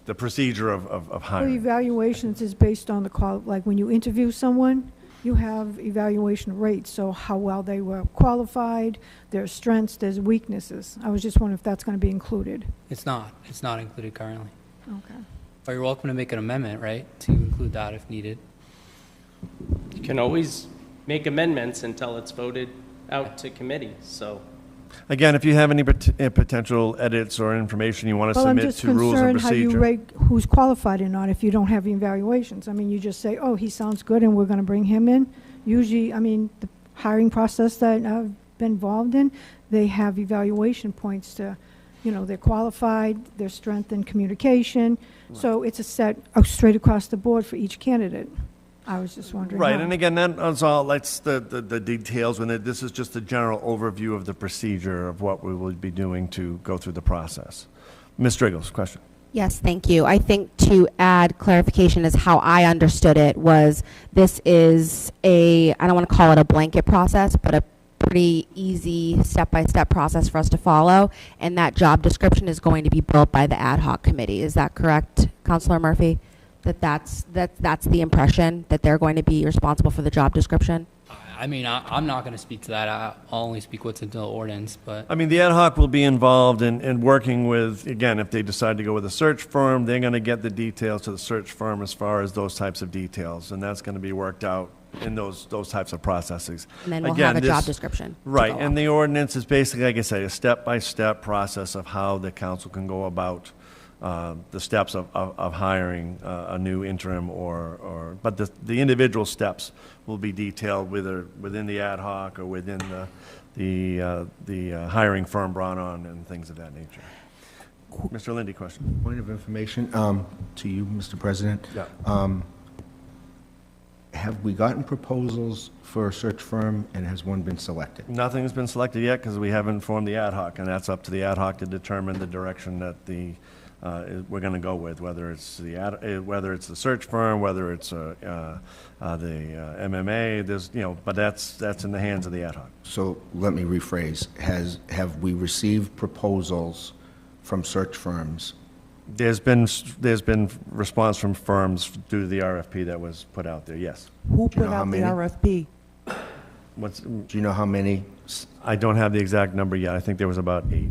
the procedure of Well, hiring. evaluations is based on like when you interview someone, you have evaluation rates, so how well they were qualified, their strengths, their weaknesses. I was just wondering if that's going to be included. It's not included currently. Okay. But you're welcome to make an amendment, right, to include that if needed. You can always make amendments until it's voted out to committee, so. Again, if you have any potential edits or information you want to submit to rules and I'm just concerned how you procedure. rate who's qualified or not if you don't have evaluations. I mean, you just say, oh, he sounds good and we're going to bring him in. Usually, I mean, the hiring process that I've been involved in, they have evaluation points to, they're qualified, their strength in communication. So it's a set straight across the board for each candidate. I was just wondering. Right, how. and again, that's all, that's the details, when this is just a general overview of the procedure of what we will be doing to go through the process. Ms. Striggles, question? Yes, thank you. I think to add clarification is how I understood it was this is I don't want to call it a blanket process, but a pretty easy step-by-step process for us to follow, and that job description is going to be built by the ad hoc committee. Is that correct, Councilor Murphy? That's the impression, that they're going to be responsible for the job description? I mean, I'm not going to speak to that. I'll only speak what's in the ordinance, but. I mean, the ad hoc will be involved in working with, again, if they decide to go with a search firm, they're going to get the details to the search firm as far as those types of details, and that's going to be worked out in those types of processes. And then we'll have a job description. Right, and the ordinance is basically, like I say, a step-by-step process of how the council can go about the steps of hiring a new interim but the individual steps will be detailed within the ad hoc or within the hiring firm brought on and things of that nature. Mr. Lindy, question? Point of information to you, Mr. President. Yeah. Have we gotten proposals for a search firm, and has one been selected? Nothing's been selected yet because we haven't formed the ad hoc, and that's up to the ad hoc to determine the direction that we're going to go with, whether it's the search firm, whether it's the MMA. But that's in the hands of the ad hoc. So let me rephrase: have we received proposals from search firms? There's been response from firms due to the RFP that was put out there. Yes. Who put out the RFP? Do you know how many? I don't have the exact number yet. I think there was about 8.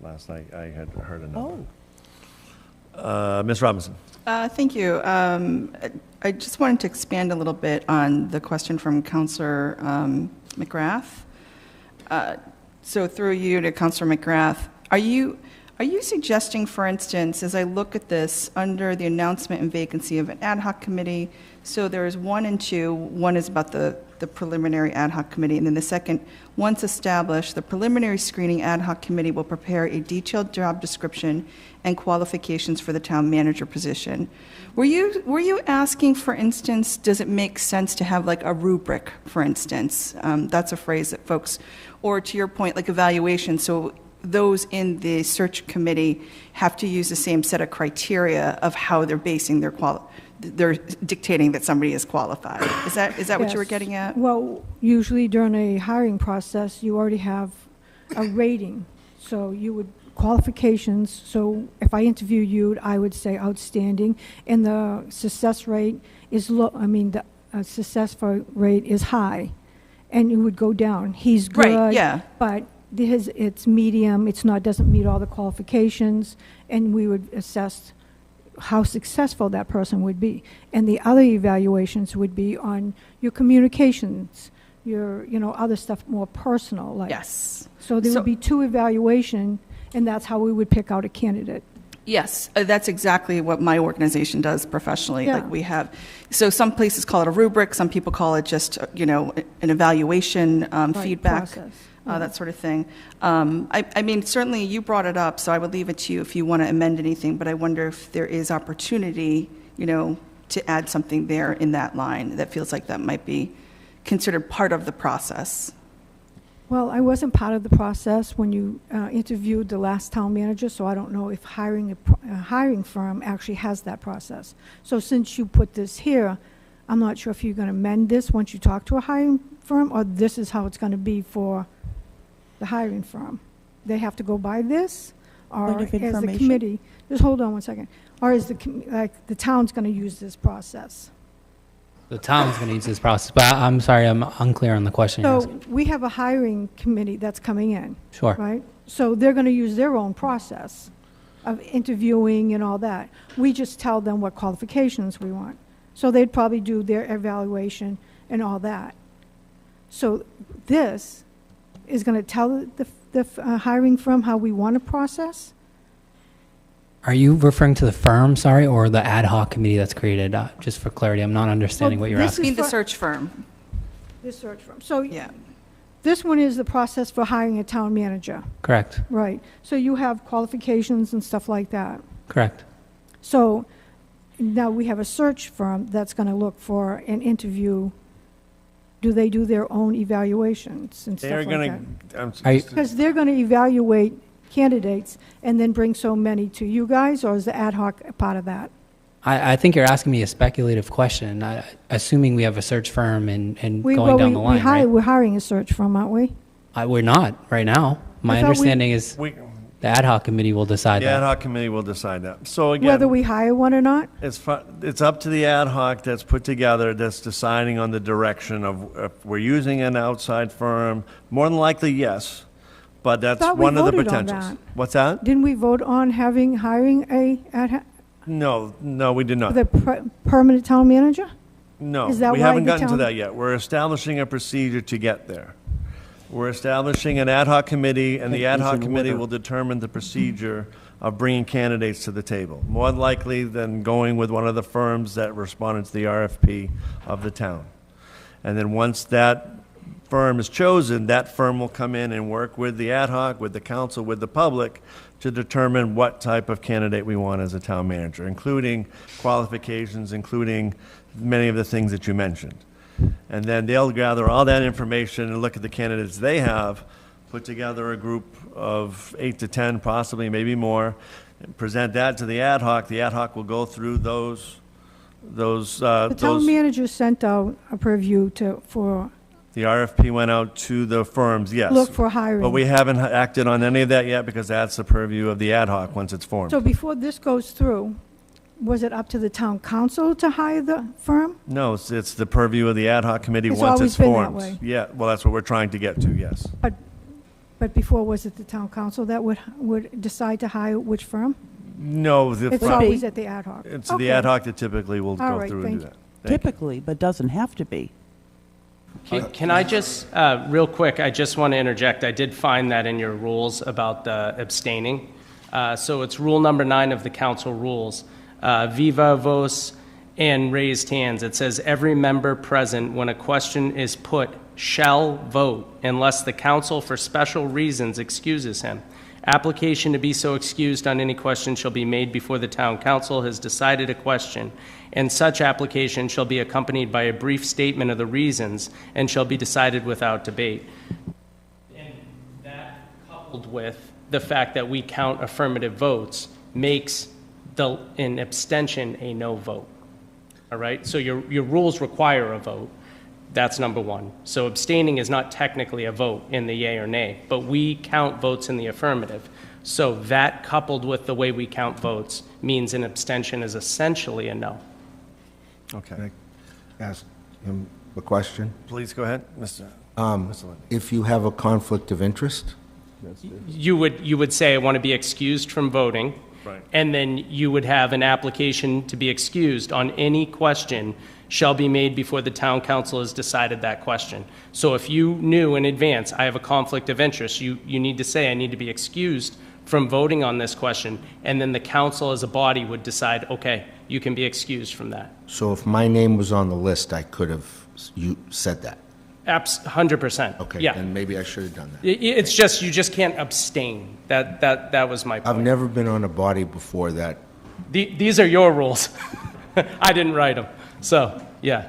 Last night I had heard a number. Ms. Robinson. Thank you. I just wanted to expand a little bit on the question from Councilor McGrath. So through you to Councilor McGrath, are you suggesting, for instance, as I look at this, under the announcement and vacancy of an ad hoc committee, so there's 1 and 2, one is about the preliminary ad hoc committee, and then the second, once established, the preliminary screening ad hoc committee will prepare a detailed job description and qualifications for the town manager position. Were you asking, for instance, does it make sense to have like a rubric, for instance? That's a phrase that folks, or to your point, like evaluation, so those in the search committee have to use the same set of criteria of how they're basing they're dictating that somebody is qualified. Is that what Yes. you were getting at? Well, usually during a hiring process, you already have a rating. So you would, qualifications, so if I interview you, I would say outstanding, and the success rate is low, the success rate is high, and it would go down. He's good. Right, yeah. But it's medium, doesn't meet all the qualifications, and we would assess how successful that person would be. And the other evaluations would be on your communications, your, other stuff more personal. Like. Yes. So there would be 2 evaluation, and that's how we would pick out a candidate. Yes, that's exactly what my organization does professionally. Yeah. Like we have, so some places call it a rubric, some people call it just, an evaluation, feedback. Process. That sort of thing. I mean, certainly you brought it up, so I would leave it to you if you want to amend anything, but I wonder if there is opportunity, to add something there in that line that feels like that might be considered part of the process. Well, I wasn't part of the process when you interviewed the last town manager, so I don't know if hiring a hiring firm actually has that process. So since you put this here, I'm not sure if you're going to amend this once you talk to a hiring firm, or this is how it's going to be for the hiring firm. They have to go by this, or as the committee, just hold on one second, or is the town's going to use this process? The town's going to use this process, but I'm sorry, I'm unclear on the question you're So asking. we have a hiring committee that's coming in. Sure. Right? So they're going to use their own process of interviewing and all that. We just tell them what qualifications we want. So they'd probably do their evaluation and all that. So this is going to tell the hiring firm how we want to process? Are you referring to the firm, sorry, or the ad hoc committee that's created? Just for clarity, I'm not understanding Well, what you're this asking. I mean, the search firm. This search firm. So this one is the process for hiring a town manager. Correct. Right. So you have qualifications and stuff like that. Correct. So now we have a search firm that's going to look for an interview. Do they do their own evaluations and stuff They're like going that? Because they're going to evaluate candidates and then bring so many to you guys, or is the ad hoc a part of that? I think you're asking me a speculative question, assuming we have a search firm and going down the line, right? We're hiring a search firm, aren't we? We're not right now. My understanding is the ad hoc committee will decide The that. ad hoc committee will decide that. So again, Whether we hire one or not? it's up to the ad hoc that's put together, that's deciding on the direction of if we're using an outside firm. More than likely, yes, but that's Thought we one of the voted on potentials. that. What's that? Didn't we vote on hiring a No, we did not. the permanent town manager? No, Is that we why haven't the gotten to town- that yet. We're establishing a procedure to get there. We're establishing an ad hoc committee, and the ad hoc committee will determine the procedure of bringing candidates to the table. More likely than going with one of the firms that responded to the RFP of the town. And then once that firm is chosen, that firm will come in and work with the ad hoc, with the council, with the public, to determine what type of candidate we want as a town manager, including qualifications, including many of the things that you mentioned. And then they'll gather all that information and look at the candidates they have, put together a group of 8 to 10, possibly maybe more, and present that to the ad hoc. The ad hoc will go through those. The town manager sent out a purview for The RFP went out to the firms, yes. look for hiring. But we haven't acted on any of that yet because that's the purview of the ad hoc once it's formed. So before this goes through, was it up to the town council to hire the firm? No, it's the purview of the ad hoc committee It's once always it's been that formed. way. Yeah, well, that's what we're trying to get to, yes. But before, was it the town council that would decide to hire which firm? No, It's always at the ad hoc. It's Okay. the ad hoc that typically will All go right, through and do thank that. Typically, but doesn't have to be. Can I just, real quick, I just want to interject. I did find that in your rules about the abstaining. So it's rule number 9 of the council rules. Viva voce and raised hands. It says every member present when a question is put shall vote unless the council for special reasons excuses him. Application to be so excused on any question shall be made before the town council has decided a question, and such application shall be accompanied by a brief statement of the reasons and shall be decided without debate. And that, coupled with the fact that we count affirmative votes, makes an abstention a no vote. All right? So your rules require a vote. That's number one. So abstaining is not technically a vote in the yay or nay, but we count votes in the affirmative. So that, coupled with the way we count votes, means an abstention is essentially a no. Okay. Can I ask him a question? Please go ahead, Mr. If you have a conflict of interest? You would say, I want to be excused from voting. Right. And then you would have an application to be excused on any question shall be made before the town council has decided that question. So if you knew in advance, I have a conflict of interest, you need to say, I need to be excused from voting on this question, and then the council as a body would decide, okay, you can be excused from that. So if my name was on the list, I could have said that? 100%. Okay, Yeah. then maybe I should have done that. It's just, you just can't abstain. That was my point. I've never been on a body before that. These are your rules. I didn't write them. So, yeah.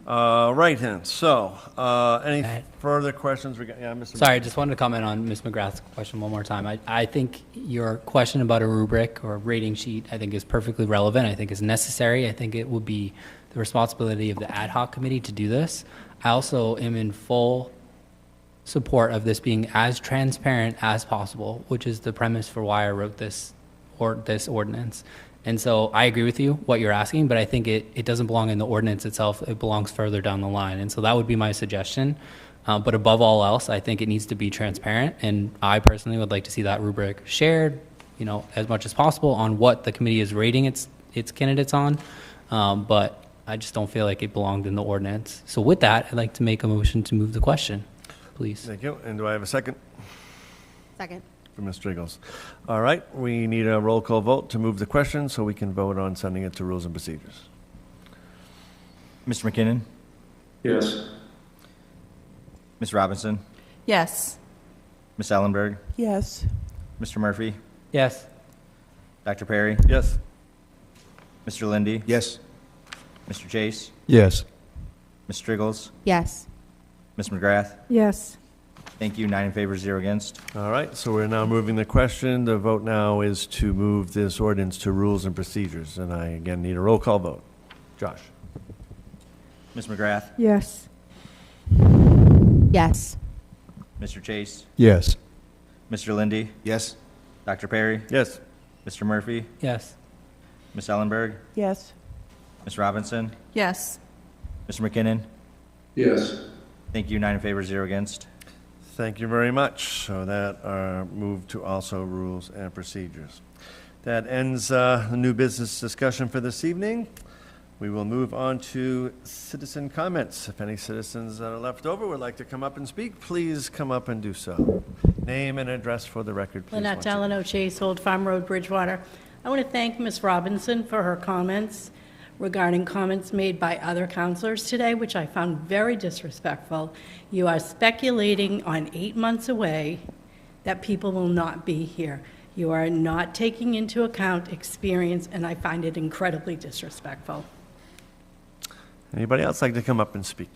Right then, so, any further questions? Yeah, Mr. Sorry, I just wanted to comment on Ms. McGrath's question one more time. I think your question about a rubric or a rating sheet, I think is perfectly relevant. I think is necessary. I think it would be the responsibility of the ad hoc committee to do this. I also am in full support of this being as transparent as possible, which is the premise for why I wrote this ordinance. And so I agree with you, what you're asking, but I think it doesn't belong in the ordinance itself. It belongs further down the line. And so that would be my suggestion. But above all else, I think it needs to be transparent. And I personally would like to see that rubric shared, as much as possible on what the committee is rating its candidates on. But I just don't feel like it belonged in the ordinance. So with that, I'd like to make a motion to move the question, please. Thank you. And do I have a second? Second. For Ms. Strigels. All right, we need a roll call vote to move the question so we can vote on sending it to Rules and Procedures. Mr. McKinnon? Yes. Ms. Robinson? Yes. Ms. Ellenberg? Yes. Mr. Murphy? Yes. Dr. Perry? Yes. Mr. Lindy? Yes. Mr. Chase? Yes. Ms. Strigels? Yes. Ms. McGrath? Yes. Thank you. 9 in favor, 0 against. All right, so we're now moving the question. The vote now is to move this ordinance to Rules and Procedures, and I again need a roll call vote. Josh? Ms. McGrath? Yes. Yes. Mr. Chase? Yes. Mr. Lindy? Yes. Dr. Perry? Yes. Mr. Murphy? Yes. Ms. Ellenberg? Yes. Ms. Robinson? Yes. Mr. McKinnon? Yes. Thank you. 9 in favor, 0 against. Thank you very much. So that moved to also Rules and Procedures. That ends the new business discussion for this evening. We will move on to citizen comments. If any citizens that are left over would like to come up and speak, please come up and do so. Name and address for the record, please. Lynette Delano, Chase, Old Farm Road, Bridgewater. I want to thank Ms. Robinson for her comments regarding comments made by other counselors today, which I found very disrespectful. You are speculating on 8 months away that people will not be here. You are not taking into account experience, and I find it incredibly disrespectful. Anybody else like to come up and speak?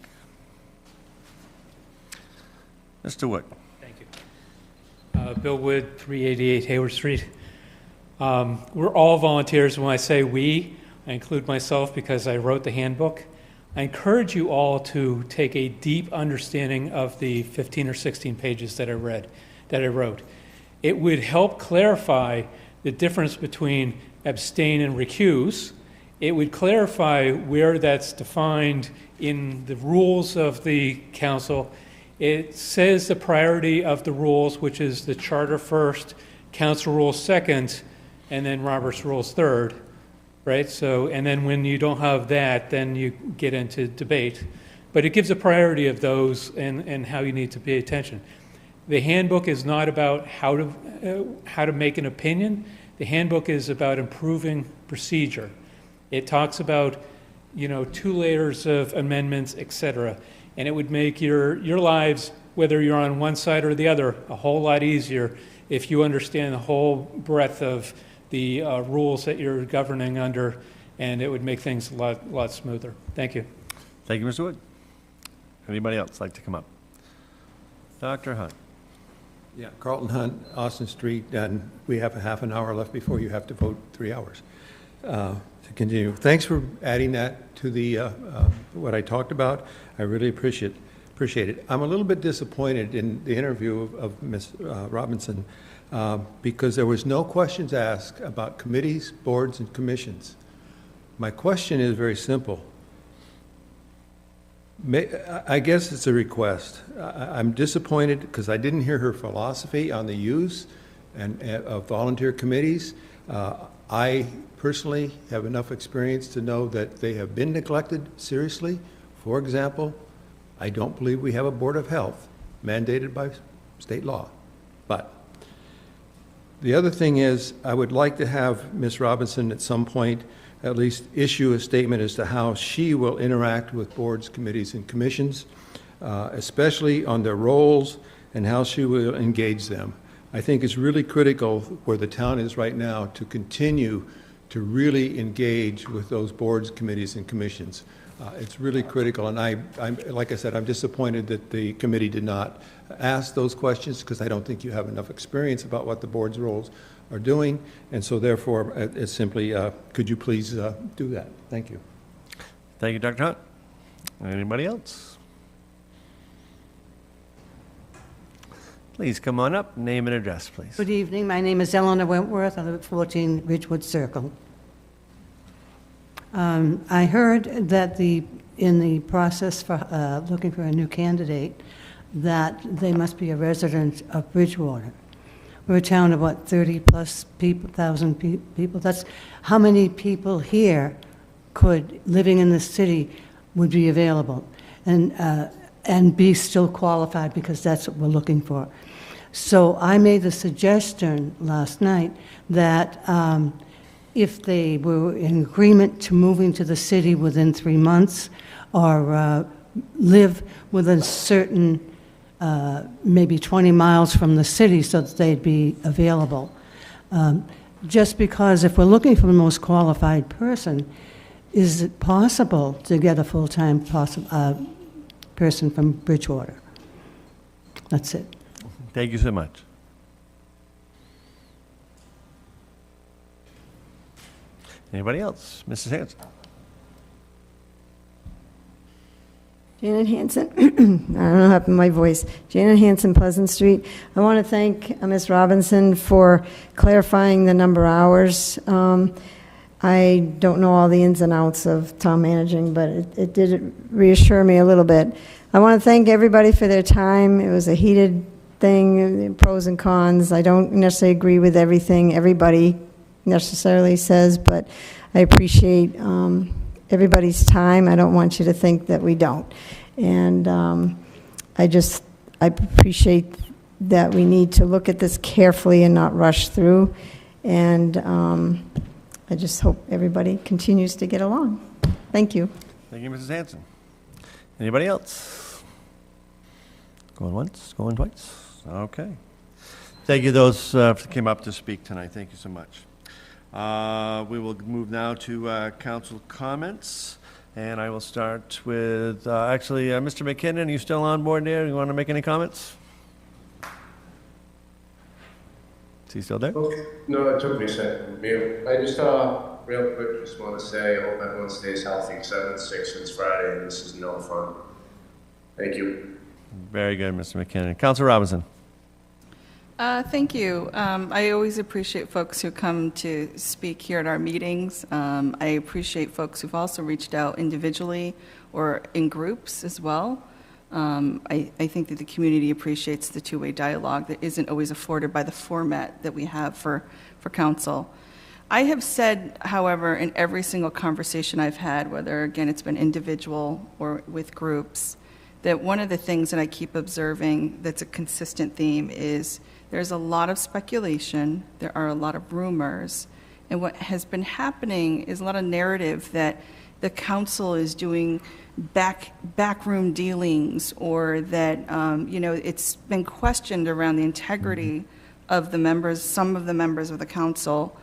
Mr. Wood. Thank you. Bill Wood, 388 Hayward Street. We're all volunteers. When I say we, I include myself because I wrote the handbook. I encourage you all to take a deep understanding of the 15 or 16 pages that I wrote. It would help clarify the difference between abstain and recuse. It would clarify where that's defined in the rules of the council. It says the priority of the rules, which is the charter first, council rules second, and then Robert's rules third, right? So, and then when you don't have that, then you get into debate. But it gives a priority of those and how you need to pay attention. The handbook is not about how to make an opinion. The handbook is about improving procedure. It talks about, 2 layers of amendments, etc. And it would make your lives, whether you're on one side or the other, a whole lot easier if you understand the whole breadth of the rules that you're governing under, and it would make things a lot smoother. Thank you. Thank you, Mr. Wood. Anybody else like to come up? Dr. Hunt. Yeah, Carlton Hunt, Austin Street, and we have a half an hour left before you have to vote 3 hours. To continue, thanks for adding that to the what I talked about. I really appreciate it. I'm a little bit disappointed in the interview of Ms. Robinson because there was no questions asked about committees, boards, and commissions. My question is very simple. I guess it's a request. I'm disappointed because I didn't hear her philosophy on the use of volunteer committees. I personally have enough experience to know that they have been neglected seriously. For example, I don't believe we have a Board of Health mandated by state law. But the other thing is, I would like to have Ms. Robinson at some point at least issue a statement as to how she will interact with boards, committees, and commissions, especially on their roles and how she will engage them. I think it's really critical where the town is right now to continue to really engage with those boards, committees, and commissions. It's really critical, and I'm like I said, I'm disappointed that the committee did not ask those questions because I don't think you have enough experience about what the board's roles are doing, and so therefore it's simply, could you please do that? Thank you. Thank you, Dr. Hunt. Anybody else? Please come on up, name and address, please. Good evening. My name is Eleanor Wentworth. I live at 14 Ridgewood Circle. I heard that in the process for looking for a new candidate, that they must be a resident of Bridgewater. We're a town of, what, 30-plus thousand people? That's how many people here living in the city, would be available and be still qualified, because that's what we're looking for. So I made the suggestion last night that if they were in agreement to moving to the city within 3 months, or live within certain, maybe 20 miles from the city, so that they'd be available. Just because if we're looking for the most qualified person, is it possible to get a full-time person from Bridgewater? That's it. Thank you so much. Anybody else? Mrs. Hanson. Janet Hanson, I don't know what happened to my voice. Janet Hanson, Pleasant Street. I want to thank Ms. Robinson for clarifying the number of hours. I don't know all the ins and outs of town managing, but it did reassure me a little bit. I want to thank everybody for their time. It was a heated thing, pros and cons. I don't necessarily agree with everything everybody necessarily says, but I appreciate everybody's time. I don't want you to think that we don't. And I appreciate that we need to look at this carefully and not rush through. And I just hope everybody continues to get along. Thank you. Thank you, Mrs. Hanson. Anybody else? Going once, going twice? Okay. Thank you those who came up to speak tonight. Thank you so much. We will move now to council comments, and I will start with, Mr. McKinnon, are you still on board there? You want to make any comments? Is he still there? Okay. No, it took me a second. Mute. I just, real quick, just want to say I hope everyone stays healthy. 7-6, it's Friday, and this is no fun. Thank you. Very good, Mr. McKinnon. Councilor Robinson. Thank you. I always appreciate folks who come to speak here at our meetings. I appreciate folks who've also reached out individually or in groups as well. I think that the community appreciates the two-way dialogue that isn't always afforded by the format that we have for council. I have said, however, in every single conversation I've had, whether, again, it's been individual or with groups, that one of the things that I keep observing that's a consistent theme is there's a lot of speculation, there are a lot of rumors, and what has been happening is a lot of narrative that the council is doing backroom dealings, or that it's been questioned around the integrity of the members, some of the members of the council.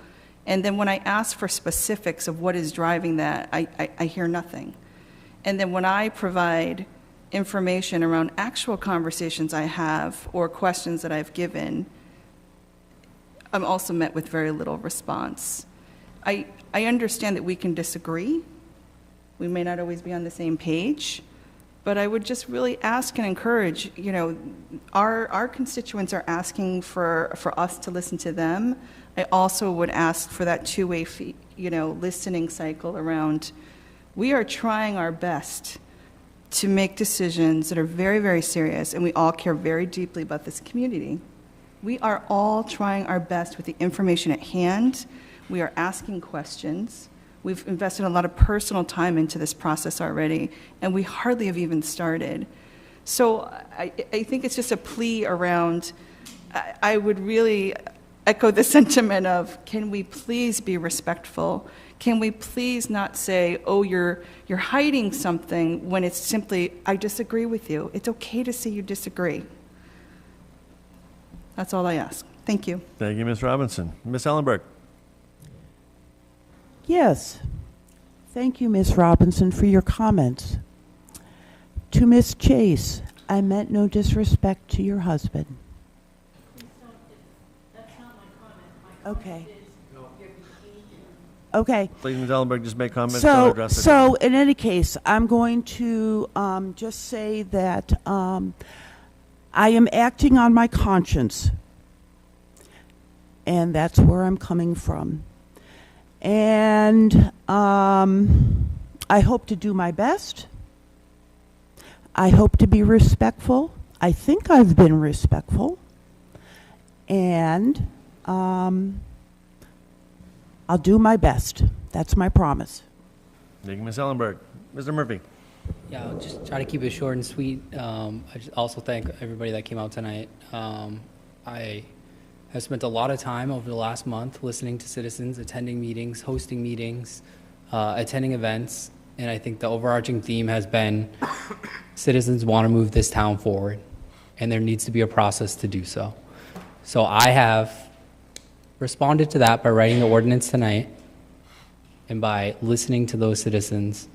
And then when I ask for specifics of what is driving that, I hear nothing. And then when I provide information around actual conversations I have or questions that I've given, I'm also met with very little response. I understand that we can disagree. We may not always be on the same page, but I would just really ask and encourage, our constituents are asking for us to listen to them. I also would ask for that two-way, listening cycle around, we are trying our best to make decisions that are very, very serious, and we all care very deeply about this community. We are all trying our best with the information at hand. We are asking questions. We've invested a lot of personal time into this process already, and we hardly have even started. So I think it's just a plea around, I would really echo the sentiment of, can we please be respectful? Can we please not say, oh, you're hiding something, when it's simply, I disagree with you. It's okay to say you disagree. That's all I ask. Thank you. Thank you, Ms. Robinson. Ms. Ellenberg. Yes. Thank you, Ms. Robinson, for your comments. To Ms. Chase, I meant no disrespect to your husband. That's not my comment. Okay. Okay. Please, Ms. Ellenberg, just make comments. Don't address it. So in any case, I'm going to just say that I am acting on my conscience, and that's where I'm coming from. And I hope to do my best. I hope to be respectful. I think I've been respectful. And I'll do my best. That's my promise. Thank you, Ms. Ellenberg. Mr. Murphy. Yeah, I'll just try to keep it short and sweet. I just also thank everybody that came out tonight. I have spent a lot of time over the last month listening to citizens, attending meetings, hosting meetings, attending events, and I think the overarching theme has been citizens want to move this town forward, and there needs to be a process to do so. So I have responded to that by writing the ordinance tonight and by listening to those citizens.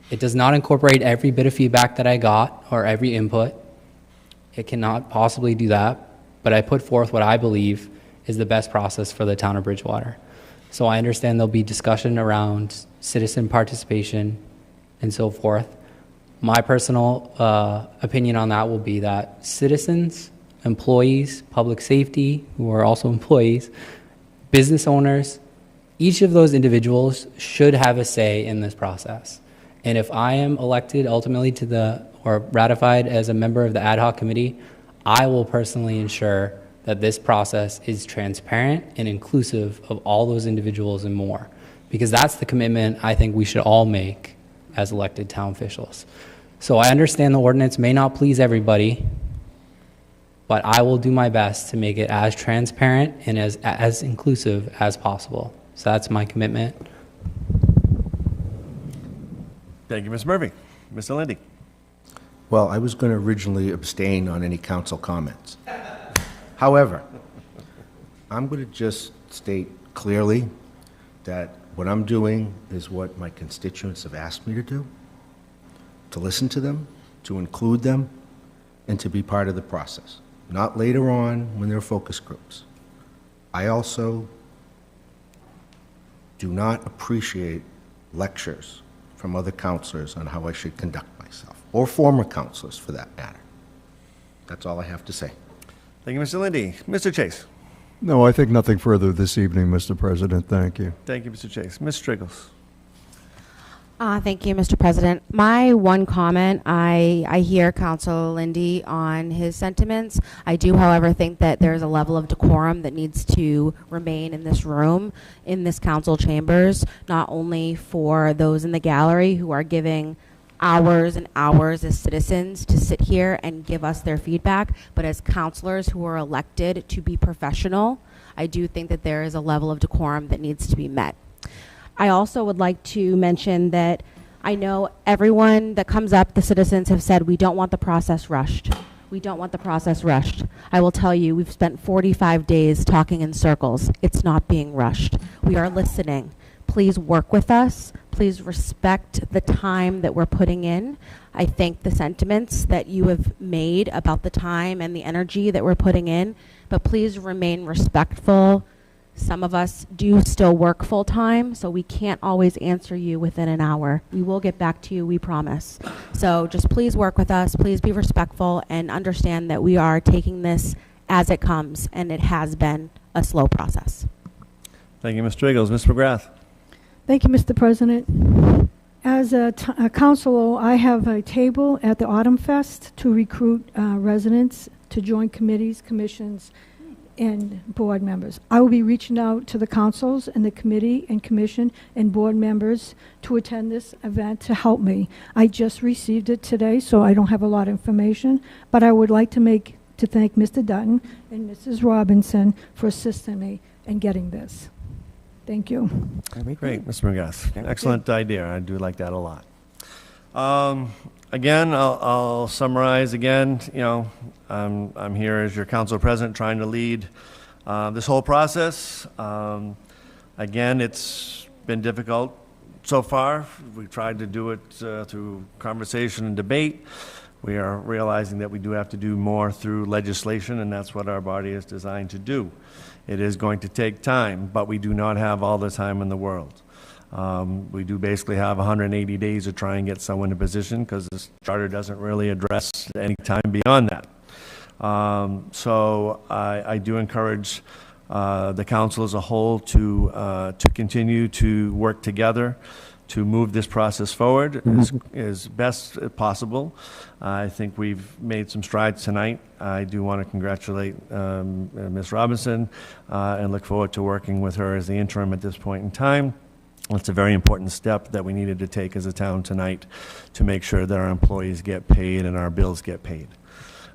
It does not incorporate every bit of feedback that I got or every input. It cannot possibly do that, but I put forth what I believe is the best process for the town of Bridgewater. So I understand there'll be discussion around citizen participation and so forth. My personal opinion on that will be that citizens, employees, public safety, who are also employees, business owners, each of those individuals should have a say in this process. And if I am elected ultimately or ratified as a member of the ad hoc committee, I will personally ensure that this process is transparent and inclusive of all those individuals and more, because that's the commitment I think we should all make as elected town officials. So I understand the ordinance may not please everybody, but I will do my best to make it as transparent and as inclusive as possible. So that's my commitment. Thank you, Ms. Murphy. Mr. Lindy. Well, I was going to originally abstain on any council comments. However, I'm going to just state clearly that what I'm doing is what my constituents have asked me to do, to listen to them, to include them, and to be part of the process, not later on when there are focus groups. I also do not appreciate lectures from other counselors on how I should conduct myself, or former counselors for that matter. That's all I have to say. Thank you, Mr. Lindy. Mr. Chase. No, I think nothing further this evening, Mr. President. Thank you. Thank you, Mr. Chase. Ms. Striggles. Thank you, Mr. President. My one comment, I hear Councilor Lindy on his sentiments. I do, however, think that there's a level of decorum that needs to remain in this room, in this council chambers, not only for those in the gallery who are giving hours and hours as citizens to sit here and give us their feedback, but as councilors who are elected to be professional. I do think that there is a level of decorum that needs to be met. I also would like to mention that I know everyone that comes up, the citizens have said, we don't want the process rushed. We don't want the process rushed. I will tell you, we've spent 45 days talking in circles. It's not being rushed. We are listening. Please work with us. Please respect the time that we're putting in. I think the sentiments that you have made about the time and the energy that we're putting in, but please remain respectful. Some of us do still work full time, so we can't always answer you within an hour. We will get back to you, we promise. So just please work with us, please be respectful, and understand that we are taking this as it comes, and it has been a slow process. Thank you, Ms. Striggles. Ms. McGrath. Thank you, Mr. President. As a councilor, I have a table at the Autumn Fest to recruit residents to join committees, commissions, and board members. I will be reaching out to the councils and the committee and commission and board members to attend this event to help me. I just received it today, so I don't have a lot of information, but I would like to thank Mr. Dutton and Mrs. Robinson for assisting me in getting this. Thank you. Great, Mr. McGrath. Excellent idea. I do like that a lot. Again, I'll summarize again. You know, I'm here as your council president trying to lead this whole process. Again, it's been difficult so far. We tried to do it through conversation and debate. We are realizing that we do have to do more through legislation, and that's what our body is designed to do. It is going to take time, but we do not have all the time in the world. We do basically have 180 days to try and get someone in position because this charter doesn't really address any time beyond that. So I do encourage the council as a whole to continue to work together to move this process forward as best possible. I think we've made some strides tonight. I do want to congratulate Ms. Robinson and look forward to working with her as the interim at this point in time. It's a very important step that we needed to take as a town tonight to make sure that our employees get paid and our bills get paid.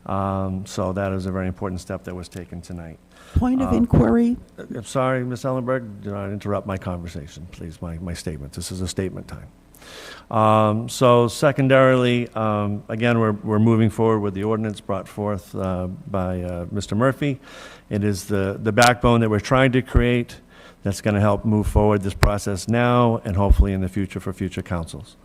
So that is a very important step that was taken tonight. Point of inquiry? I'm sorry, Ms. Ellenberg, do not interrupt my conversation, please, my statement. This is a statement time. So secondarily, again, we're moving forward with the ordinance brought forth by Mr. Murphy. It is the backbone that we're trying to create that's going to help move forward this process now and hopefully in the future for future councils.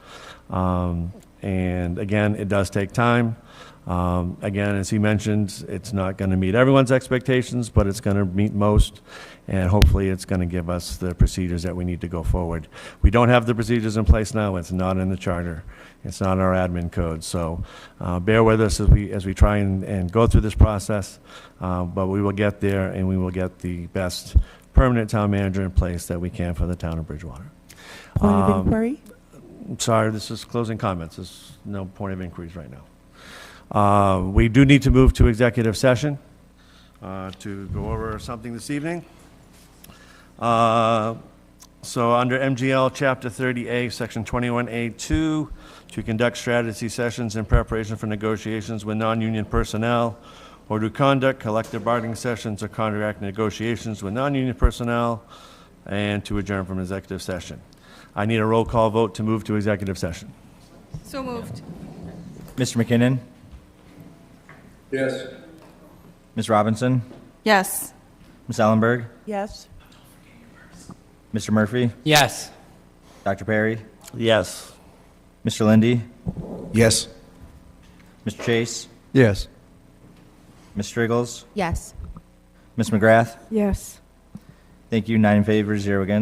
And again, it does take time. Again, as he mentioned, it's not going to meet everyone's expectations, but it's going to meet most, and hopefully it's going to give us the procedures that we need to go forward. We don't have the procedures in place now. It's not in the charter. It's not in our admin code. So bear with us as we try and go through this process, but we will get there, and we will get the best permanent town manager in place that we can for the town of Bridgewater. Point of inquiry? Sorry, this is closing comments. There's no point of inquiries right now. We do need to move to executive session to go over something this evening. So under MGL Chapter 30A, Section 21A2, to conduct strategy sessions in preparation for negotiations with non-union personnel, or to conduct collective bargaining sessions or contract negotiations with non-union personnel, and to adjourn from executive session. I need a roll call vote to move to executive session. So moved. Mr. McKinnon? Yes. Ms. Robinson? Yes. Ms. Ellenberg? Yes. Mr. Murphy? Yes. Dr. Perry? Yes. Mr. Lindy? Yes. Mr. Chase? Yes. Ms. Striggles? Yes. Ms. McGrath? Yes. Thank you. 9 in favor, 0 against.